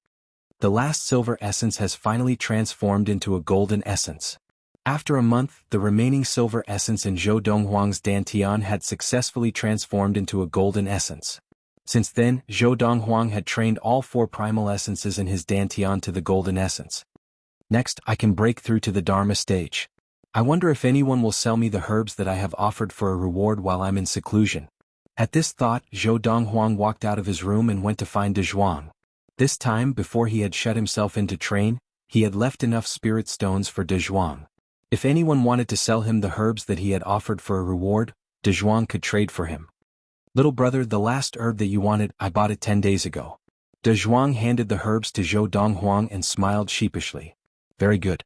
The last silver essence has finally transformed into a golden essence. After a month, the remaining silver essence in Zhou Donghuang's Dantian had successfully transformed into a golden essence. Since then, Zhou Donghuang had trained all 4 primal essences in his Dantian to the golden essence. Next, I can break through to the Dharma stage. I wonder if anyone will sell me the herbs that I have offered for a reward while I'm in seclusion. At this thought, Zhou Donghuang walked out of his room and went to find Donghuang. This time, before he had shut himself into train, he had left enough spirit stones for Donghuang. If anyone wanted to sell him the herbs that he had offered for a reward, Donghuang could trade for him. Little brother, the last herb that you wanted, I bought it 10 days ago. Donghuang handed the herbs to Zhou Donghuang and smiled sheepishly. Very good.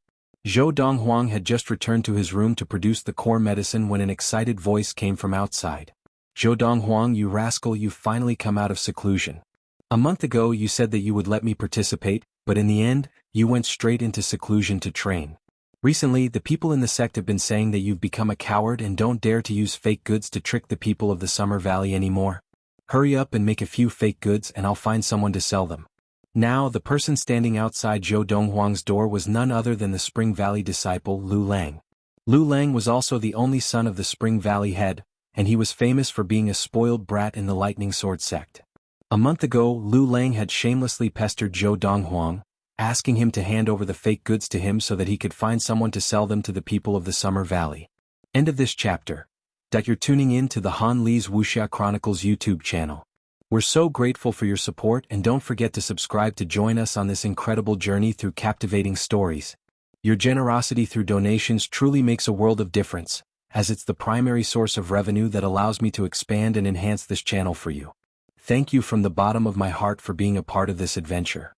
Zhou Donghuang had just returned to his room to produce the core medicine when an excited voice came from outside. Zhou Donghuang, you rascal, you've finally come out of seclusion. A month ago you said that you would let me participate, but in the end, you went straight into seclusion to train. Recently, the people in the sect have been saying that you've become a coward and don't dare to use fake goods to trick the people of the Summer Valley anymore. Hurry up and make a few fake goods and I'll find someone to sell them. Now, the person standing outside Zhou Donghuang's door was none other than the Spring Valley disciple Lu Lang. Lu Lang was also the only son of the Spring Valley head, and he was famous for being a spoiled brat in the Lightning Sword sect. A month ago, Lu Lang had shamelessly pestered Zhou Donghuang, asking him to hand over the fake goods to him so that he could find someone to sell them to the people of the Summer Valley. End of this chapter. You're tuning in to the Han Li's Wuxia Chronicles YouTube channel. We're so grateful for your support, and don't forget to subscribe to join us on this incredible journey through captivating stories. Your generosity through donations truly makes a world of difference, as it's the primary source of revenue that allows me to expand and enhance this channel for you. Thank you from the bottom of my heart for being a part of this adventure.